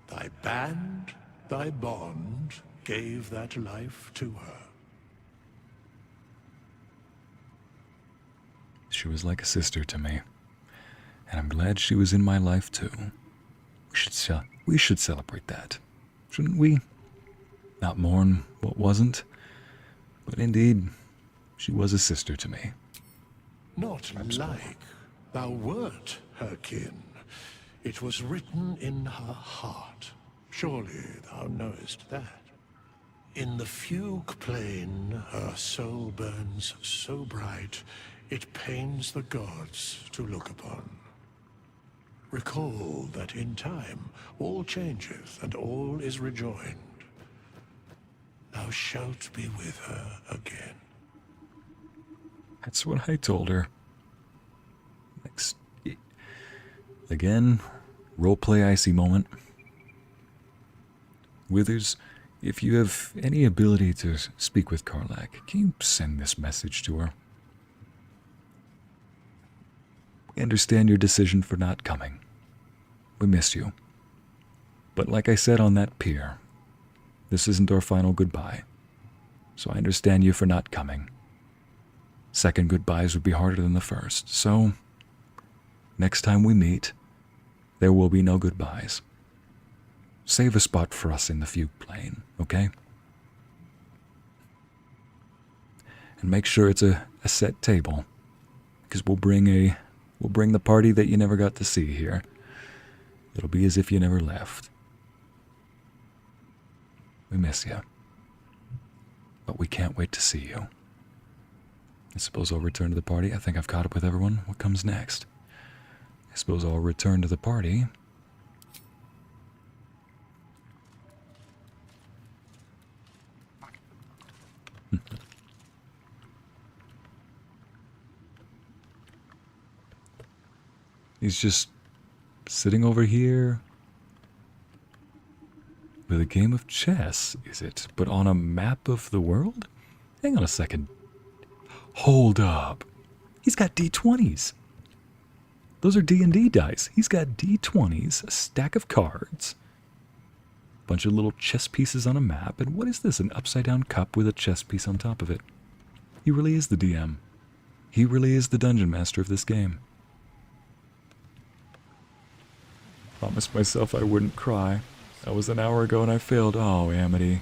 Thy band, thy bond, gave that life to her. She was like a sister to me. And I'm glad she was in my life too. We should celebrate that. Shouldn't we? Not mourn what wasn't. But indeed, she was a sister to me. Not like thou wert her kin. It was written in her heart. Surely thou knowest that. In the fugue plane, her soul burns so bright, it pains the gods to look upon. Recall that in time, all changeth and all is rejoined. Thou shalt be with her again. That's what I told her. Again, roleplay Ycey moment. Withers, if you have any ability to speak with Karlach, can you send this message to her? We understand your decision for not coming. We miss you. But like I said on that pier, this isn't our final goodbye. So I understand you for not coming. Second goodbyes would be harder than the first, so next time we meet, there will be no goodbyes. Save a spot for us in the fugue plane, okay? And make sure it's a set table, because we'll bring the party that you never got to see here. It'll be as if you never left. We miss you, but we can't wait to see you. I suppose I'll return to the party. I think I've caught up with everyone. What comes next? I suppose I'll return to the party. He's just sitting over here with a game of chess, is it? But on a map of the world? Hang on a second. Hold up. He's got D20s. Those are D&D dice. He's got D20s, a stack of cards, a bunch of little chess pieces on a map, and what is this? An upside-down cup with a chess piece on top of it. He really is the DM. He really is the dungeon master of this game. Promised myself I wouldn't cry. That was an hour ago and I failed. Oh, Amity.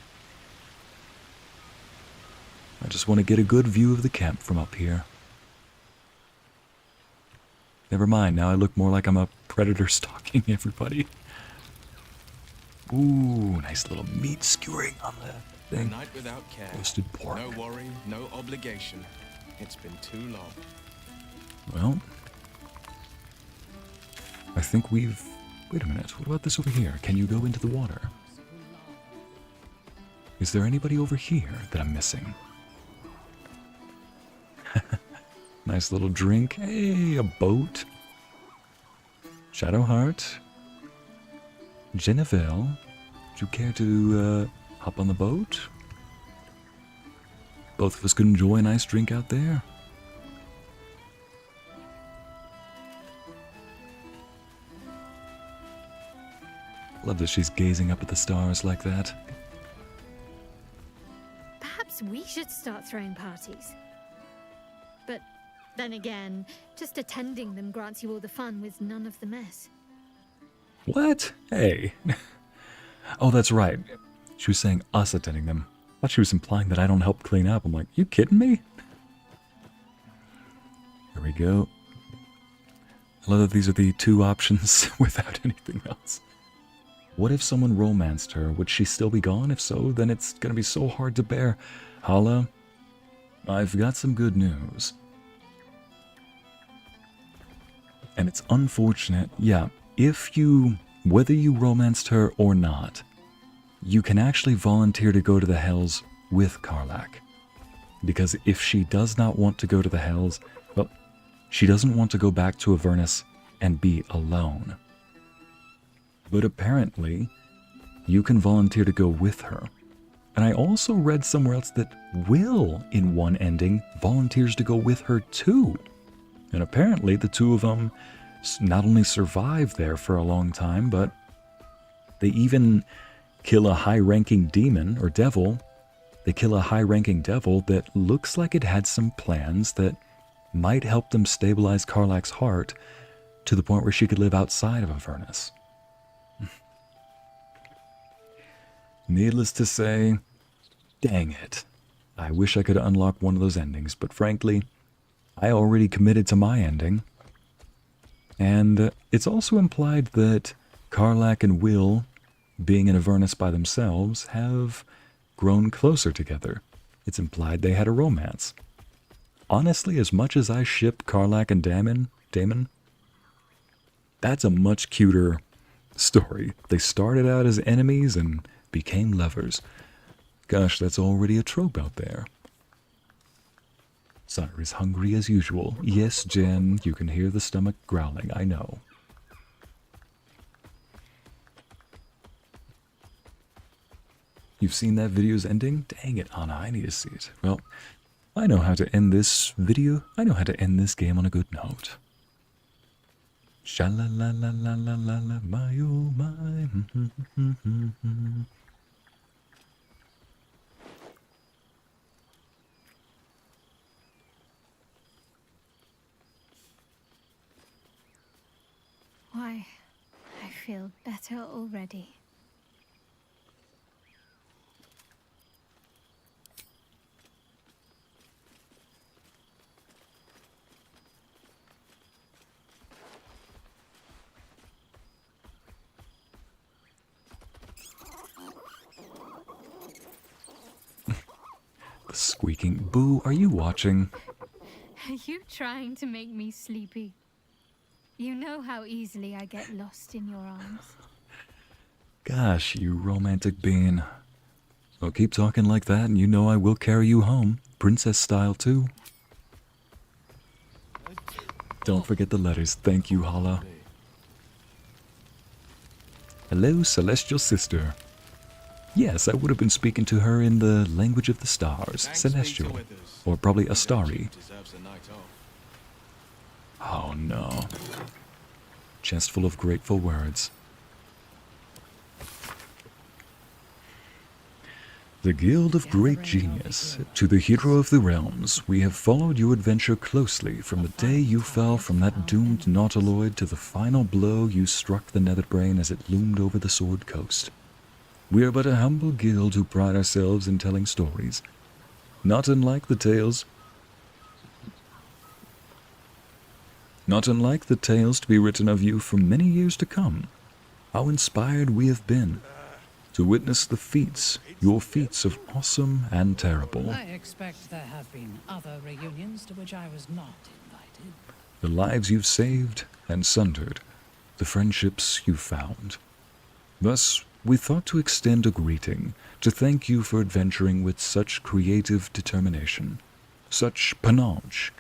I just want to get a good view of the camp from up here. Never mind, now I look more like I'm a predator stalking everybody. Ooh, nice little meat skewering on the thing. A night without care. Roasted pork. No worry, no obligation. It's been too long. Well, I think we've... Wait a minute, what about this over here? Can you go into the water? Is there anybody over here that I'm missing? Nice little drink. Hey, a boat. Shadowheart. Genevieve, would you care to hop on the boat? Both of us could enjoy a nice drink out there. Love that she's gazing up at the stars like that. Perhaps we should start throwing parties. But then again, just attending them grants you all the fun with none of the mess. What? Hey. Oh, that's right. She was saying us attending them. I thought she was implying that I don't help clean up. I'm like, you kidding me? Here we go. I love that these are the two options without anything else. What if someone romanced her? Would she still be gone? If so, then it's gonna be so hard to bear. Hala, I've got some good news. And it's unfortunate, yeah, whether you romanced her or not, you can actually volunteer to go to the Hells with Karlach. Because if she does not want to go to the Hells, well, she doesn't want to go back to Avernus and be alone. But apparently, you can volunteer to go with her. And I also read somewhere else that Wyll, in one ending, volunteers to go with her too. And apparently the two of them not only survive there for a long time, but they even kill a high-ranking demon, or devil. They kill a high-ranking devil that looks like it had some plans that might help them stabilize Karlach's heart to the point where she could live outside of Avernus. Needless to say, dang it. I wish I could unlock one of those endings, but frankly, I already committed to my ending. And it's also implied that Karlach and Wyll, being in Avernus by themselves, have grown closer together. It's implied they had a romance. Honestly, as much as I ship Karlach and Damon, that's a much cuter story. They started out as enemies and became lovers. Gosh, that's already a trope out there. Sire is hungry as usual. Yes, Jen, you can hear the stomach growling, I know. you've seen that video's ending? Dang it, Anna, I need to see it. Well, I know how to end this video. I know how to end this game on a good note. Sha-la-la-la-la-la-la, my oh my. Why, I feel better already. The squeaking. Boo, are you watching? Are you trying to make me sleepy? You know how easily I get lost in your arms. Gosh, you romantic bean. Well, keep talking like that and you know I will carry you home. Princess style too. Don't forget the letters. Thank you, Hala. Hello, celestial sister. Yes, I would have been speaking to her in the language of the stars, celestial, or probably Astari. Oh no. Chest full of grateful words. The Guild of Great Genius. To the hero of the realms, we have followed your adventure closely from the day you fell from that doomed nautiloid to the final blow you struck the Netherbrain as it loomed over the Sword Coast. We are but a humble guild who pride ourselves in telling stories, not unlike the tales to be written of you for many years to come. How inspired we have been to witness the feats, your feats of awesome and terrible. I expect there have been other reunions to which I was not invited. The lives you've saved and sundered, the friendships you've found. Thus, we thought to extend a greeting, to thank you for adventuring with such creative determination, such panache,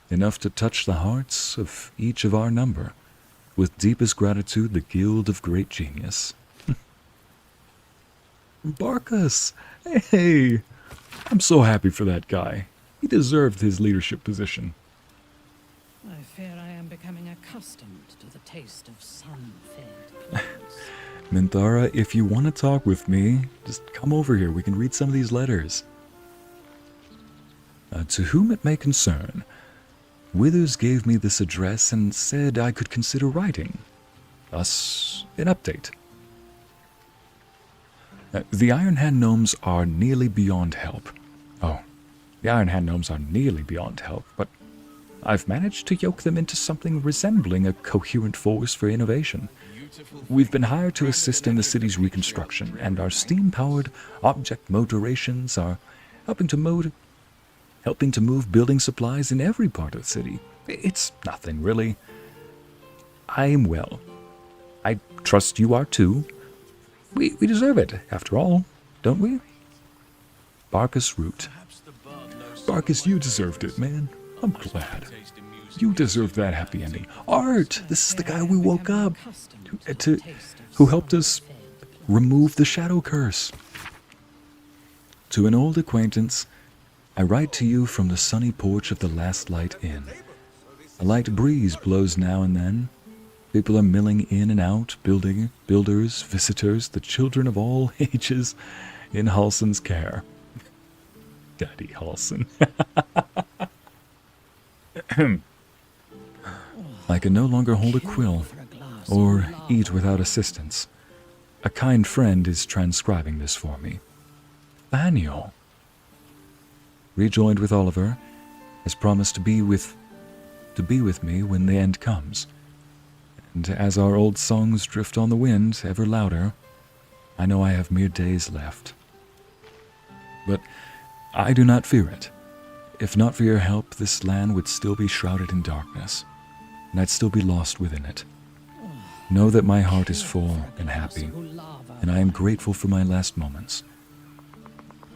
enough to touch the hearts of each of our number. With deepest gratitude, the Guild of Great Genius. Barkus! Hey! I'm so happy for that guy. He deserved his leadership position. I fear I am becoming accustomed to the taste of sun-fed plains. Minthara, if you want to talk with me, just come over here. We can read some of these letters. To whom it may concern, Withers gave me this address and said I could consider writing us an update. The Iron Hand Gnomes are nearly beyond help. Oh, the Iron Hand Gnomes are nearly beyond help, but I've managed to yoke them into something resembling a coherent force for innovation. We've been hired to assist in the city's reconstruction, and our steam-powered object motorations are helping to move building supplies in every part of the city. It's nothing, really. I am well. I trust you are too. We deserve it, after all, don't we? Barkus Root. Barkus, you deserved it, man. I'm glad. You deserve that happy ending. Art! This is the guy we woke up who helped us remove the shadow curse. To an old acquaintance, I write to you from the sunny porch of the Last Light Inn. A light breeze blows now and then. People are milling in and out, builders, visitors, the children of all ages in Halsin's care. Daddy Halsin. I can no longer hold a quill or eat without assistance. A kind friend is transcribing this for me. Daniel, rejoined with Oliver, has promised to be with me when the end comes. And as our old songs drift on the wind, ever louder, I know I have mere days left. But I do not fear it. If not for your help, this land would still be shrouded in darkness, and I'd still be lost within it. Know that my heart is full and happy, and I am grateful for my last moments.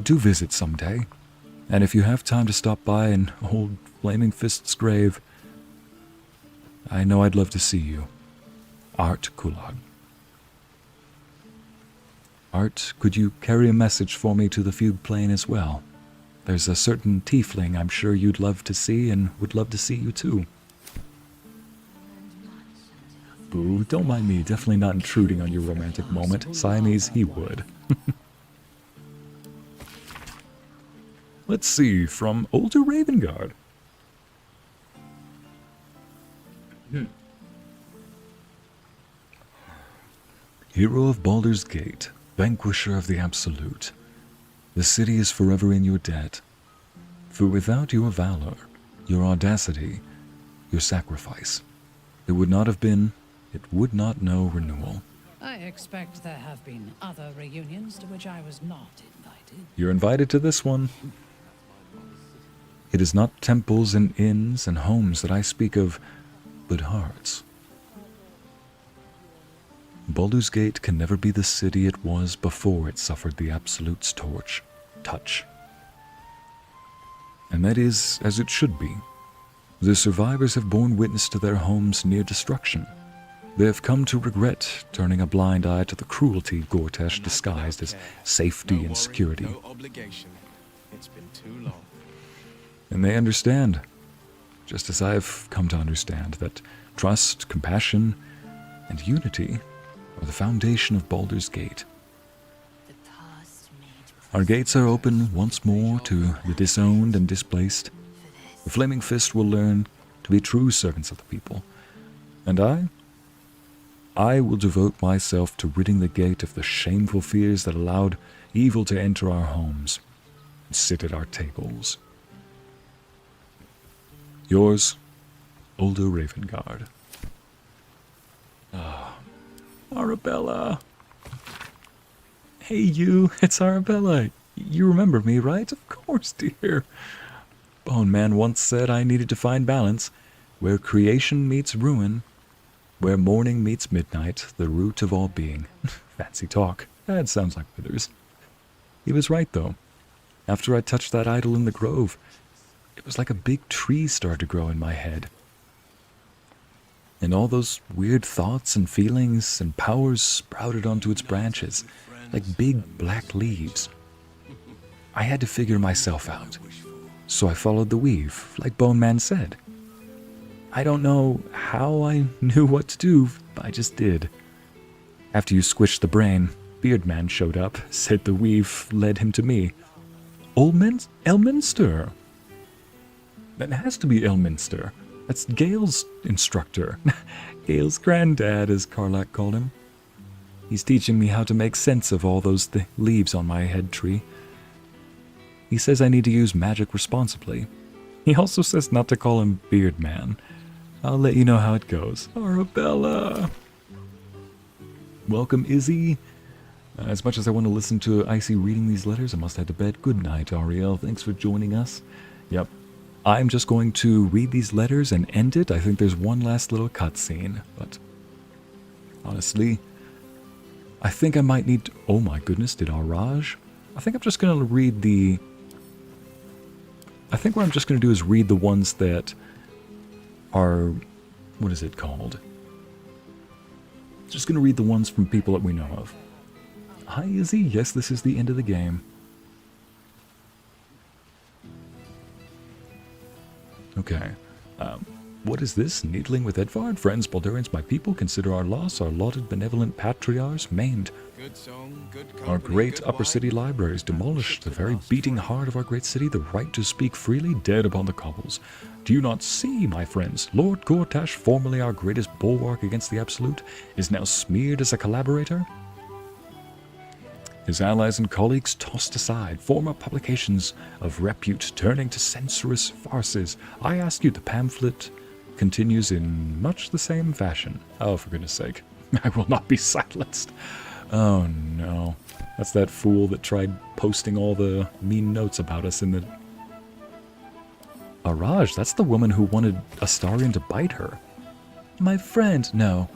Do visit someday, and if you have time to stop by an old Flaming Fist's grave, I know I'd love to see you. Art Kulog. Art, could you carry a message for me to the Fugue Plane as well? There's a certain tiefling I'm sure you'd love to see and would love to see you too. Boo, don't mind me, definitely not intruding on your romantic moment. Siamese, he would. Let's see, from Older Ravengard. Hero of Baldur's Gate, vanquisher of the Absolute. The city is forever in your debt. For without your valor, your audacity, your sacrifice, it would not know renewal. I expect there have been other reunions to which I was not invited. You're invited to this one. It is not temples and inns and homes that I speak of, but hearts. Baldur's Gate can never be the city it was before it suffered the Absolute's touch. And that is as it should be. The survivors have borne witness to their homes near destruction. They have come to regret turning a blind eye to the cruelty Gortash disguised as safety and security. No obligation. It's been too long. And they understand, just as I've come to understand, that trust, compassion, and unity are the foundation of Baldur's Gate. Our gates are open once more to the disowned and displaced. The Flaming Fist will learn to be true servants of the people. And I will devote myself to ridding the gate of the shameful fears that allowed evil to enter our homes and sit at our tables. Yours, Older Ravengard. Ah, Arabella. Hey you, it's Arabella. You remember me, right? Of course, dear. Bone Man once said I needed to find balance. Where creation meets ruin, where morning meets midnight, the root of all being. Fancy talk. That sounds like Withers. He was right, though. After I touched that idol in the grove, it was like a big tree started to grow in my head. And all those weird thoughts and feelings and powers sprouted onto its branches, like big black leaves. I had to figure myself out, so I followed the weave, like Bone Man said. I don't know how I knew what to do, but I just did. After you squished the brain, Beardman showed up, said the weave led him to me. Elminster. That has to be Elminster. That's Gale's instructor. Gale's granddad, as Karlach called him. He's teaching me how to make sense of all those leaves on my head tree. He says I need to use magic responsibly. He also says not to call him Beardman. I'll let you know how it goes. Arabella! Welcome, Izzy. As much as I want to listen to Ycey reading these letters, I must head to bed. Good night, Ariel. Thanks for joining us. Yep. I'm just going to read these letters and end it. I think there's one last little cutscene, but honestly, I think I might need to, oh my goodness, did Araj? I think I'm just going to read the... I think what I'm just going to do is read the ones that are... What is it called? Just going to read the ones from people that we know of. Hi, Izzy. Yes, this is the end of the game. Okay. What is this? Needling with Edvard? Friends, Baldurians, my people, consider our loss, our lauded benevolent patriarchs, maimed. Good song, good company, Our great good upper wine. city libraries demolished, the very beating heart of our great city, the right to speak freely, dead upon the cobbles. Do you not see, my friends? Lord Gortash, formerly our greatest bulwark against the Absolute, is now smeared as a collaborator? His allies and colleagues tossed aside, former publications of repute turning to censorious farces. I ask you, the pamphlet continues in much the same fashion. Oh, for goodness sake. I will not be silenced. Oh no. That's that fool that tried posting all the mean notes about us in the... Araj, that's the woman who wanted Astarion to bite her. My friend, no.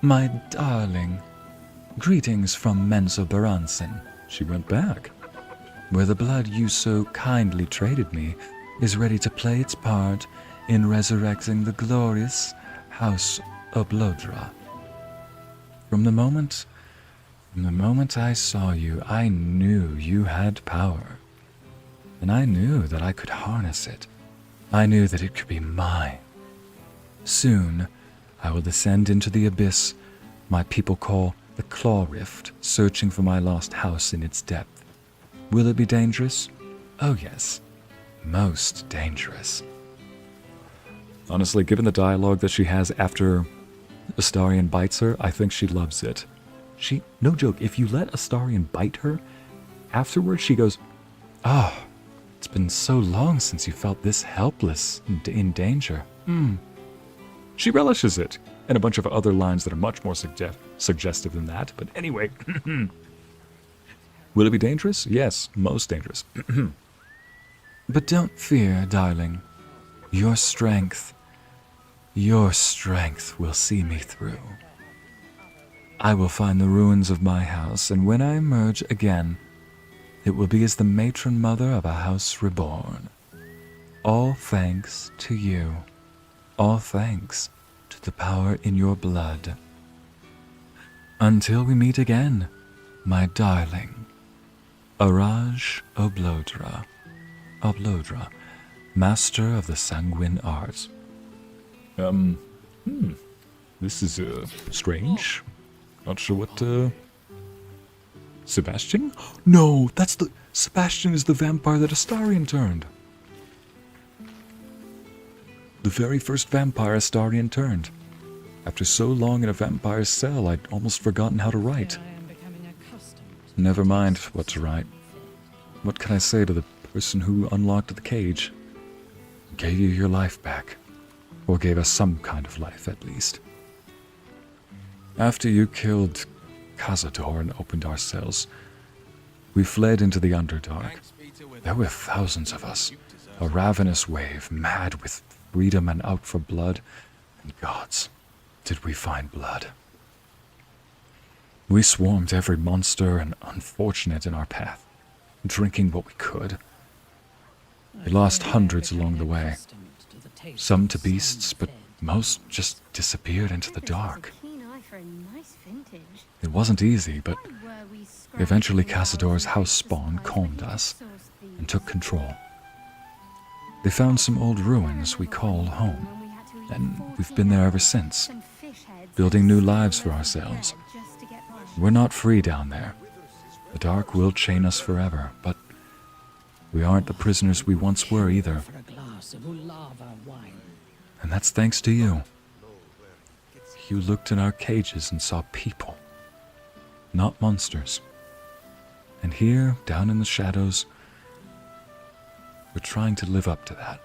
My darling. Greetings from Menzo Baransin. She went back. Where the blood you so kindly traded me is ready to play its part in resurrecting the glorious House of Blodra. From the moment From the moment I saw you, I knew you had power. And I knew that I could harness it. I knew that it could be mine. Soon, I will descend into the abyss my people call the Claw Rift, searching for my lost house in its depth. Will it be dangerous? Oh yes, most dangerous. Honestly, given the dialogue that she has after Astarion bites her, I think she loves it. No joke, if you let Astarion bite her, afterwards she goes, "Oh, it's been so long since you felt this helpless and in danger." She relishes it, and a bunch of other lines that are much more suggestive than that. But anyway, will it be dangerous? Yes, most dangerous. But don't fear, darling. Your strength will see me through. I will find the ruins of my house, and when I emerge again, it will be as the matron mother of a house reborn. All thanks to you. All thanks to the power in your blood. Until we meet again, my darling. Araj Oblodra, master of the sanguine arts. This is strange. Not sure what Sebastian? No, Sebastian is the vampire that Astarion turned. The very first vampire Astarion turned. After so long in a vampire's cell, I'd almost forgotten how to write. Never mind what to write. What can I say to the person who unlocked the cage? Gave you your life back. Or gave us some kind of life, at least. After you killed Cazador and opened our cells, we fled into the Underdark. There were thousands of us. A ravenous wave, mad with freedom and out for blood. And gods, did we find blood. We swarmed every monster and unfortunate in our path, drinking what we could. We lost hundreds along the way. Some to beasts, but most just disappeared into the dark. It wasn't easy, but eventually Cazador's house spawn calmed us and took control. They found some old ruins we called home, and we've been there ever since, building new lives for ourselves. We're not free down there. The dark will chain us forever, but we aren't the prisoners we once were either. And that's thanks to you. You looked in our cages and saw people, not monsters. And here, down in the shadows, we're trying to live up to that.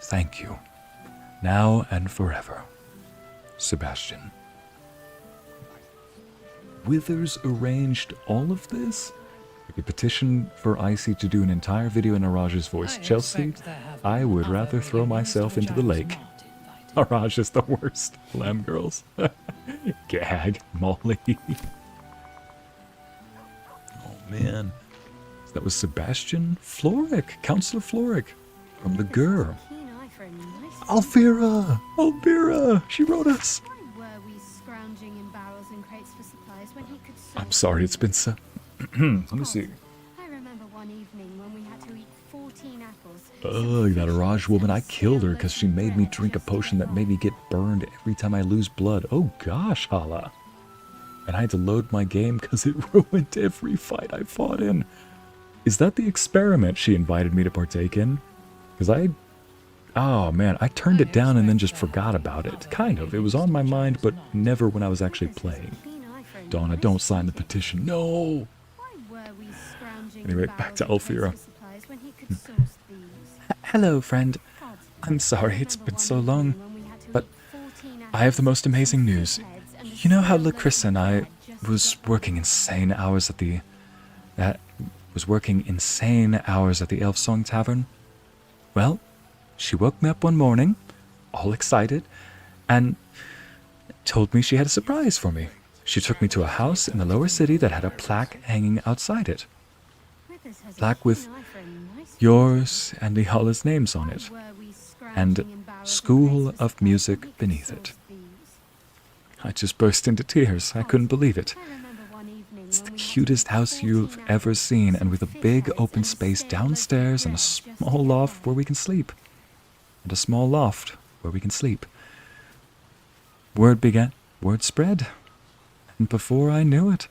Thank you, now and forever, Sebastian. Withers arranged all of this? We could petition for Ycey to do an entire video in Araj's voice. Chelsea, I would rather throw myself into the lake. Araj is the worst. Lamb girls. Gag, Molly. Oh man. That was Sebastian Floric, Counselor Floric, from the Gur. Alvira! She wrote us! I'm sorry, it's been so... Let me see. I remember one evening when we had to eat 14 apples. Ugh, that Araj woman, I killed her because she made me drink a potion that made me get burned every time I lose blood. Oh gosh, Hala. And I had to load my game because it ruined every fight I fought in. Is that the experiment she invited me to partake in? Because oh man, I turned it down and then just forgot about it. Kind of. It was on my mind, but never when I was actually playing. Donna, don't sign the petition. No! Anyway, back to Alfira. Hello, friend. I'm sorry it's been so long, but I have the most amazing news. You know how Lacrissa and I was working insane hours at the Elf Song Tavern? Well, she woke me up one morning, all excited, and told me she had a surprise for me. She took me to a house in the lower city that had a plaque hanging outside it. Plaque with yours and Nihala's names on it, and School of Music beneath it. I just burst into tears. I couldn't believe it. It's the cutest house you've ever seen, and with a big open space downstairs and a small loft where we can sleep. Word spread. And before I knew it,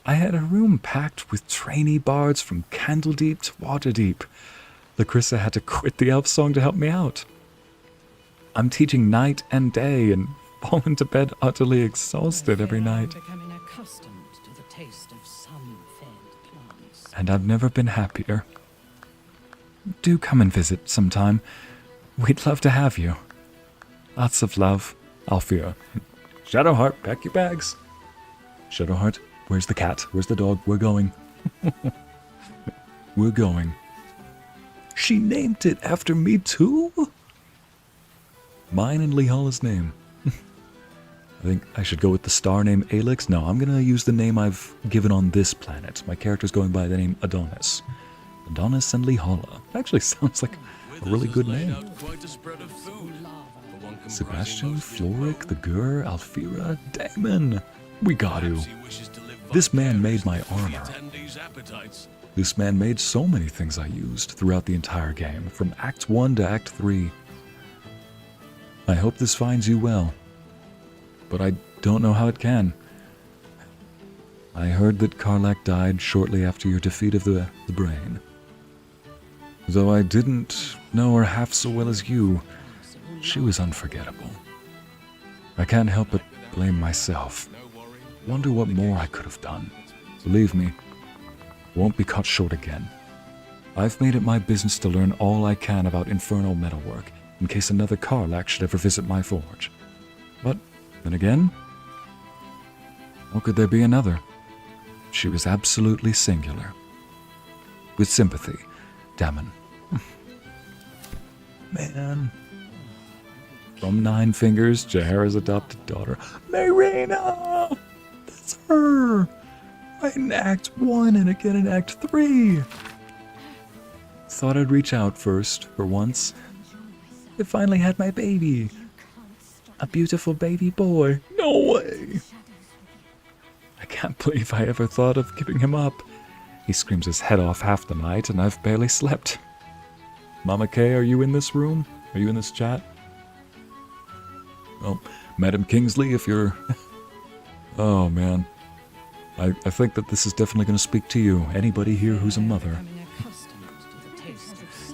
I had a room packed with trainee bards from Candledeep to Waterdeep. Lacrissa had to quit the elf song to help me out. I'm teaching night and day and fall into bed utterly exhausted every night. And I've never been happier. Do come and visit sometime. We'd love to have you. Lots of love, Alfira. Shadowheart, pack your bags. Shadowheart, where's the cat? Where's the dog? We're going. We're going. She named it after me too? Mine and Leahala's name. I think I should go with the star name Alex. No, I'm going to use the name I've given on this planet. My character's going by the name Adonis. Adonis and Leahala. Actually sounds like a really good name. Sebastian, Floric, the Gur, Alfira, Damon. We got to. This man made my armor. This man made so many things I used throughout the entire game, from Act 1 to Act 3. I hope this finds you well, but I don't know how it can. I heard that Karlach died shortly after your defeat of the brain. Though I didn't know her half so well as you, she was unforgettable. I can't help but blame myself. Wonder what more I could have done. Believe me, won't be caught short again. I've made it my business to learn all I can about infernal metalwork, in case another Karlach should ever visit my forge. But, then again, how could there be another? She was absolutely singular. With sympathy, Damon. Man. From Nine Fingers, Jaheira's adopted daughter. Marina! That's her! Right in Act 1 and again in Act 3. Thought I'd reach out first, for once. I finally had my baby. A beautiful baby boy. No way! I can't believe I ever thought of giving him up. He screams his head off half the night, and I've barely slept. Mama Kay, are you in this room? Are you in this chat? Well, Madam Kingsley, if you're... Oh, man. I think that this is definitely going to speak to you. Anybody here who's a mother.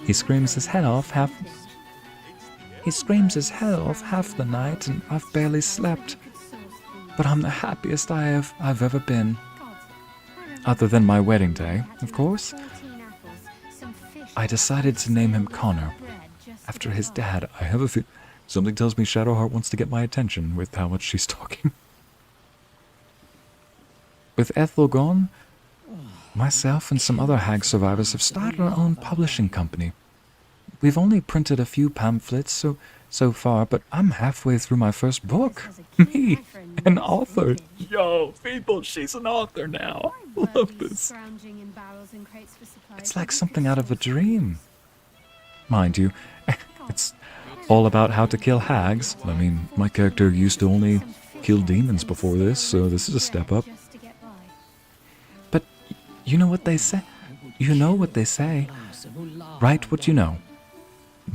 He screams his head off half... He screams his head off half the night, and I've barely slept. But I'm the happiest I've ever been. Other than my wedding day, of course. I decided to name him Connor, after his dad. I have a feeling... Something tells me Shadowheart wants to get my attention with how much she's talking. With Ethel gone, myself and some other hag survivors have started our own publishing company. We've only printed a few pamphlets so far, but I'm halfway through my first book. Me, an author. Yo, people, she's an author now. Love this. It's like something out of a dream. Mind you, it's all about how to kill hags. I mean, my character used to only kill demons before this, so this is a step up. But you know what they say? You know what they say. Write what you know.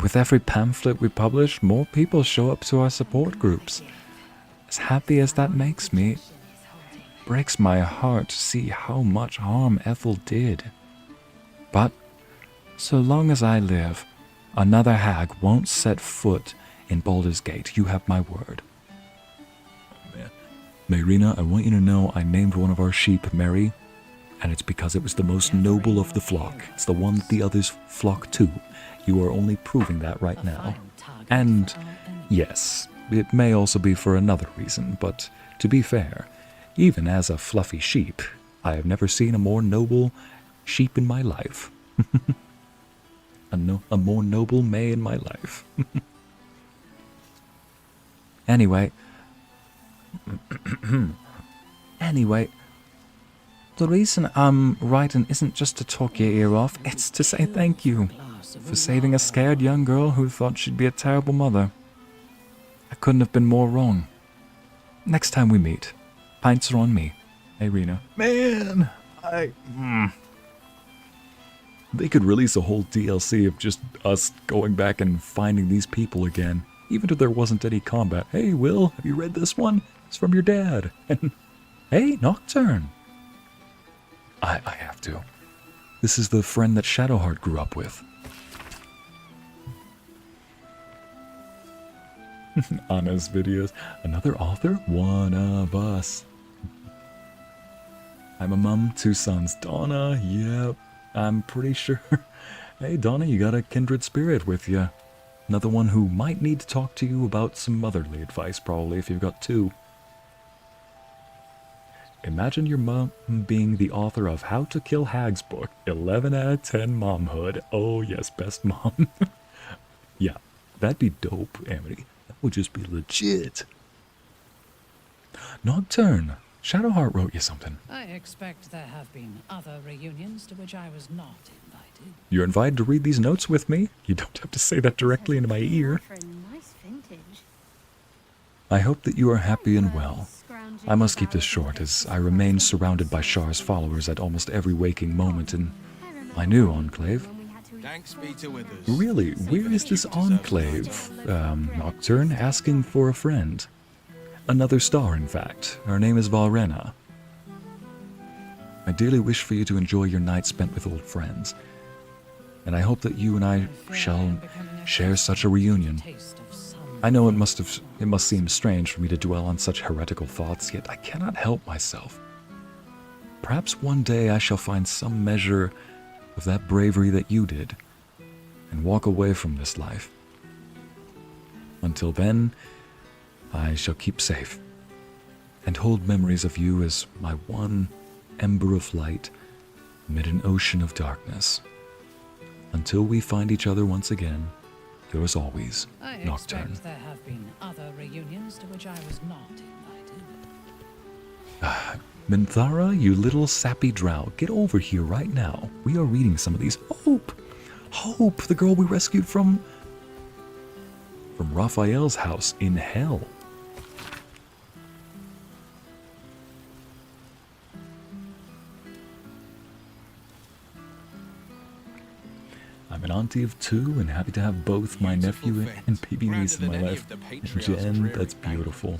With every pamphlet we publish, more people show up to our support groups. As happy as that makes me, it breaks my heart to see how much harm Ethel did. But so long as I live, another hag won't set foot in Baldur's Gate. You have my word. Marina, I want you to know I named one of our sheep Mary, and it's because it was the most noble of the flock. It's the one that the others flock to. You are only proving that right now. And yes, it may also be for another reason, but to be fair, even as a fluffy sheep, I have never seen a more noble sheep in my life. A more noble May in my life. Anyway, the reason I'm writing isn't just to talk your ear off, it's to say thank you for saving a scared young girl who thought she'd be a terrible mother. I couldn't have been more wrong. next time we meet, pints are on me. Hey, Rena. Man, They could release a whole DLC of just us going back and finding these people again, even if there wasn't any combat. Hey, Wyll, have you read this one? It's from your dad. And hey, Nocturne. I have to. This is the friend that Shadowheart grew up with. Anna's videos. Another author? One of us. I'm a mum, 2 sons. Donna, yep, I'm pretty sure. Hey, Donna, you got a kindred spirit with you. Another one who might need to talk to you about some motherly advice, probably, if you've got 2. Imagine your mom being the author of How to Kill Hags book. 11 out of 10 momhood. Oh, yes, best mom. Yeah, that'd be dope, Amity. That would just be legit. Nocturne. Shadowheart wrote you something. I expect there have been other reunions to which I was not invited. You're invited to read these notes with me. You don't have to say that directly into my ear. I hope that you are happy and well. I must keep this short, as I remain surrounded by Shar's followers at almost every waking moment in my new enclave. Thanks be to Withers. Really, where is this enclave? Nocturne, asking for a friend. Another star, in fact. Her name is Valrena. I dearly wish for you to enjoy your night spent with old friends. And I hope that you and I shall share such a reunion. I know it must seem strange for me to dwell on such heretical thoughts, yet I cannot help myself. Perhaps one day I shall find some measure of that bravery that you did, and walk away from this life. Until then, I shall keep safe, and hold memories of you as my one ember of light amid an ocean of darkness. Until we find each other once again, yours always, I Nocturne. expect there have been other reunions to which I was not invited. Minthara, you little sappy drow, get over here right now. We are reading some of these. Hope! Hope, the girl we rescued from Raphael's house in hell. I'm an auntie of 2 and happy to have both my nephew and baby niece in my life. Jen, that's beautiful.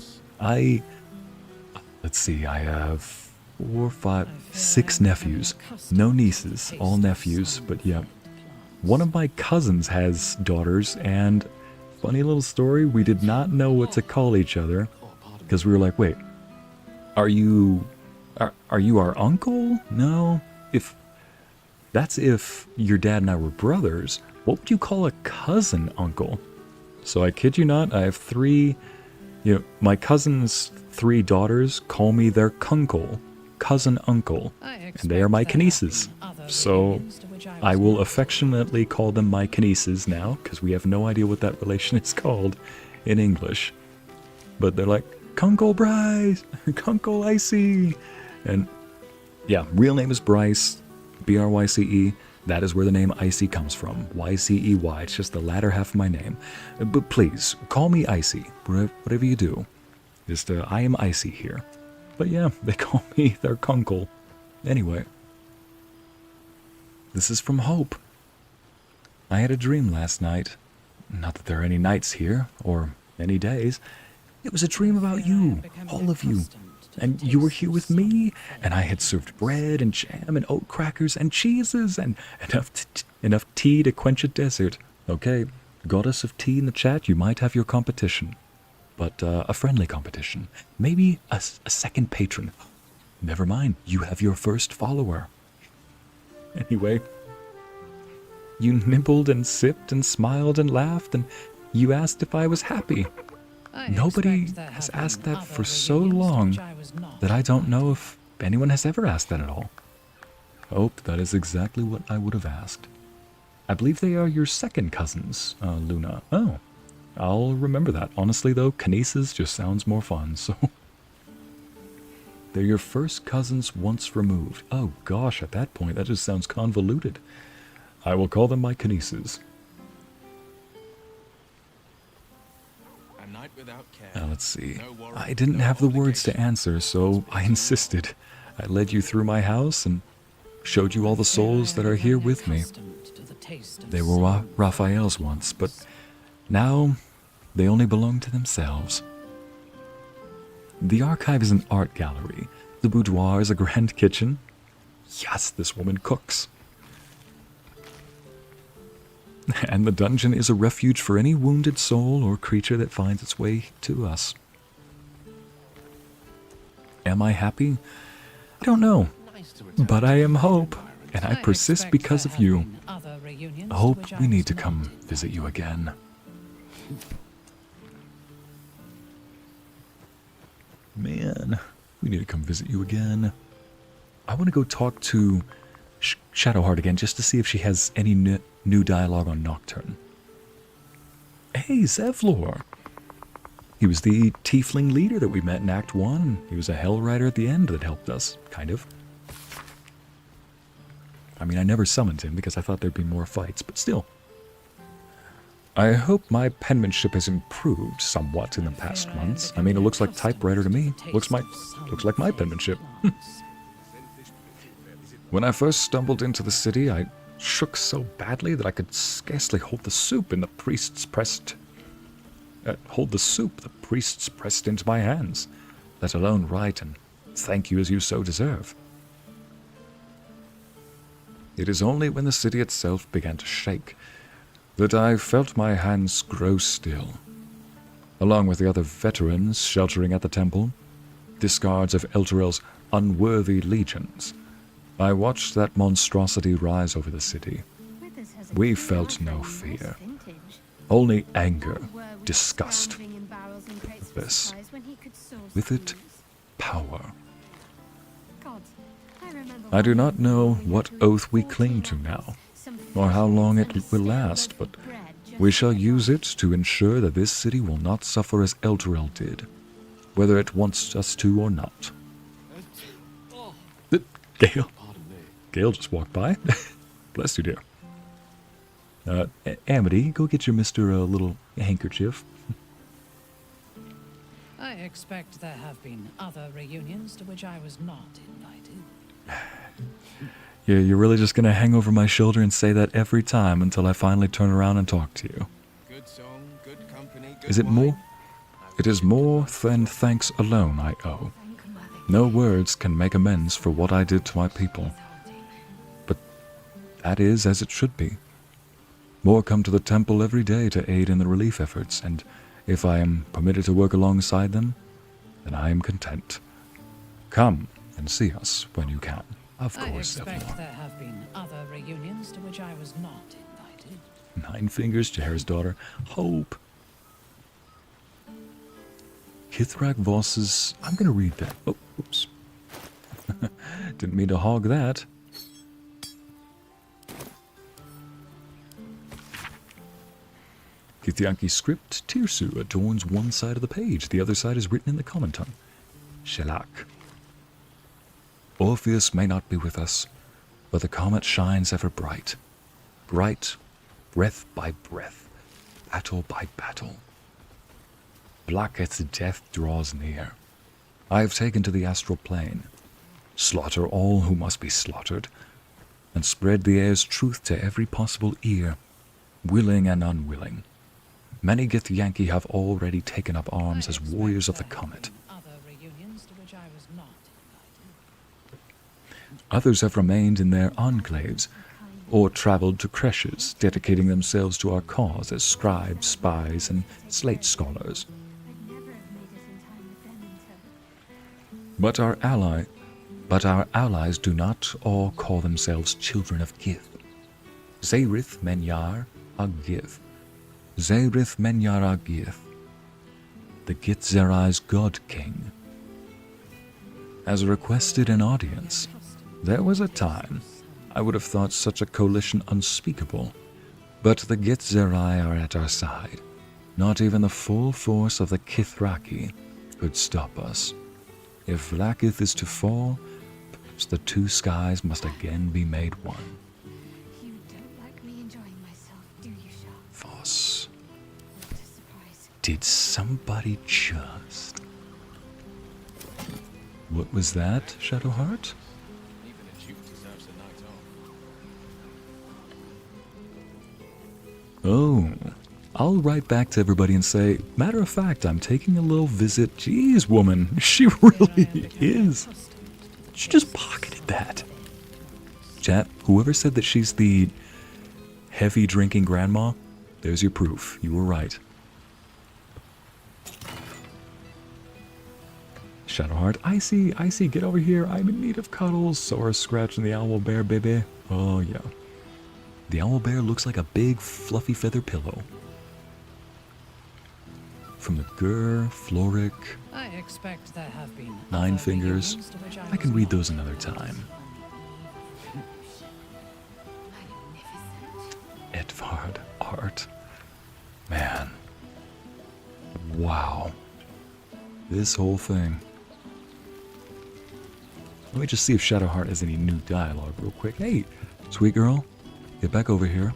Let's see, I have 4, 5, 6 nephews. No nieces, all nephews, but yeah. One of my cousins has daughters, and funny little story, we did not know what to call each other, because we were like, wait, are you our uncle? No? That's if your dad and I were brothers. What would you call a cousin uncle? So I kid you not, I have 3, my cousin's 3 daughters call me their kunkle, cousin uncle, and they are my kinesis. So I will affectionately call them my kinesis now, because we have no idea what that relation is called in English. But they're like, Kunkle Bryce, Kunkle Ycey. And yeah, real name is Bryce. Bryce, that is where the name Ycey comes from. Ycey, it's just the latter half of my name. But please, call me Ycey, whatever you do. Just, I am Ycey here. But yeah, they call me their kunkle. Anyway. This is from Hope. I had a dream last night. Not that there are any nights here, or any days. It was a dream about you, all of you. And you were here with me, and I had served bread and jam and oat crackers and cheeses and enough tea to quench a desert. Okay, goddess of tea in the chat, you might have your competition. But a friendly competition. Maybe a second patron. Never mind, you have your first follower. Anyway, you nibbled and sipped and smiled and laughed, and you asked if I was happy. Nobody has asked that for so long that I don't know if anyone has ever asked that at all. Hope, that is exactly what I would have asked. I believe they are your second cousins, Luna. Oh, I'll remember that. Honestly, though, kinesis just sounds more fun, so... They're your first cousins once removed. Oh gosh, at that point, that just sounds convoluted. I will call them my kinesis. night without care. Now let's see. I didn't have the words to answer, so I insisted. I led you through my house and showed you all the souls that are here with me. They were Raphael's once, but now they only belong to themselves. The archive is an art gallery. The boudoir is a grand kitchen. Yes, this woman cooks. And the dungeon is a refuge for any wounded soul or creature that finds its way to us. Am I happy? I don't know. But I am hope, and I persist because of you. Hope we need to come visit you again. Man, we need to come visit you again. I want to go talk to Shadowheart again just to see if she has any new dialogue on Nocturne. Hey, Zevlor! He was the tiefling leader that we met in Act 1. He was a Hell Rider at the end that helped us, kind of. I mean, I never summoned him because I thought there'd be more fights, but still. I hope my penmanship has improved somewhat in the past months. I mean, it looks like typewriter to me. Looks like my penmanship. When I first stumbled into the city, I shook so badly that I could scarcely hold the soup the priests pressed into my hands, let alone write and thank you as you so deserve. It is only when the city itself began to shake that I felt my hands grow still. Along with the other veterans sheltering at the temple, discards of Elturel's unworthy legions, I watched that monstrosity rise over the city. We felt no fear, only anger, disgust. This, with it, power. I do not know what oath we cling to now, or how long it will last, but we shall use it to ensure that this city will not suffer as Elturel did, whether it wants us to or not. Gale just walked by. Bless you, dear. Amity, go get your Mr. Little Handkerchief. I expect there have been other reunions to which I was not invited. Yeah, you're really just gonna hang over my shoulder and say that every time until I finally turn around and talk to you. Good song, good company, good Is it more? It is more than thanks alone I owe. No words can make amends for what I did to my people. But that is as it should be. More come to the temple every day to aid in the relief efforts, and if I am permitted to work alongside them, then I am content. Come and see us when you can. Of course, I expect everyone. there have been other reunions to which I was not invited. Nine Fingers, Jaheira's daughter. Hope. Kithrak Voss's... I'm going to read that. Oh, oops. Didn't mean to hog that. Githyanki's script, Tirsu, adorns one side of the page. The other side is written in the common tongue. Shelak. Orpheus may not be with us, but the comet shines ever bright. Bright, breath by breath, battle by battle. Blacketh's death draws near. I have taken to the astral plane. Slaughter all who must be slaughtered, and spread the air's truth to every possible ear, willing and unwilling. Many Githyanki have already taken up arms as warriors of the comet. Others have remained in their enclaves, or traveled to creches, dedicating themselves to our cause as scribes, spies, and slate scholars. But our allies do not all call themselves children of Gith. Zaerith Menyar are Gith. Zaerith Menyar are Gith. The Githzerai's God King. As requested in audience, there was a time I would have thought such a coalition unspeakable, but the Githzerai are at our side. Not even the full force of the Kithraki could stop us. If Vlaakith is to fall, the two skies must again be made one. You don't like me enjoying myself, do you, Shah? Voss. What a surprise. Did somebody just... What was that, Shadowheart? Even a duke deserves a night off. Oh, I'll write back to everybody and say, matter of fact, I'm taking a little visit. Jeez, woman, she really is. She just pocketed that. Chat, whoever said that she's the heavy drinking grandma, there's your proof. You were right. Shadowheart, Ycey, get over here. I'm in need of cuddles. Sore scratching the Owlbear, baby. Oh, yeah. The Owlbear looks like a big, fluffy feather pillow. From the Gur, Floric, I expect there have been Nine Fingers. I can read those another time. Edvard art. Man. Wow. This whole thing. Let me just see if Shadowheart has any new dialogue real quick. Hey, sweet girl, get back over here.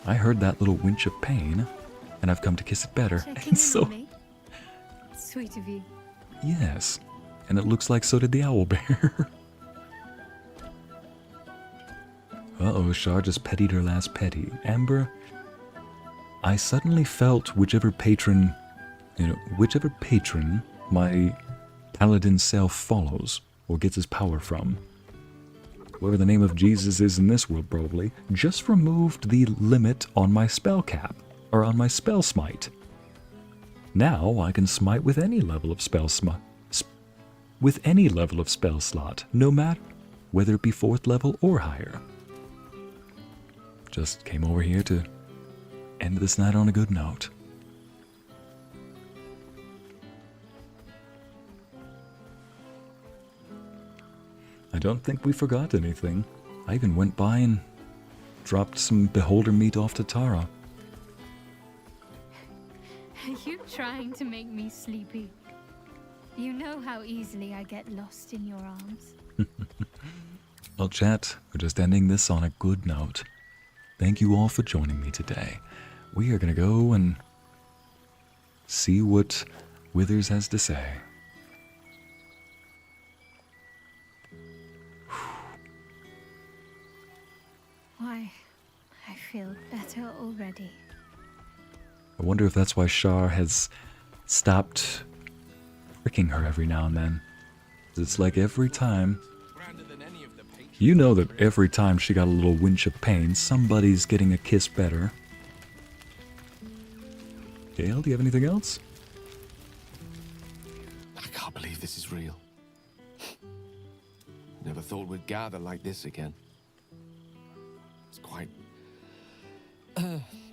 I heard that little winch of pain, and I've come to kiss it better. And so, Sweet of you. yes, and it looks like so did the Owlbear. Uh-oh, Shar just pettied her last petty. Amber, I suddenly felt whichever patron my paladin self follows or gets his power from, whatever the name of Jesus is in this world probably, just removed the limit on my spell cap, or on my spell smite. Now I can smite with any level of spell slot, no matter whether it be 4th level or higher. Just came over here to end this night on a good note. I don't think we forgot anything. I even went by and dropped some beholder meat off to Tara. Are you trying to make me sleepy? You know how easily I get lost in your arms. Well, chat, we're just ending this on a good note. Thank you all for joining me today. We are going to go and see what Withers has to say. Why, I feel better already. I wonder if that's why Shar has stopped pricking her every now and then. It's like every time... You know that every time she got a little winch of pain, somebody's getting a kiss better. Gale, do you have anything else? I can't believe this is real. Never thought we'd gather like this again. It's quite...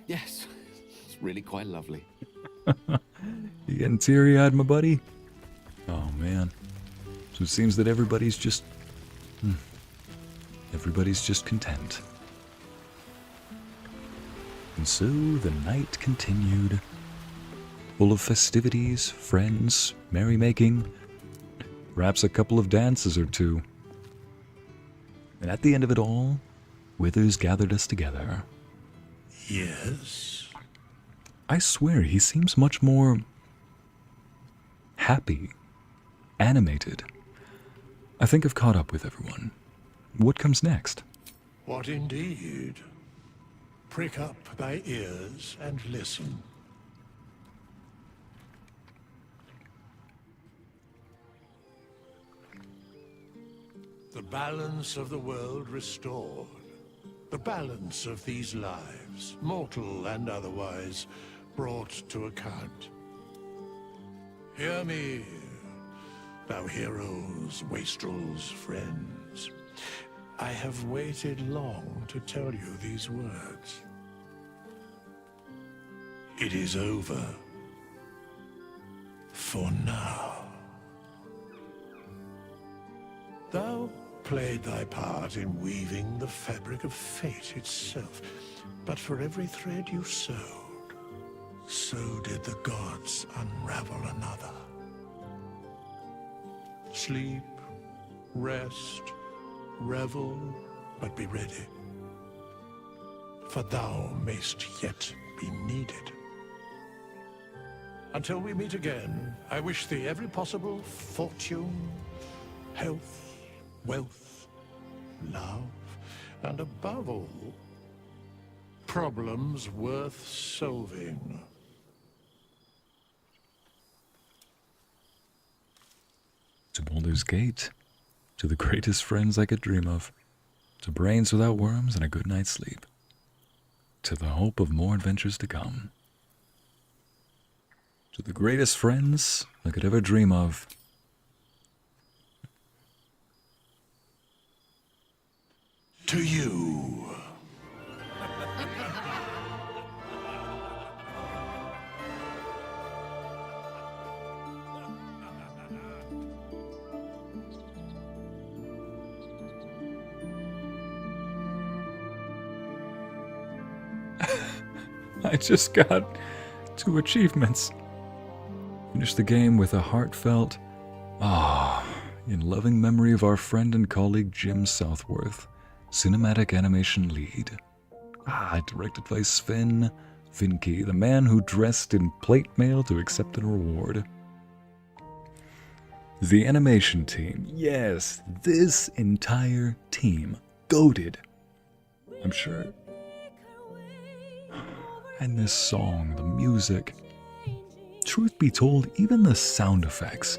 yes. It's really quite lovely. You getting teary-eyed, my buddy? Oh, man. So it seems that everybody's just... everybody's just content. And so the night continued, full of festivities, friends, merrymaking, perhaps a couple of dances or two. And at the end of it all, Withers gathered us together. Yes? I swear, he seems much more happy, animated. I think I've caught up with everyone. What comes next? What indeed? Prick up thy ears and listen. The balance of the world restored. The balance of these lives, mortal and otherwise, brought to account. Hear me, thou heroes, wastrels, friends. I have waited long to tell you these words. It is over. For now. Thou played thy part in weaving the fabric of fate itself, but for every thread you sewed, so did the gods unravel another. Sleep, rest, revel, but be ready. for thou mayst yet be needed. Until we meet again, I wish thee every possible fortune, health, wealth, love, and above all, problems worth solving. To Baldur's Gate, to the greatest friends I could dream of, to brains without worms and a good night's sleep, to the hope of more adventures to come, to the greatest friends I could ever dream of. To you. I just got 2 achievements. Finished the game with a heartfelt, in loving memory of our friend and colleague Jim Southworth, cinematic animation lead. Directed by Sven Vinke, the man who dressed in plate mail to accept an reward. The animation team, yes, this entire team, goated. I'm sure. And this song, the music. Truth be told, even the sound effects.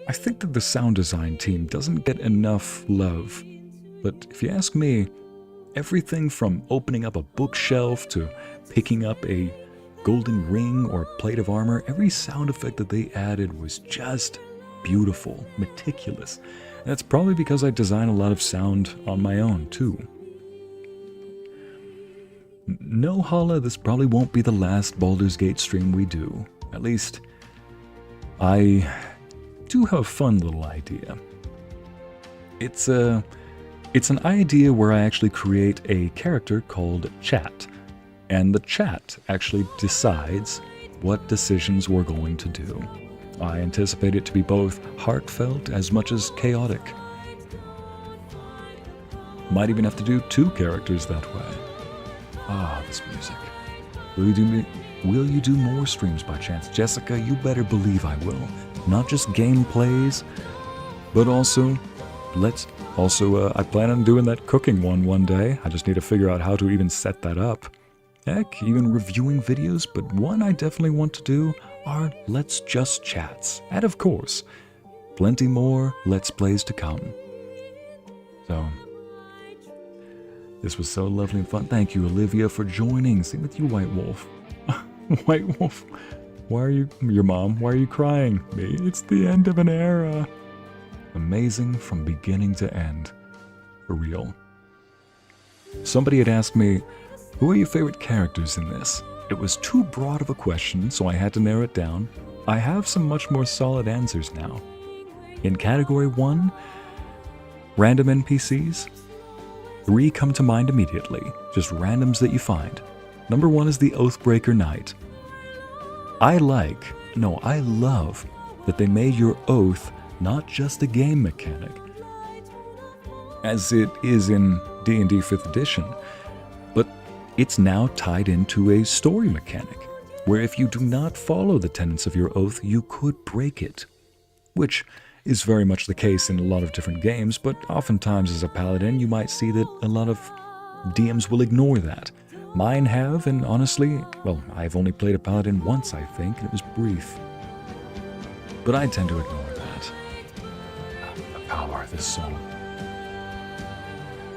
I think that the sound design team doesn't get enough love. But if you ask me, everything from opening up a bookshelf to picking up a golden ring or plate of armor, every sound effect that they added was just beautiful, meticulous. And that's probably because I design a lot of sound on my own, too. No holla, this probably won't be the last Baldur's Gate stream we do. At least, I do have a fun little idea. It's an idea where I actually create a character called Chat. And the Chat actually decides what decisions we're going to do. I anticipate it to be both heartfelt as much as chaotic. Might even have to do 2 characters that way. This music. Will you do more streams by chance? Jessica, you better believe I will. Not just gameplays, but also, I plan on doing that cooking one day. I just need to figure out how to even set that up. Heck, even reviewing videos, but one I definitely want to do are Let's Just Chats. And of course, plenty more Let's Plays to come. So, this was so lovely and fun. Thank you, Olivia, for joining. Same with you, White Wolf. White Wolf, why are you, your mom, why are you crying? Me, it's the end of an era. Amazing from beginning to end. For real. Somebody had asked me, who are your favorite characters in this? It was too broad of a question, so I had to narrow it down. I have some much more solid answers now. In category 1, random NPCs. 3 come to mind immediately, just randoms that you find. Number 1 is the Oathbreaker Knight. I love that they made your oath not just a game mechanic, as it is in D&D 5th edition, but it's now tied into a story mechanic, where if you do not follow the tenets of your oath, you could break it, which is very much the case in a lot of different games, but oftentimes as a paladin, you might see that a lot of DMs will ignore that. Mine have, and honestly, well, I've only played a paladin once, I think, and it was brief. But I tend to ignore that. The power of this song.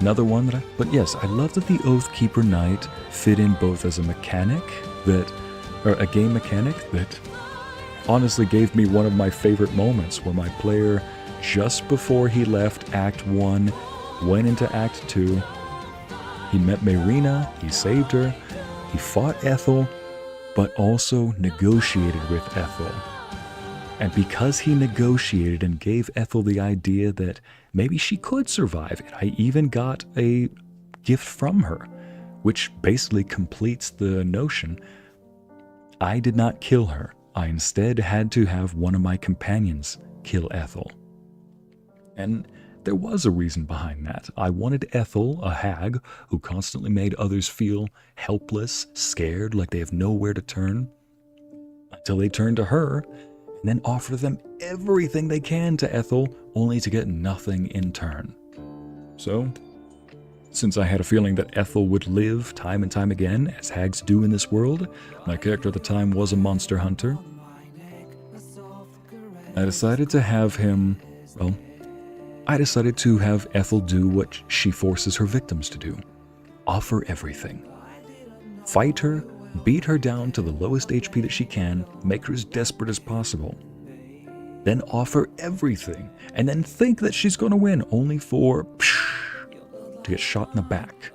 Another one that but yes, I love that the Oathkeeper Knight fit in both as a mechanic or a game mechanic that honestly gave me one of my favorite moments where my player, just before he left Act 1, went into Act 2, he met Marina, he saved her, he fought Ethel, but also negotiated with Ethel. And because he negotiated and gave Ethel the idea that maybe she could survive, and I even got a gift from her, which basically completes the notion, I did not kill her. I instead had to have one of my companions kill Ethel. And there was a reason behind that. I wanted Ethel, a hag, who constantly made others feel helpless, scared, like they have nowhere to turn, until they turn to her, and then offer them everything they can to Ethel, only to get nothing in turn. So, since I had a feeling that Ethel would live time and time again, as hags do in this world, my character at the time was a monster hunter, I decided to have Ethel do what she forces her victims to do. Offer everything. Fight her, beat her down to the lowest HP that she can, make her as desperate as possible. Then offer everything, and then think that she's going to win, only for to get shot in the back.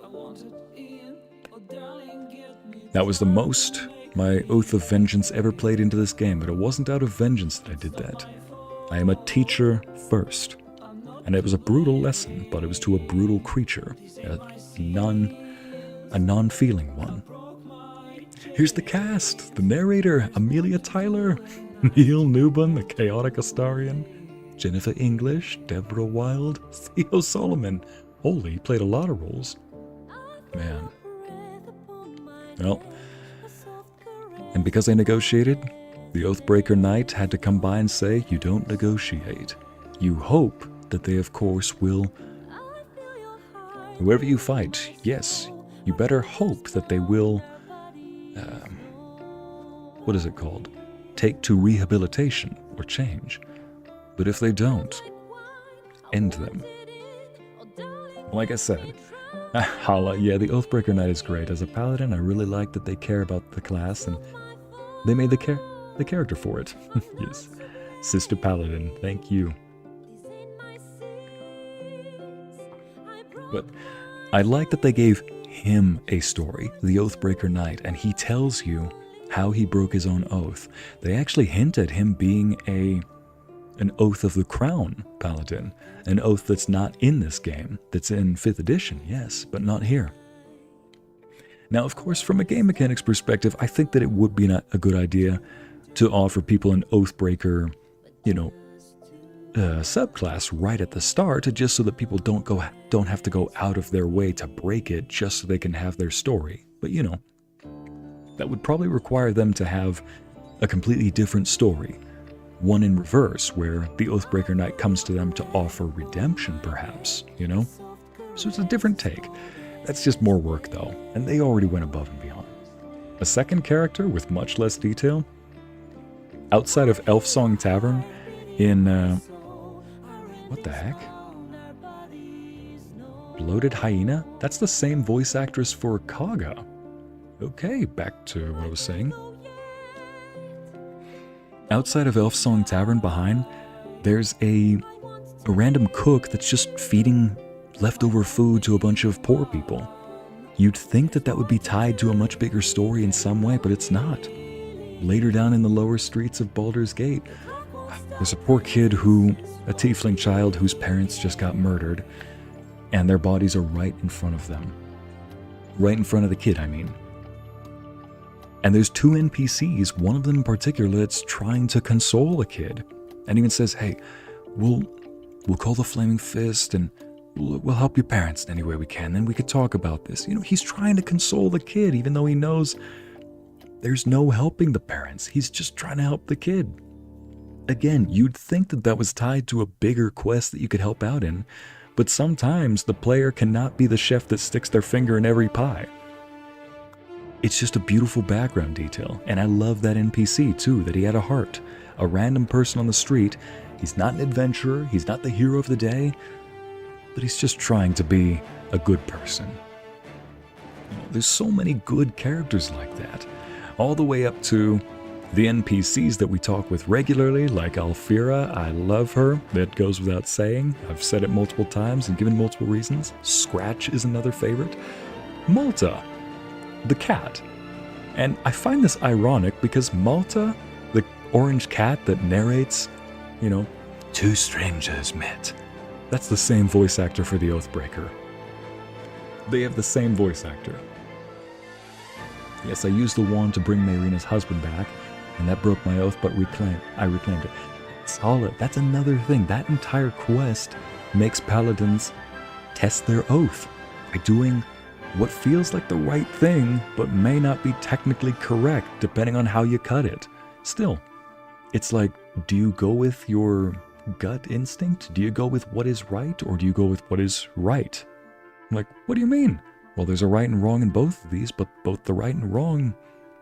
That was the most my Oath of Vengeance ever played into this game, but it wasn't out of vengeance that I did that. I am a teacher first. And it was a brutal lesson, but it was to a brutal creature, a non-feeling one. Here's the cast: the narrator, Amelia Tyler, Neil Newbon, the chaotic Astarion, Jennifer English, Deborah Wilde, Theo Solomon. Holy, he played a lot of roles. Man. Well, and because I negotiated, the Oathbreaker Knight had to come by and say, you don't negotiate. You hope that they, of course, will... Whoever you fight, yes, you better hope that they will... what is it called? Take to rehabilitation or change. But if they don't, end them. Like I said, Hala, yeah, the Oathbreaker Knight is great. As a paladin, I really like that they care about the class, and they made the character for it. Yes. Sister Paladin, thank you. But I like that they gave him a story, the Oathbreaker Knight, and he tells you how he broke his own oath. They actually hint at him being an Oath of the Crown Paladin, an oath that's not in this game, that's in 5th edition, yes, but not here. Now, of course, from a game mechanics perspective, I think that it would be a good idea to offer people an Oathbreaker, subclass right at the start, just so that people don't have to go out of their way to break it just so they can have their story. But that would probably require them to have a completely different story, one in reverse, where the Oathbreaker Knight comes to them to offer redemption, perhaps, So it's a different take. That's just more work, though, and they already went above and beyond. A second character with much less detail? Outside of Elfsong Tavern, in, what the heck? Bloated Hyena? That's the same voice actress for Kaga. Okay, back to what I was saying. Outside of Elfsong Tavern behind, there's a random cook that's just feeding leftover food to a bunch of poor people. You'd think that that would be tied to a much bigger story in some way, but it's not. Later down in the lower streets of Baldur's Gate, there's a poor kid a tiefling child whose parents just got murdered, and their bodies are right in front of them. Right in front of the kid, I mean. And there's 2 NPCs, one of them in particular, that's trying to console the kid. And even says, hey, we'll call the Flaming Fist and we'll help your parents in any way we can. Then we could talk about this. He's trying to console the kid, even though he knows there's no helping the parents. He's just trying to help the kid. Again, you'd think that that was tied to a bigger quest that you could help out in, but sometimes the player cannot be the chef that sticks their finger in every pie. It's just a beautiful background detail, and I love that NPC too, that he had a heart. A random person on the street. He's not an adventurer, he's not the hero of the day, but he's just trying to be a good person. There's so many good characters like that, all the way up to the NPCs that we talk with regularly, like Alfira. I love her, that goes without saying. I've said it multiple times and given multiple reasons. Scratch is another favorite. Malta, the cat. And I find this ironic because Malta, the orange cat that narrates, 2 strangers met. That's the same voice actor for the Oathbreaker. They have the same voice actor. Yes, I used the wand to bring Mayrina's husband back, and that broke my oath, but I reclaimed it. Solid. That's another thing. That entire quest makes paladins test their oath by doing what feels like the right thing, but may not be technically correct, depending on how you cut it. Still, it's like, do you go with your gut instinct? Do you go with what is right, or do you go with what is right? I'm like, what do you mean? Well, there's a right and wrong in both of these, but both the right and wrong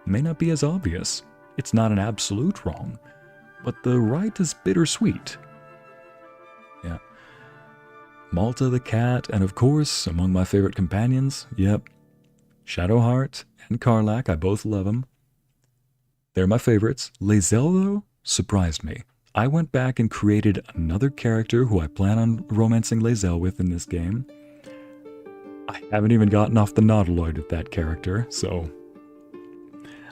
may not be as obvious. It's not an absolute wrong, but the right is bittersweet. Yeah. Malta the cat, and of course, among my favorite companions, yep, Shadowheart and Karlach, I both love them. They're my favorites. Lae'zel, though, surprised me. I went back and created another character who I plan on romancing Lae'zel with in this game. I haven't even gotten off the Nautiloid with that character, so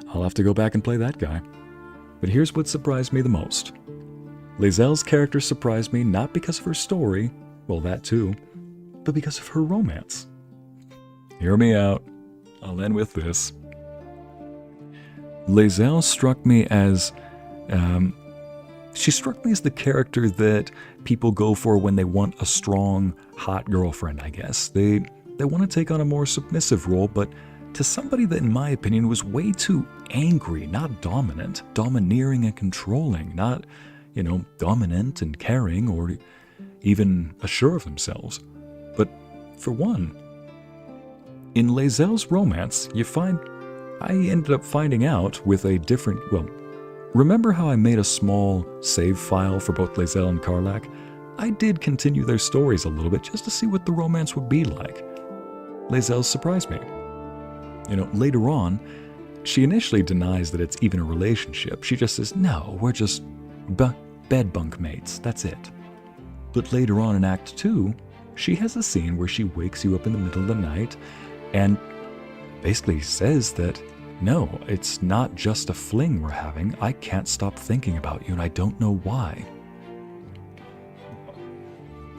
I'll have to go back and play that guy. But here's what surprised me the most. Lae'zel's character surprised me not because of her story, well, that too, but because of her romance. Hear me out. I'll end with this. Lae'zel struck me as, she struck me as the character that people go for when they want a strong, hot girlfriend, I guess. They want to take on a more submissive role, but to somebody that, in my opinion, was way too angry, not dominant, domineering and controlling, not, dominant and caring or even assured of themselves. But for one, in Lae'zel's romance, I ended up finding out with a different, remember how I made a small save file for both Lae'zel and Karlach? I did continue their stories a little bit just to see what the romance would be like. Lae'zel surprised me. Later on, she initially denies that it's even a relationship. She just says, no, we're just bed bunk mates, that's it. But later on in Act 2, she has a scene where she wakes you up in the middle of the night and basically says that, no, it's not just a fling we're having. I can't stop thinking about you, and I don't know why.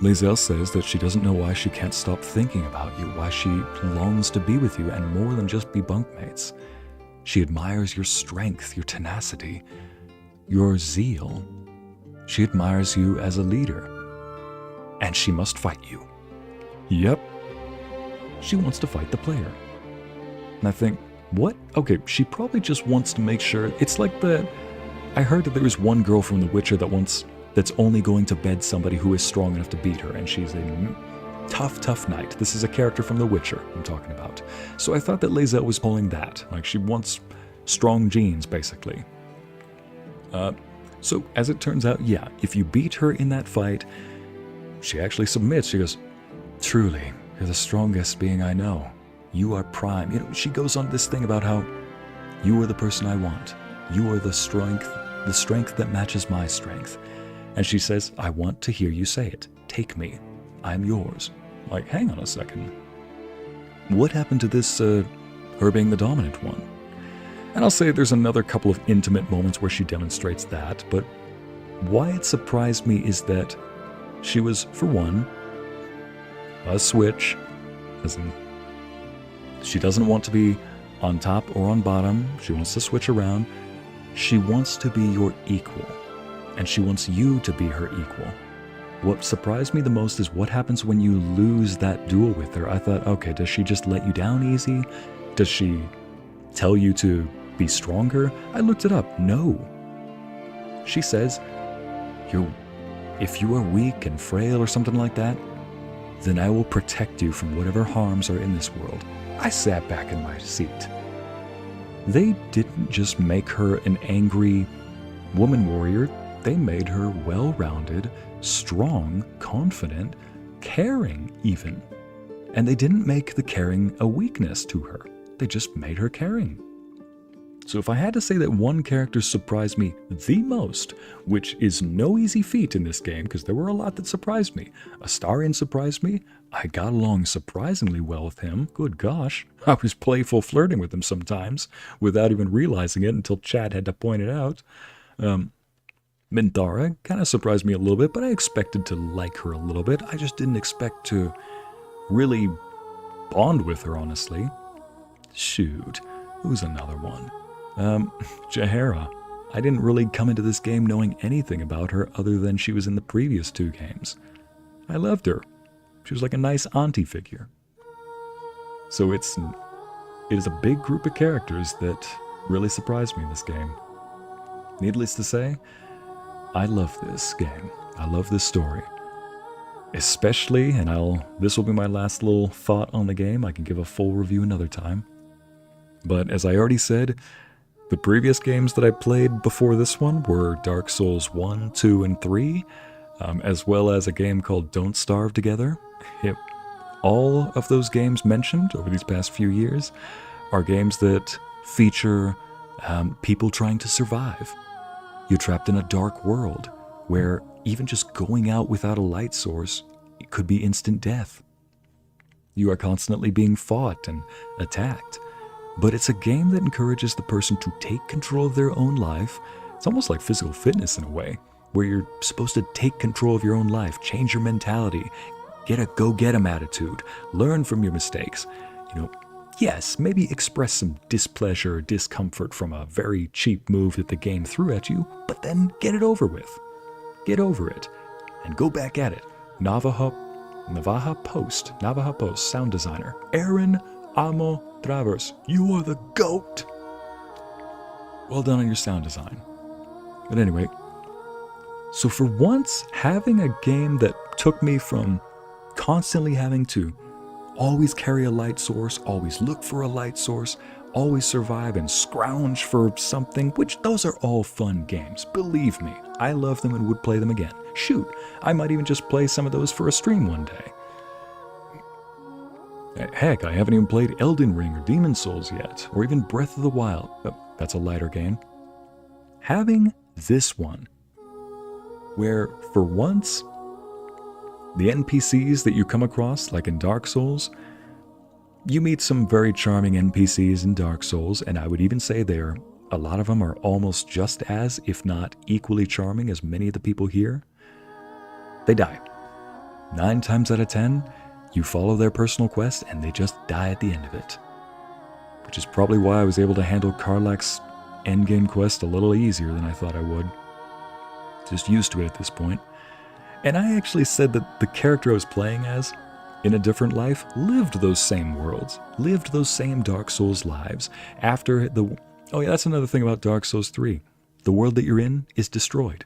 Lae'zel says that she doesn't know why she can't stop thinking about you, why she longs to be with you and more than just be bunkmates. She admires your strength, your tenacity, your zeal. She admires you as a leader. And she must fight you. Yep. She wants to fight the player. And I think, what? Okay, she probably just wants to make sure. It's like I heard that there was one girl from The Witcher that's only going to bed somebody who is strong enough to beat her, and she's a tough knight. This is a character from The Witcher I'm talking about. So I thought that Lae'zel was pulling that. Like, she wants strong genes, basically. So as it turns out, yeah, if you beat her in that fight, she actually submits. She goes, truly, you're the strongest being I know. You are prime. She goes on this thing about how you are the person I want. You are the strength that matches my strength. And she says, I want to hear you say it. Take me. I'm yours. Like, hang on a second. What happened to this, her being the dominant one? And I'll say there's another couple of intimate moments where she demonstrates that, but why it surprised me is that she was, for one, a switch, as in, she doesn't want to be on top or on bottom. She wants to switch around. She wants to be your equal, and she wants you to be her equal. What surprised me the most is what happens when you lose that duel with her. I thought, okay, does she just let you down easy? Does she tell you to be stronger? I looked it up. No. She says, if you are weak and frail or something like that, then I will protect you from whatever harms are in this world. I sat back in my seat. They didn't just make her an angry woman warrior. They made her well-rounded, strong, confident, caring even. And they didn't make the caring a weakness to her. They just made her caring. So if I had to say that one character surprised me the most, which is no easy feat in this game, because there were a lot that surprised me. Astarion surprised me. I got along surprisingly well with him. Good gosh. I was playful flirting with him sometimes, without even realizing it until Chad had to point it out. Minthara kind of surprised me a little bit, but I expected to like her a little bit. I just didn't expect to really bond with her, honestly. Shoot, who's another one? Jaheira. I didn't really come into this game knowing anything about her other than she was in the previous two games. I loved her. She was like a nice auntie figure. So it is a big group of characters that really surprised me in this game. Needless to say, I love this game. I love this story. Especially, and this will be my last little thought on the game. I can give a full review another time. But as I already said, the previous games that I played before this one were Dark Souls 1, 2, and 3, as well as a game called Don't Starve Together. All of those games mentioned over these past few years are games that feature people trying to survive. You're trapped in a dark world where even just going out without a light source could be instant death. You are constantly being fought and attacked. But it's a game that encourages the person to take control of their own life. It's almost like physical fitness in a way, where you're supposed to take control of your own life, change your mentality, get a go-get-em attitude, learn from your mistakes. Yes, maybe express some displeasure or discomfort from a very cheap move that the game threw at you, but then get it over with. Get over it, and go back at it. Navaja Post, sound designer, Aaron Amo Travers, you are the GOAT! Well done on your sound design. But anyway, so for once, having a game that took me from constantly having to always carry a light source, always look for a light source, always survive and scrounge for something, which those are all fun games. Believe me, I love them and would play them again. Shoot, I might even just play some of those for a stream one day. Heck, I haven't even played Elden Ring or Demon Souls yet, or even Breath of the Wild. That's a lighter game. Having this one, where for once, the NPCs that you come across, like in Dark Souls, you meet some very charming NPCs in Dark Souls, and I would even say a lot of them are almost just as, if not equally charming as many of the people here. They die. 9 times out of 10, you follow their personal quest, and they just die at the end of it. Which is probably why I was able to handle Karlach's endgame quest a little easier than I thought I would. Just used to it at this point. And I actually said that the character I was playing as, in a different life, lived those same worlds, lived those same Dark Souls lives. After oh yeah, that's another thing about Dark Souls 3. The world that you're in is destroyed.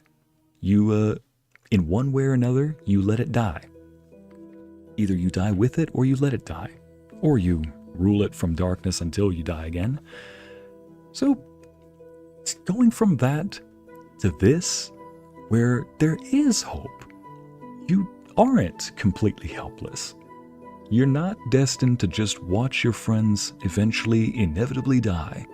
You, in one way or another, you let it die. Either you die with it, or you let it die. Or you rule it from darkness until you die again. So, going from that to this, where there is hope, you aren't completely helpless. You're not destined to just watch your friends eventually inevitably die.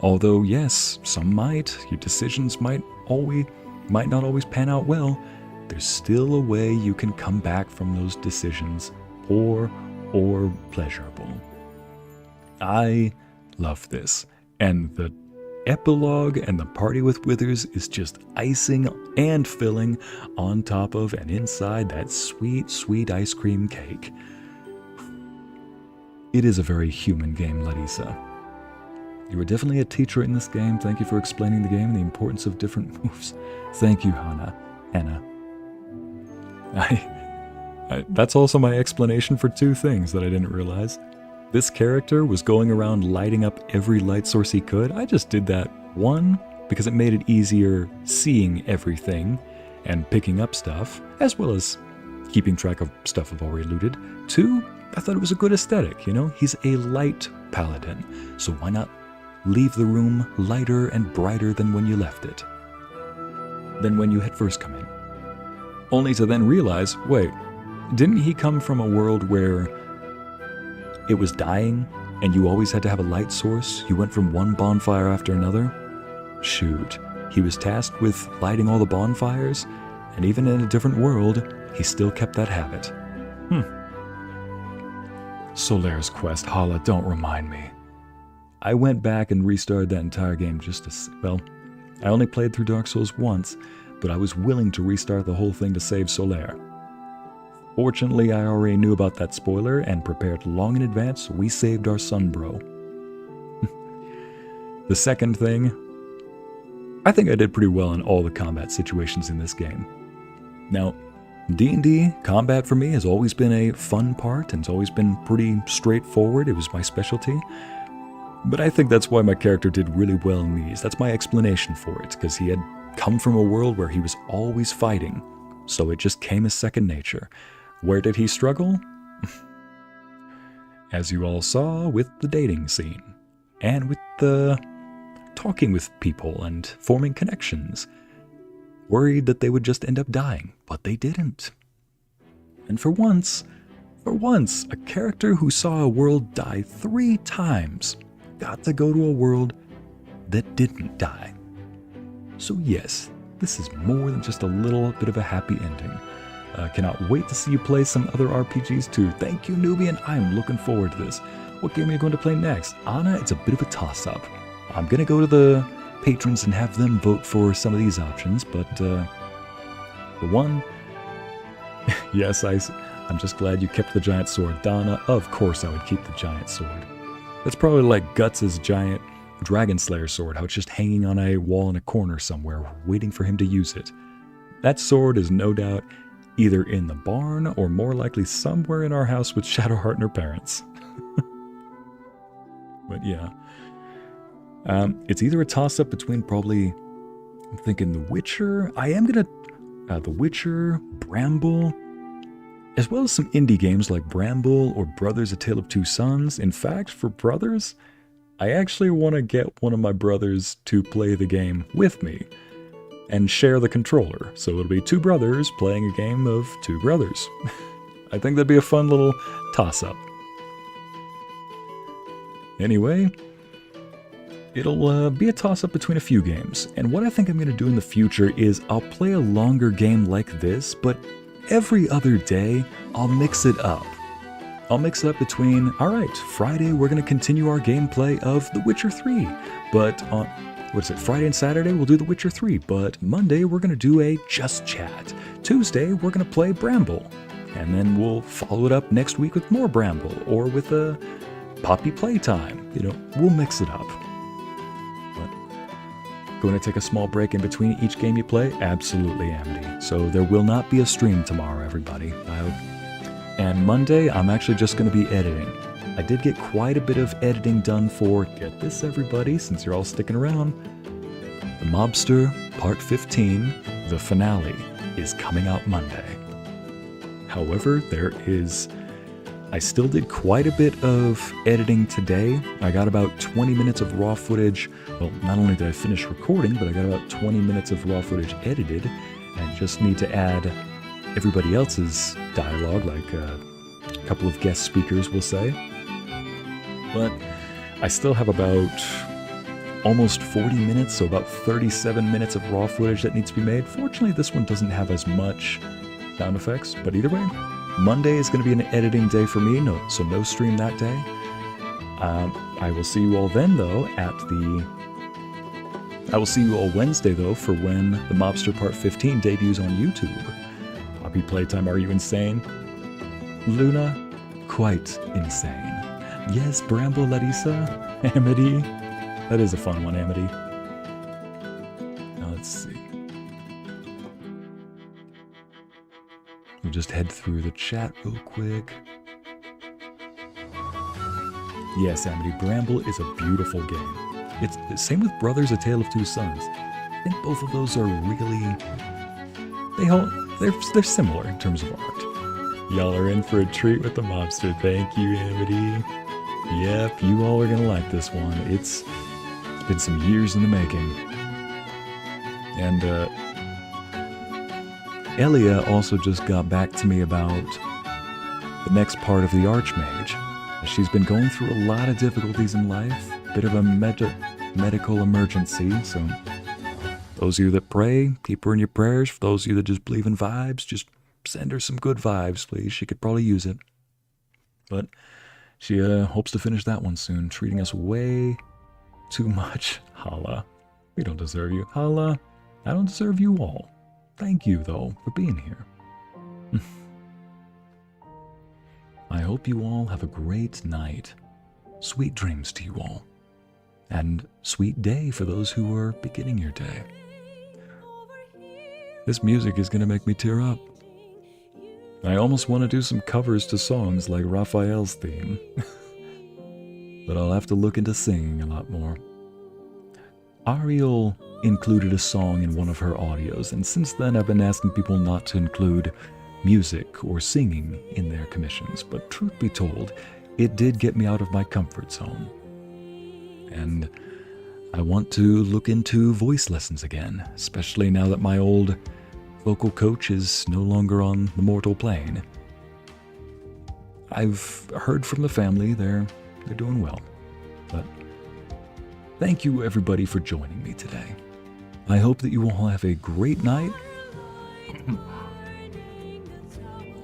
Although, yes, some might. Your decisions might not always pan out well. There's still a way you can come back from those decisions, poor or pleasurable. I love this, and the epilogue and the party with Withers is just icing and filling on top of and inside that sweet, sweet ice cream cake. It is a very human game, Lae'zel. You were definitely a teacher in this game. Thank you for explaining the game and the importance of different moves. Thank you, Hannah. That's also my explanation for 2 things that I didn't realize. This character was going around lighting up every light source he could. I just did that, 1, because it made it easier seeing everything and picking up stuff, as well as keeping track of stuff I've already looted. 2, I thought it was a good aesthetic, He's a light paladin, so why not leave the room lighter and brighter than when you left it, than when you had first come in. Only to then realize, wait, didn't he come from a world where it was dying and you always had to have a light source? You went from one bonfire after another? Shoot, he was tasked with lighting all the bonfires, and even in a different world, he still kept that habit. Solaire's quest, Hala, don't remind me. I went back and restarted that entire game just to, I only played through Dark Souls once, but I was willing to restart the whole thing to save Solaire. Fortunately, I already knew about that spoiler and prepared long in advance, so we saved our son, bro. The second thing, I think I did pretty well in all the combat situations in this game. Now, D&D combat for me has always been a fun part, and it's always been pretty straightforward. It was my specialty. But I think that's why my character did really well in these. That's my explanation for it, because he had come from a world where he was always fighting, so it just came as second nature. Where did he struggle? As you all saw with the dating scene, and with the talking with people and forming connections. Worried that they would just end up dying, but they didn't. And for once, a character who saw a world die 3 times got to go to a world that didn't die. So yes, this is more than just a little bit of a happy ending. Cannot wait to see you play some other RPGs too. Thank you, Nubian. I'm looking forward to this. What game are you going to play next? Anna, it's a bit of a toss-up. I'm going to go to the patrons and have them vote for some of these options, but the one... yes, I'm just glad you kept the giant sword. Donna, of course I would keep the giant sword. That's probably like Guts' giant Dragon Slayer sword, how it's just hanging on a wall in a corner somewhere, waiting for him to use it. That sword is no doubt either in the barn or more likely somewhere in our house with Shadowheart and her parents. But yeah. It's either a toss-up between probably, I'm thinking The Witcher. I am gonna, The Witcher, Bramble, as well as some indie games like Bramble or Brothers: A Tale of Two Sons. In fact, for Brothers, I actually want to get one of my brothers to play the game with me and share the controller. So it'll be 2 brothers playing a game of 2 brothers. I think that'd be a fun little toss-up. Anyway, it'll be a toss-up between a few games. And what I think I'm going to do in the future is I'll play a longer game like this, but every other day I'll mix it up. I'll mix it up between, alright, Friday we're going to continue our gameplay of The Witcher 3, but on, Friday and Saturday we'll do The Witcher 3, but Monday we're going to do a Just Chat. Tuesday we're going to play Bramble, and then we'll follow it up next week with more Bramble, or with a Poppy Playtime. You know, we'll mix it up. But going to take a small break in between each game you play? Absolutely, Amity. So there will not be a stream tomorrow, everybody. And Monday, I'm actually just going to be editing. I did get quite a bit of editing done for, get this everybody, since you're all sticking around, The Mobster Part 15, the finale, is coming out Monday. However, I still did quite a bit of editing today. I got about 20 minutes of raw footage. Well, not only did I finish recording, but I got about 20 minutes of raw footage edited. I just need to add everybody else's dialogue, like a couple of guest speakers, we'll say. But I still have about almost 40 minutes, so about 37 minutes of raw footage that needs to be made. Fortunately, this one doesn't have as much sound effects, but either way, Monday is going to be an editing day for me, so no stream that day. I will see you all then, though, I will see you all Wednesday, though, for when The Mobster Part 15 debuts on YouTube. Poppy Playtime, are you insane? Luna, quite insane. Yes, Bramble, Larissa, Amity. That is a fun one, Amity. Now let's see. We'll just head through the chat real quick. Yes, Amity, Bramble is a beautiful game. It's the same with Brothers: A Tale of Two Sons. I think both of those are really... They're similar in terms of art. Y'all are in for a treat with the Mobster. Thank you, Amity. Yep, you all are gonna like this one. It's been some years in the making. And Elia also just got back to me about the next part of the Archmage. She's been going through a lot of difficulties in life, bit of a medical emergency, so those of you that pray, keep her in your prayers. For those of you that just believe in vibes, just send her some good vibes, please. She could probably use it. But she hopes to finish that one soon, treating us way too much. Hala, we don't deserve you. Hala, I don't deserve you all. Thank you, though, for being here. I hope you all have a great night. Sweet dreams to you all. And sweet day for those who are beginning your day. This music is going to make me tear up. I almost want to do some covers to songs like Raphael's theme. But I'll have to look into singing a lot more. Ariel included a song in one of her audios, and since then I've been asking people not to include music or singing in their commissions, but truth be told, it did get me out of my comfort zone. And I want to look into voice lessons again, especially now that my old vocal coach is no longer on the mortal plane. I've heard from the family, they're doing well. But thank you everybody for joining me today. I hope that you all have a great night.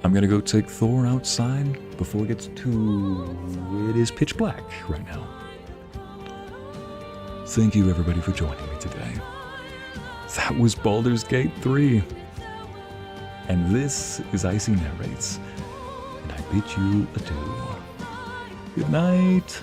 I'm gonna go take Thor outside before it gets it is pitch black right now. Thank you everybody for joining me today. That was Baldur's Gate 3. And this is Ycey Narrates. And I bid you adieu. Good night.